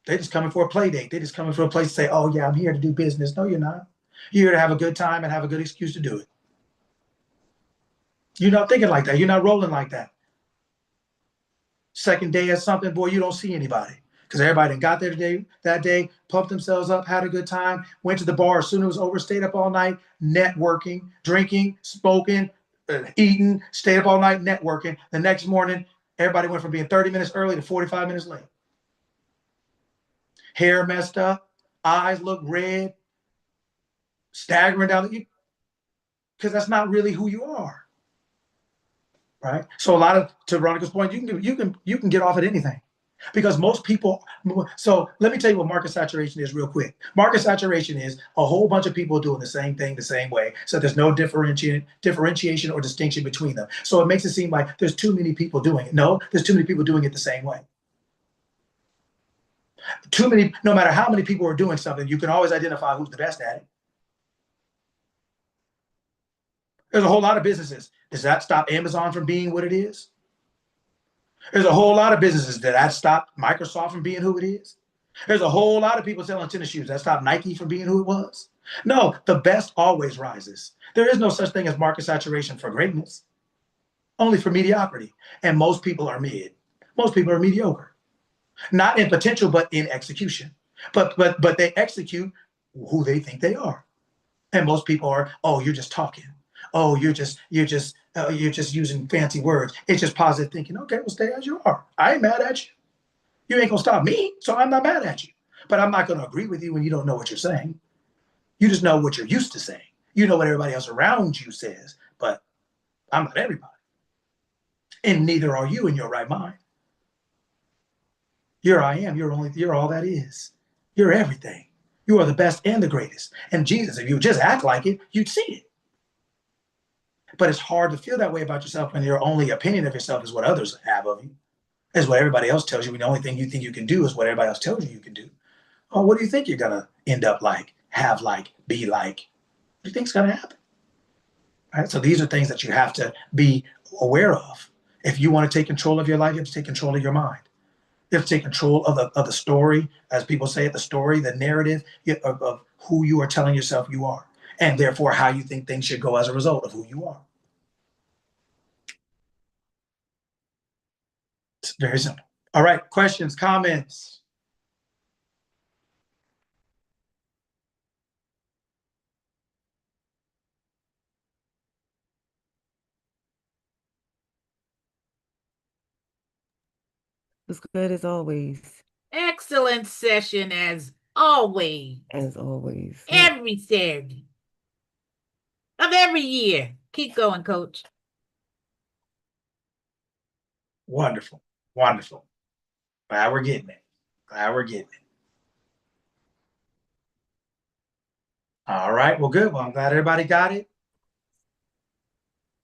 They're just coming for a play date. They're just coming for a place to say, oh, yeah, I'm here to do business. No, you're not. You're here to have a good time and have a good excuse to do it. You're not thinking like that. You're not rolling like that. Second day at something, boy, you don't see anybody because everybody got there that day, pumped themselves up, had a good time, went to the bar as soon as it was over, stayed up all night, networking, drinking, smoking, eating, stayed up all night, networking. The next morning, everybody went from being 30 minutes early to 45 minutes late. Hair messed up, eyes look red, staggering down because that's not really who you are. Right? So to Veronica's point, you can get off at anything. Because most people, so let me tell you what market saturation is real quick. Market saturation is a whole bunch of people doing the same thing the same way. So there's no differentiation or distinction between them. So it makes it seem like there's too many people doing it. No, there's too many people doing it the same way. Too many, no matter how many people are doing something, you can always identify who's the best at it. There's a whole lot of businesses. Does that stop Amazon from being what it is? There's a whole lot of businesses that stopped Microsoft from being who it is. There's a whole lot of people selling tennis shoes that stopped Nike from being who it was. No, the best always rises. There is no such thing as market saturation for greatness, only for mediocrity. And most people are mid. Most people are mediocre. Not in potential, but in execution. But they execute who they think they are. And most people are, oh, you're just talking. Oh, you're just using fancy words. It's just positive thinking. Okay, well, stay as you are. I ain't mad at you. You ain't gonna stop me, so I'm not mad at you. But I'm not gonna agree with you when you don't know what you're saying. You just know what you're used to saying. You know what everybody else around you says, but I'm not everybody. And neither are you in your right mind. You're I am. You're all that is. You're everything. You are the best and the greatest. And Jesus, if you just act like it, you'd see it. But it's hard to feel that way about yourself when your only opinion of yourself is what others have of you, is what everybody else tells you. And the only thing you think you can do is what everybody else tells you can do. Oh, what do you think you're going to end up like, have like, be like? What do you think's going to happen? Right? So these are things that you have to be aware of. If you want to take control of your life, you have to take control of your mind. You have to take control of the story, as people say it, the story, the narrative of who you are telling yourself you are, and therefore how you think things should go as a result of who you are. It's very simple. All right, questions, comments? was good as always. Excellent session as always. As always. Every Saturday of every year. Keep going, Coach. Wonderful. Wonderful. Glad we're getting it. Glad we're getting it. All right. Well, good. Well, I'm glad everybody got it.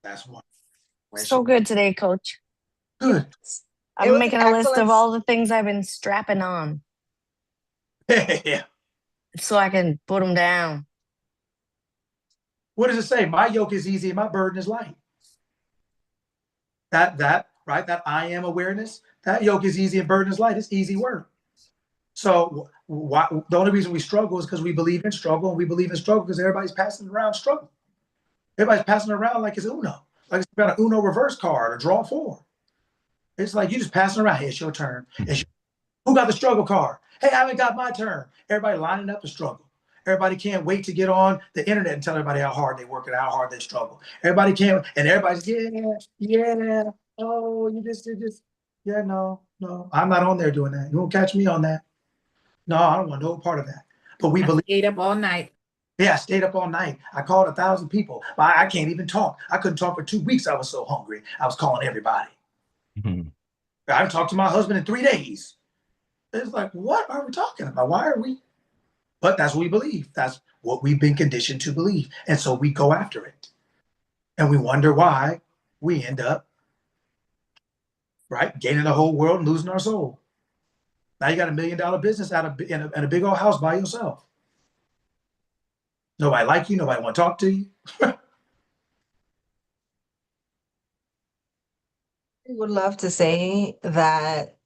That's wonderful. So good today, Coach. Good. It I'm was making a list of excellent. all the things I've been strapping on Yeah. so I can put them down. What does it say? My yoke is easy and my burden is light. That right? That I am awareness. That yoke is easy and burden is light. It's easy work. So why, the only reason we struggle is because we believe in struggle, and we believe in struggle because everybody's passing around struggle. Everybody's passing around like it's Uno, like it's got an Uno reverse card or draw four. It's like you just passing around. Hey, it's your turn. Who got the struggle card? Hey, I haven't got my turn. Everybody lining up to struggle. Everybody can't wait to get on the internet and tell everybody how hard they work and how hard they struggle. Everybody can't, and everybody's yeah. Oh, you just yeah, no. I'm not on there doing that. You won't catch me on that. No, I don't want no part of that. But we believe. Stayed up all night. Yeah, I stayed up all night. I called 1,000 people. I can't even talk. I couldn't talk for 2 weeks. I was so hungry. I was calling everybody. Mhm. I haven't talked to my husband in 3 days. It's like, what are we talking about? Why are we? But that's what we believe. That's what we've been conditioned to believe. And so we go after it. And we wonder why we end up, right, gaining the whole world and losing our soul. Now you got $1 million business in a big old house by yourself. Nobody like you. Nobody want to talk to you. I would love to say that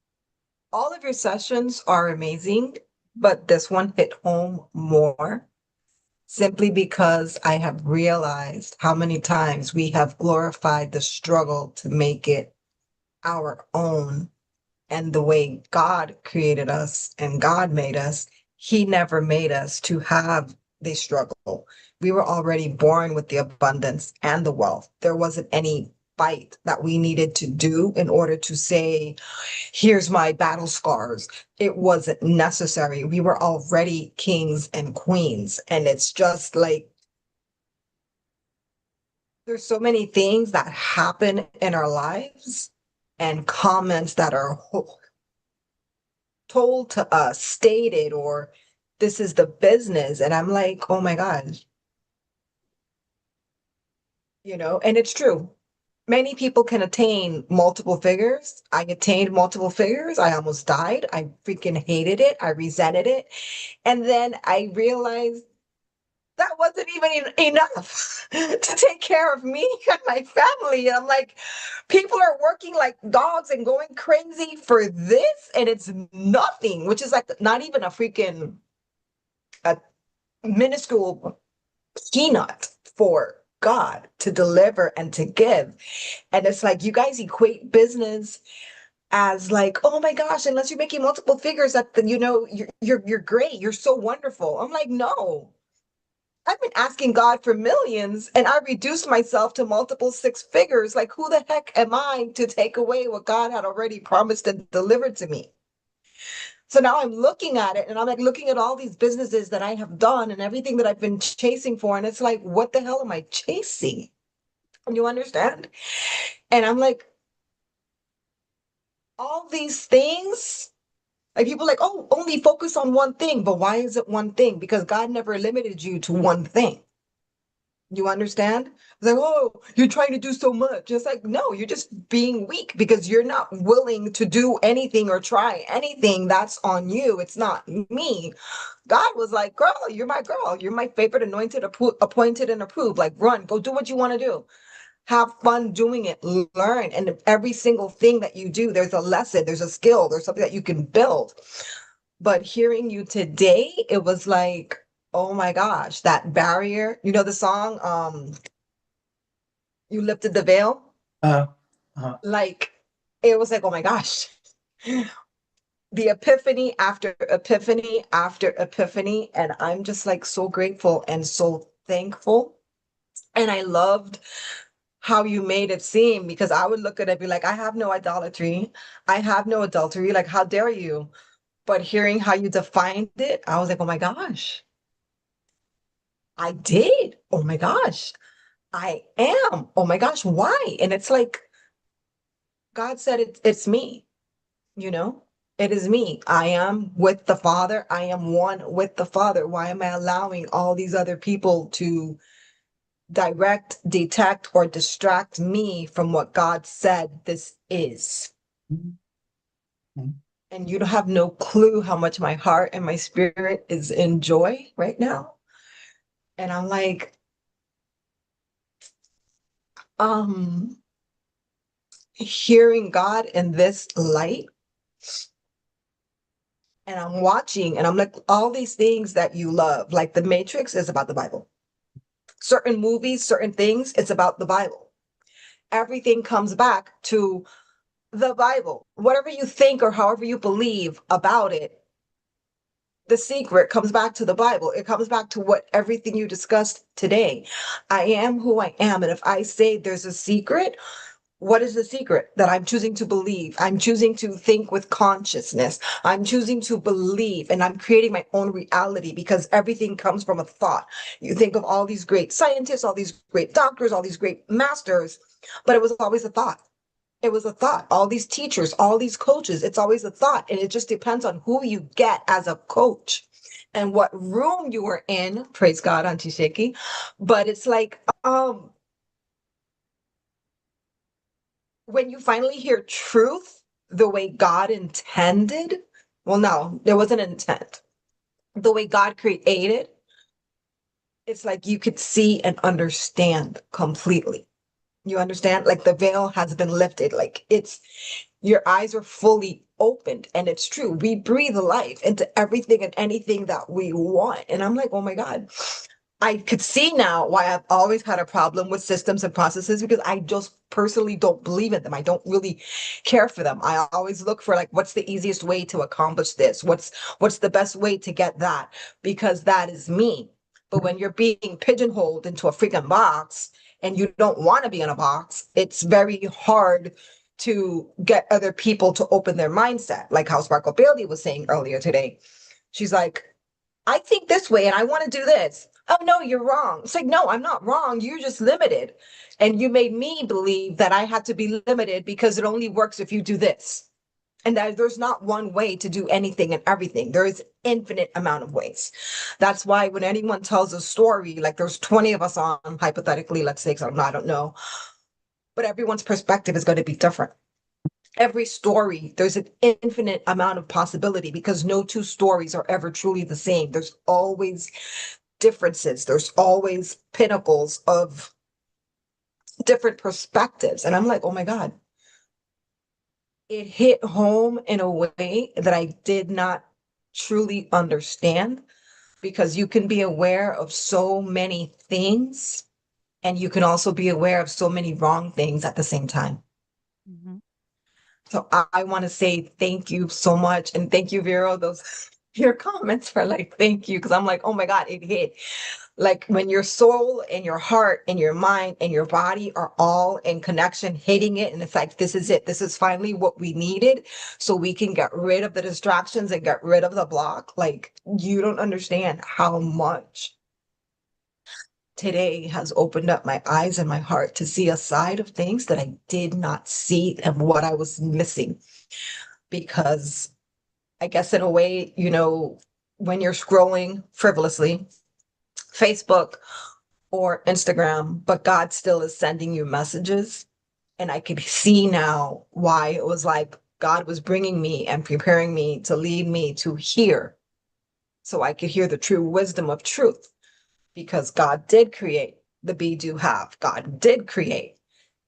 all of your sessions are amazing, but this one hit home more simply because I have realized how many times we have glorified the struggle to make it our own. And the way God created us and God made us, He never made us to have the struggle. We were already born with the abundance and the wealth. There wasn't any fight that we needed to do in order to say, here's my battle scars. It wasn't necessary. We were already kings and queens. And it's just like, there's so many things that happen in our lives and comments that are told to us, stated, or this is the business. And I'm like, oh my God. And it's true. Many people can attain multiple figures. I attained multiple figures. I almost died. I freaking hated it. I resented it. And then I realized that wasn't even enough to take care of me and my family. And I'm like, people are working like dogs and going crazy for this, and it's nothing, which is like not even a minuscule peanut for God to deliver and to give. And it's like you guys equate business as like, oh my gosh, unless you're making multiple figures, that you're great, you're so wonderful. I'm like, no. I've been asking God for millions and I reduced myself to multiple six figures. Like, who the heck am I to take away what God had already promised and delivered to me? So now I'm looking at it and I'm like looking at all these businesses that I have done and everything that I've been chasing for. And it's like, what the hell am I chasing? You understand? And I'm like, all these things, like people like, oh, only focus on one thing. But why is it one thing? Because God never limited you to one thing. You understand? It's like, oh, you're trying to do so much. It's like, no, you're just being weak because you're not willing to do anything or try anything. That's on you. It's not me. God was like, girl, you're my girl. You're my favorite, anointed, appointed, and approved. Like, run, go do what you want to do. Have fun doing it, learn. And every single thing that you do, there's a lesson, there's a skill, there's something that you can build. But hearing you today, it was like, oh my gosh, that barrier. You know the song, You Lifted the Veil? Like, it was like, oh my gosh. The epiphany after epiphany after epiphany. And I'm just like so grateful and so thankful. And I loved how you made it seem, because I would look at it and be like, I have no idolatry. I have no adultery. Like, how dare you? But hearing how you defined it, I was like, oh my gosh, I did. Oh my gosh, I am. Oh my gosh, why? And it's like, God said it's me, you know? It is me. I am with the Father. I am one with the Father. Why am I allowing all these other people to direct, detect, or distract me from what God said this is? And you don't have no clue how much my heart and my spirit is in joy right now. And I'm like, hearing God in this light, and I'm watching, and I'm like, all these things that you love, like The Matrix is about the Bible. Certain movies, certain things, it's about the Bible. Everything comes back to the Bible. Whatever you think or however you believe about it, the secret comes back to the Bible. It comes back to what everything you discussed today. I am who I am. And if I say there's a secret, what is the secret? That I'm choosing to believe. I'm choosing to think with consciousness. I'm choosing to believe, and I'm creating my own reality, because everything comes from a thought. You think of all these great scientists, all these great doctors, all these great masters, but it was always a thought. It was a thought. All these teachers, all these coaches, it's always a thought. And it just depends on who you get as a coach and what room you were in. Praise God, Auntie Shiki. But it's like, when you finally hear truth the way God intended, well, no, there was an intent. The way God created, it's like you could see and understand completely. You understand? Like the veil has been lifted. Like it's, your eyes are fully opened. And it's true. We breathe life into everything and anything that we want. And I'm like, oh my God. I could see now why I've always had a problem with systems and processes, because I just personally don't believe in them. I don't really care for them. I always look for like, what's the easiest way to accomplish this? What's the best way to get that? Because that is me. But when you're being pigeonholed into a freaking box and you don't want to be in a box, it's very hard to get other people to open their mindset. Like how Sparkle Bailey was saying earlier today. She's like, I think this way and I want to do this. Oh, no, you're wrong. It's like, no, I'm not wrong. You're just limited. And you made me believe that I had to be limited because it only works if you do this. And that there's not one way to do anything and everything. There is infinite amount of ways. That's why when anyone tells a story, like there's 20 of us on, hypothetically, let's say, because I don't know, but everyone's perspective is going to be different. Every story, there's an infinite amount of possibility, because no two stories are ever truly the same. There's always differences. There's always pinnacles of different perspectives. And I'm like, oh my God, it hit home in a way that I did not truly understand, because you can be aware of so many things and you can also be aware of so many wrong things at the same time. Mm-hmm. So I want to say thank you so much. And thank you, Vero. Those your comments are like, thank you. Because I'm like, oh my God, it hit. Like when your soul and your heart and your mind and your body are all in connection, hitting it. And it's like, this is it. This is finally what we needed. So we can get rid of the distractions and get rid of the block. Like you don't understand how much today has opened up my eyes and my heart to see a side of things that I did not see and what I was missing. Because I guess in a way, you know, when you're scrolling frivolously, Facebook or Instagram, but God still is sending you messages. And I could see now why it was like God was bringing me and preparing me to lead me to hear, so I could hear the true wisdom of truth. Because God did create the be, do, have. God did create.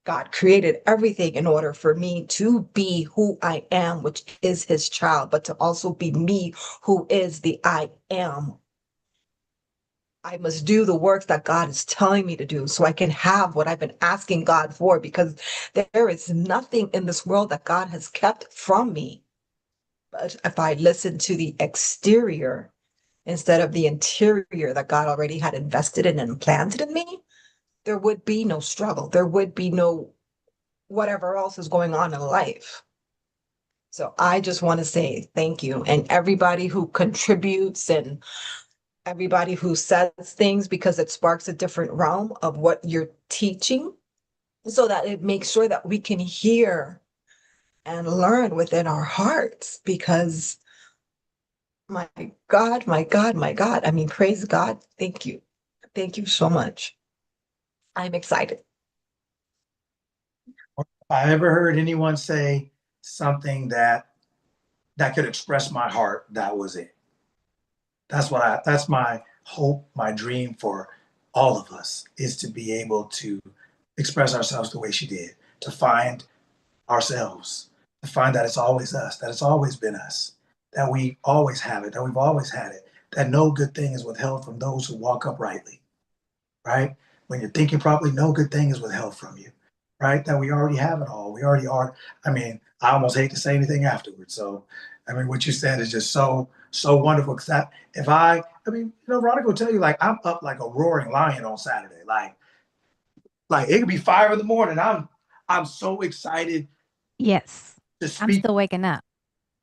God created everything in order for me to be who I am, which is his child, but to also be me, who is the I am. I must do the work that God is telling me to do so I can have what I've been asking God for, because there is nothing in this world that God has kept from me. But if I listen to the exterior instead of the interior that God already had invested in and planted in me, there would be no struggle. There would be no whatever else is going on in life. So I just want to say thank you. And everybody who contributes and everybody who says things, because it sparks a different realm of what you're teaching, so that it makes sure that we can hear and learn within our hearts. Because my God, my God, my God. I mean, praise God. Thank you. Thank you so much. I'm excited. If I ever heard anyone say something that could express my heart, that was it. That's my hope, my dream for all of us, is to be able to express ourselves the way she did, to find ourselves, to find that it's always us, that it's always been us, that we always have it, that we've always had it, that no good thing is withheld from those who walk uprightly, right? When you're thinking properly, no good thing is withheld from you, right? That we already have it all. We already are. I mean, I almost hate to say anything afterwards. So, I mean, what you said is just so, so wonderful. Because I mean, Veronica will tell you, like, I'm up like a roaring lion on Saturday. Like it could be 5 in the morning. I'm so excited Yes. to I'm speak. still waking up.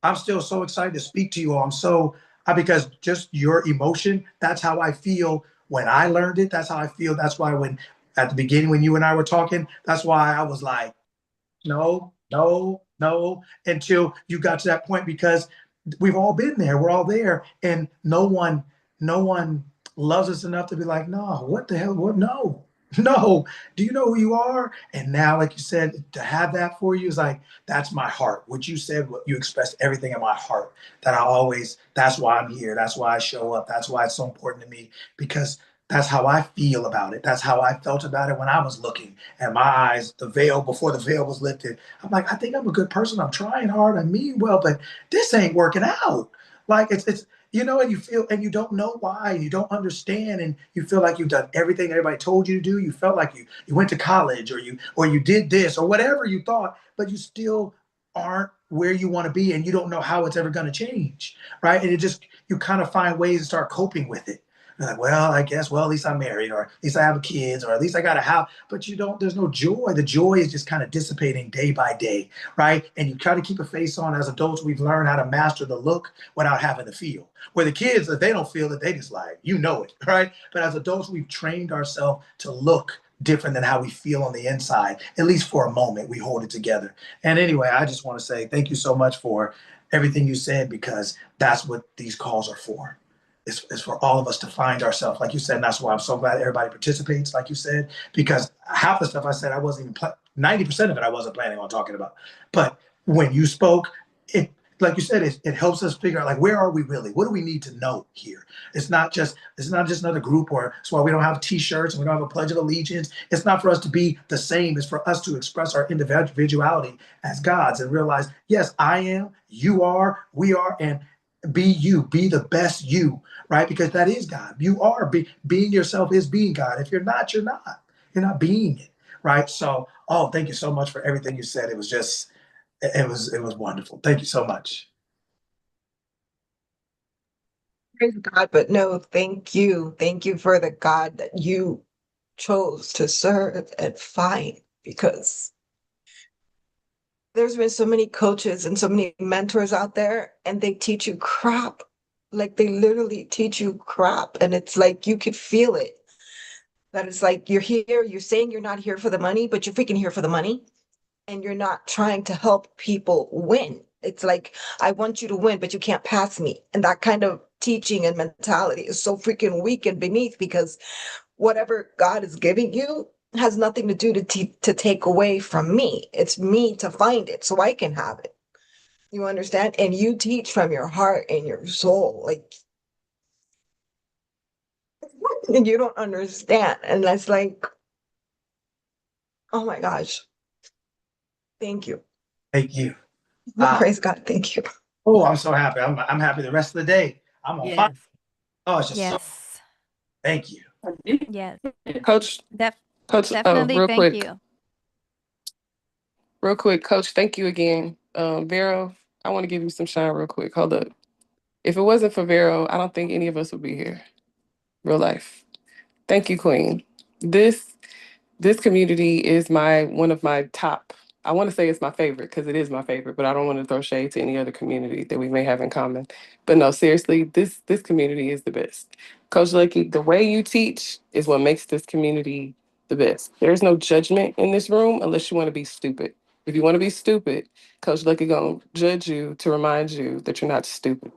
I'm still so excited to speak to you all. Because just your emotion, that's how I feel when I learned it. That's how I feel. That's why when at the beginning, when you and I were talking, that's why I was like, no, no, no, until you got to that point, because we've all been there. We're all there. And no one loves us enough to be like, no, what the hell? What? No, no. Do you know who you are? And now, like you said, to have that for you is like, that's my heart. What you said, what you expressed everything in my heart, that's why I'm here. That's why I show up. That's why it's so important to me, because that's how I feel about it. That's how I felt about it when I was looking at my eyes, the veil, before the veil was lifted. I'm like, I think I'm a good person. I'm trying hard. I mean well, but this ain't working out. Like it's and you feel, and you don't know why, you don't understand, and you feel like you've done everything everybody told you to do. You felt like you went to college, or you did this, or whatever you thought, but you still aren't where you want to be, and you don't know how it's ever going to change, right? And you kind of find ways to start coping with it. You're like, well, I guess, well, at least I'm married, or at least I have kids, or at least I got a house. But there's no joy. The joy is just kind of dissipating day by day, right? And you try to keep a face on. As adults, we've learned how to master the look without having to feel. Where the kids, if they don't feel it, they just like, it, right? But as adults, we've trained ourselves to look different than how we feel on the inside. At least for a moment, we hold it together. And anyway, I just want to say thank you so much for everything you said, because that's what these calls are for. It's for all of us to find ourselves, like you said. And that's why I'm so glad everybody participates, like you said, because half the stuff I said, I wasn't even 90% of it I wasn't planning on talking about. But when you spoke, it, like you said, it helps us figure out, like, where are we really? What do we need to know here? It's not just another group, or it's why we don't have T-shirts and we don't have a Pledge of Allegiance. It's not for us to be the same. It's for us to express our individuality as gods and realize, yes, I am, you are, we are, and be you, be the best you, right? Because that is God. You are being yourself is being God. If you're not, you're not. You're not being it, right? So, thank you so much for everything you said. It was just, it was wonderful. Thank you so much. Praise God, but no, thank you. Thank you for the God that you chose to serve and find, because there's been so many coaches and so many mentors out there, and they teach you crap. Like, they literally teach you crap. And it's like, you could feel it. That it's like, you're here, you're saying you're not here for the money, but you're freaking here for the money. And you're not trying to help people win. It's like, I want you to win, but you can't pass me. And that kind of teaching and mentality is so freaking weak and beneath, because whatever God is giving you has nothing to do to take away from me. It's me to find it so I can have it. You understand? And you teach from your heart and your soul. Like, and you don't understand. And that's like, oh my gosh. Thank you. Thank you. Praise God. Thank you. Oh, I'm so happy. I'm happy the rest of the day. I'm on fire. Yes. Oh, it's just so. Yes. Thank you. Yes. Coach, Coach, Definitely. real Thank quick, you. real quick, Coach, thank you again. Vero, I want to give you some shine real quick. Hold up. If it wasn't for Vero, I don't think any of us would be here. Real life. Thank you, Queen. This This community is one of my top. I want to say it's my favorite because it is my favorite, but I don't want to throw shade to any other community that we may have in common. But no, seriously, this community is the best. Coach Lucky, the way you teach is what makes this community the best. There's no judgment in this room unless you want to be stupid. If you want to be stupid, Coach Lucky gonna judge you to remind you that you're not stupid.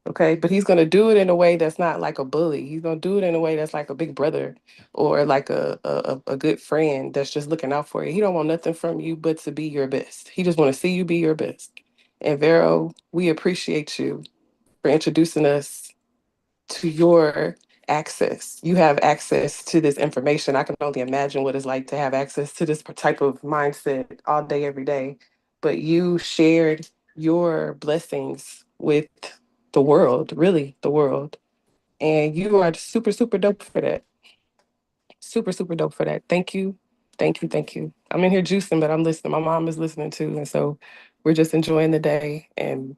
Okay, but he's gonna do it in a way that's not like a bully. He's gonna do it in a way that's like a big brother or like a good friend that's just looking out for you. He don't want nothing from you but to be your best. He just want to see you be your best. And Vero, we appreciate you for introducing us to your access. You have access to this information. I can only imagine what it's like to have access to this type of mindset all day, every day. But you shared your blessings with the world, really the world. And you are super, super dope for that. Super, super dope for that. Thank you. Thank you. Thank you. I'm in here juicing, but I'm listening. My mom is listening too. And so we're just enjoying the day and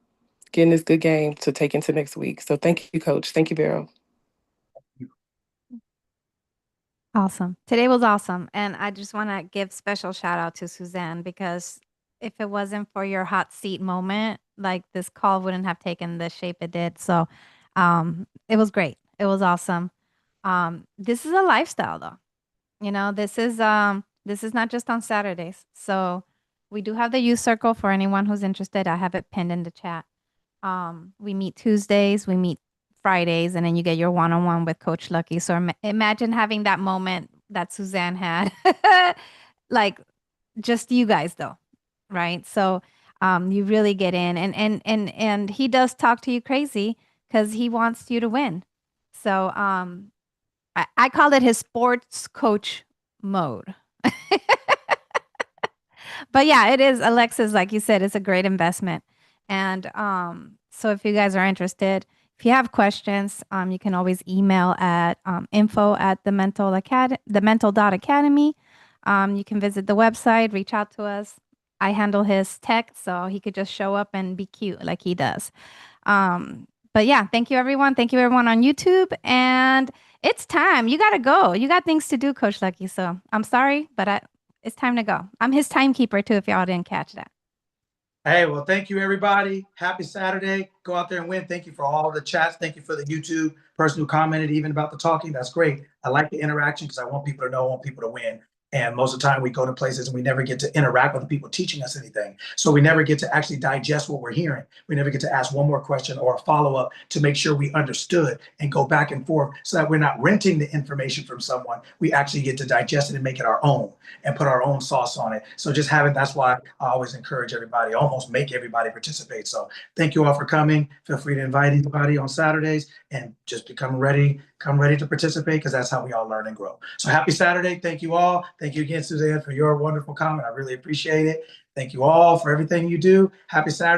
getting this good game to take into next week. So thank you, Coach. Thank you, Vero. Awesome. Today was awesome. And I just want to give special shout out to Suzanne because if it wasn't for your hot seat moment, like this call wouldn't have taken the shape it did. So it was great. It was awesome. This is a lifestyle though. You know, this is not just on Saturdays. So we do have the youth circle for anyone who's interested. I have it pinned in the chat. We meet Tuesdays, we meet Fridays, and then you get your one-on-one with Coach Lucky. So imagine having that moment that Suzanne had, like just you guys though, right? So you really get in, and he does talk to you crazy because he wants you to win. So I call it his sports coach mode. But yeah, it is. Alexis, like you said, it's a great investment. And so if you guys are interested, if you have questions, you can always email at info@themental.academy. You can visit the website, reach out to us. I handle his tech, so he could just show up and be cute like he does. But yeah, thank you, everyone. Thank you, everyone on YouTube. And it's time. You got to go. You got things to do, Coach Lucky. So I'm sorry, but it's time to go. I'm his timekeeper, too, if y'all didn't catch that. Hey, well, thank you, everybody. Happy Saturday. Go out there and win. Thank you for all the chats. Thank you for the YouTube person who commented even about the talking. That's great. I like the interaction because I want people to know, I want people to win. And most of the time we go to places and we never get to interact with the people teaching us anything. So we never get to actually digest what we're hearing. We never get to ask one more question or a follow-up to make sure we understood and go back and forth so that we're not renting the information from someone. We actually get to digest it and make it our own and put our own sauce on it. So just having, that's why I always encourage everybody, almost make everybody participate. So thank you all for coming. Feel free to invite anybody on Saturdays and just come ready to participate because that's how we all learn and grow. So happy Saturday. Thank you all. Thank you again, Suzanne, for your wonderful comment. I really appreciate it. Thank you all for everything you do. Happy Saturday.